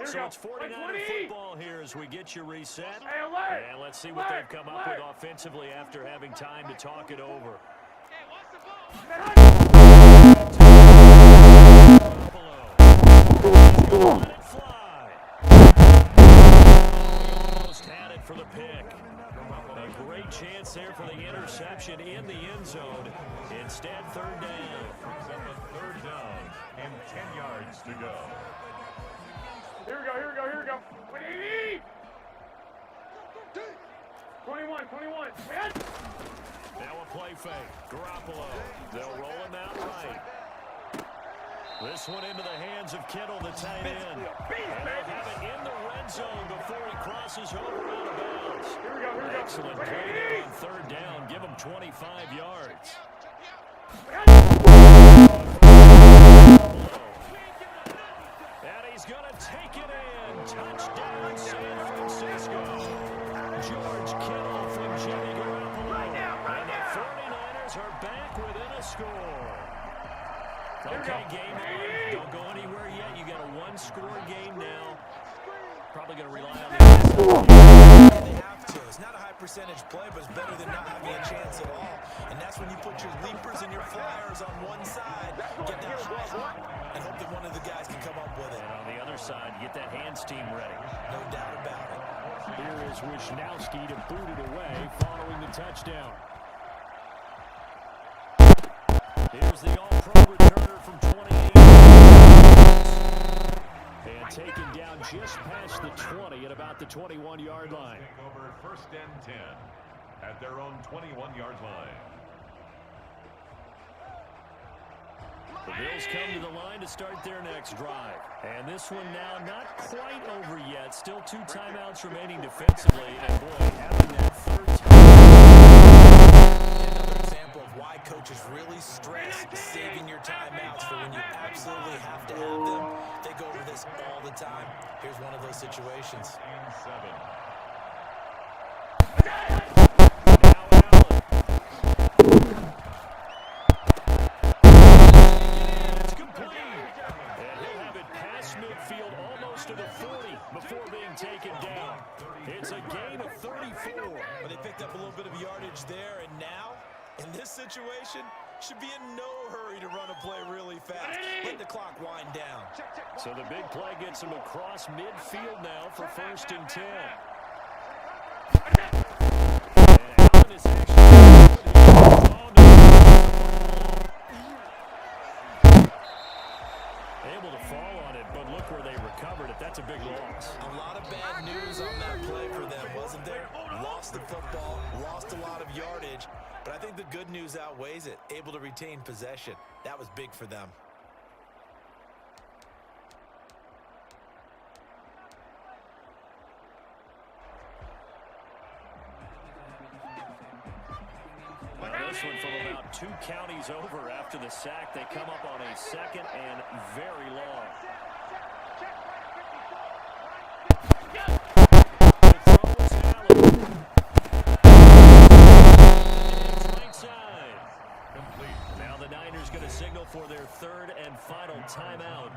Speaker 1: So it's 49er football here as we get you reset.
Speaker 10: Hey, alert!
Speaker 1: And let's see what they've come up with offensively after having time to talk it over. Buffalo. Let it fly. Almost had it for the pick. A great chance there for the interception in the end zone. Instead, 3rd down.
Speaker 2: Brings up a 3rd down and 10 yards to go.
Speaker 10: Here we go, here we go, here we go. 21, 21.
Speaker 1: Now a play fake. Garoppolo. They'll roll him out right. This one into the hands of Kittle, the tight end. And they'll have it in the red zone before he crosses over out of bounds.
Speaker 10: Here we go, here we go.
Speaker 1: Excellent play there on 3rd down. Give him 25 yards. And he's going to take it in. Touchdown, San Francisco. George Kittle from Jimmy Garoppolo. And the 49ers are back within a score. Okay, game on. Don't go anywhere yet. You got a one-score game now. Probably going to rely on the
Speaker 3: They have to. It's not a high percentage play, but it's better than not having a chance at all. And that's when you put your leapers and your flyers on one side, get that high, and hope that one of the guys can come up with it.
Speaker 1: And on the other side, get that hands team ready.
Speaker 3: No doubt about it.
Speaker 1: Here is Wisnowski to boot it away following the touchdown. Here's the all-pro returner from 28. And taken down just past the 20 at about the 21-yard line.
Speaker 2: Take over first and 10 at their own 21-yard line.
Speaker 1: The Bills come to the line to start their next drive. And this one now not quite over yet. Still 2 timeouts remaining defensively. And boy, having that third
Speaker 3: Another example of why coaches really stress saving your timeouts for when you absolutely have to have them. They go over this all the time. Here's one of those situations.
Speaker 2: 7.
Speaker 1: It's complete. And he'll have it past midfield almost to the 40 before being taken down. It's a gain of 34.
Speaker 3: But they picked up a little bit of yardage there, and now, in this situation, should be in no hurry to run a play really fast. Let the clock wind down.
Speaker 1: So the big play gets him across midfield now for first and 10. And Allen is actually able to fall on it, but look where they recovered it. That's a big loss.
Speaker 3: A lot of bad news on that play for them, wasn't there? Lost the football, lost a lot of yardage, but I think the good news outweighs it. Able to retain possession. That was big for them.
Speaker 1: Well, this one from about 2 counties over after the sack. They come up on a 2nd and very long. Now the Niners going to signal for their 3rd and final timeout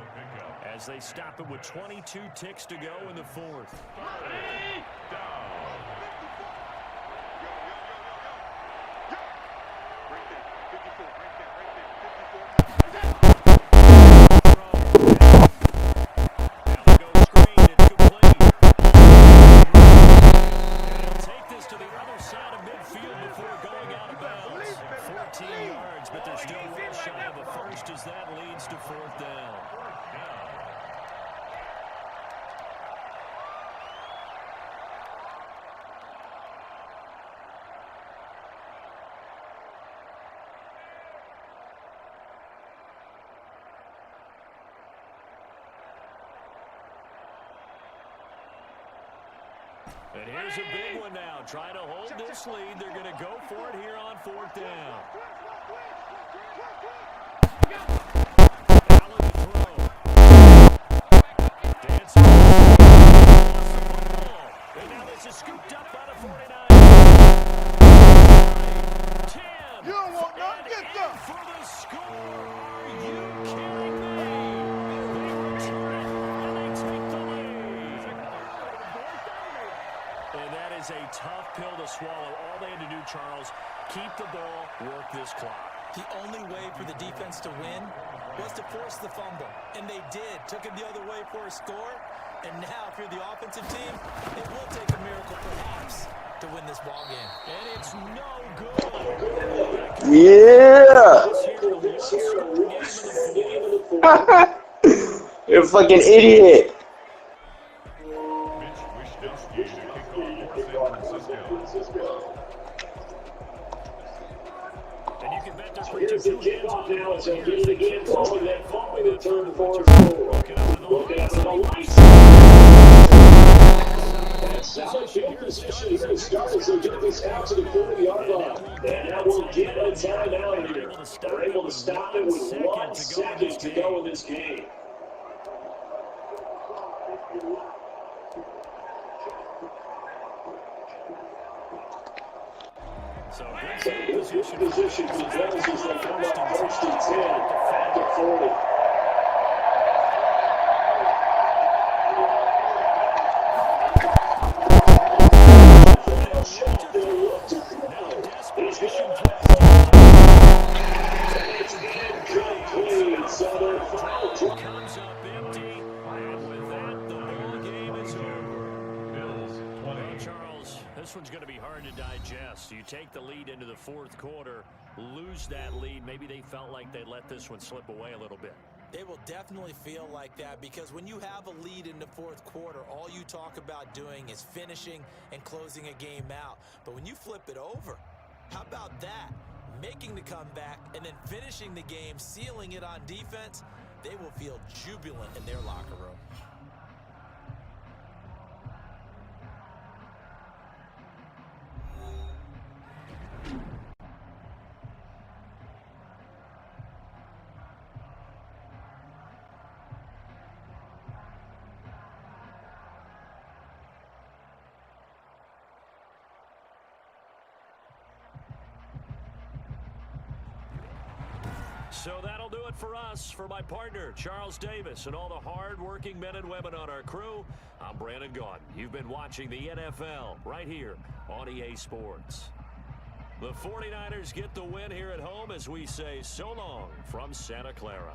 Speaker 1: as they stop it with 22 ticks to go in the 4th. And here's a big one now. Trying to hold this lead. They're going to go for it here on 4th down. Allen to throw. Dancing. And now this is scooped up by the 49. 10.
Speaker 4: You don't want none, get them.
Speaker 1: For the score. Are you kidding me? They return it and they take the lead. And that is a tough pill to swallow. All they had to do, Charles, keep the ball, work this clock.
Speaker 3: The only way for the defense to win was to force the fumble. And they did. Took it the other way for a score. And now, if you're the offensive team, it will take a miracle, perhaps, to win this ball game.
Speaker 1: And it's no good.
Speaker 5: Yeah! You're a fucking idiot.
Speaker 2: Mitch Wisnowski to kick off for San Francisco.
Speaker 1: And you can bet they're
Speaker 11: Here's the kickoff now as they'll get it again following that fumble in the third and fourth. Looking up at the lights. Solid field position here to start as they get this out to the 40-yard line. And now we'll get a timeout here. They're able to stop it with 1 second to go in this game.
Speaker 1: So
Speaker 11: So good position for the Bills as they come up first and 10 at the 40.
Speaker 1: Comes up empty, and with that, the ball game is over.
Speaker 2: Bills 20.
Speaker 1: Charles, this one's going to be hard to digest. You take the lead into the fourth quarter, lose that lead. Maybe they felt like they let this one slip away a little bit.
Speaker 3: They will definitely feel like that because when you have a lead in the fourth quarter, all you talk about doing is finishing and closing a game out. But when you flip it over, how about that? Making the comeback and then finishing the game, sealing it on defense, they will feel jubilant in their locker room.
Speaker 1: So that'll do it for us. For my partner, Charles Davis, and all the hard-working men and women on our crew, I'm Brandon Gaudin. You've been watching the NFL right here on EA Sports. The 49ers get the win here at home as we say so long from Santa Clara.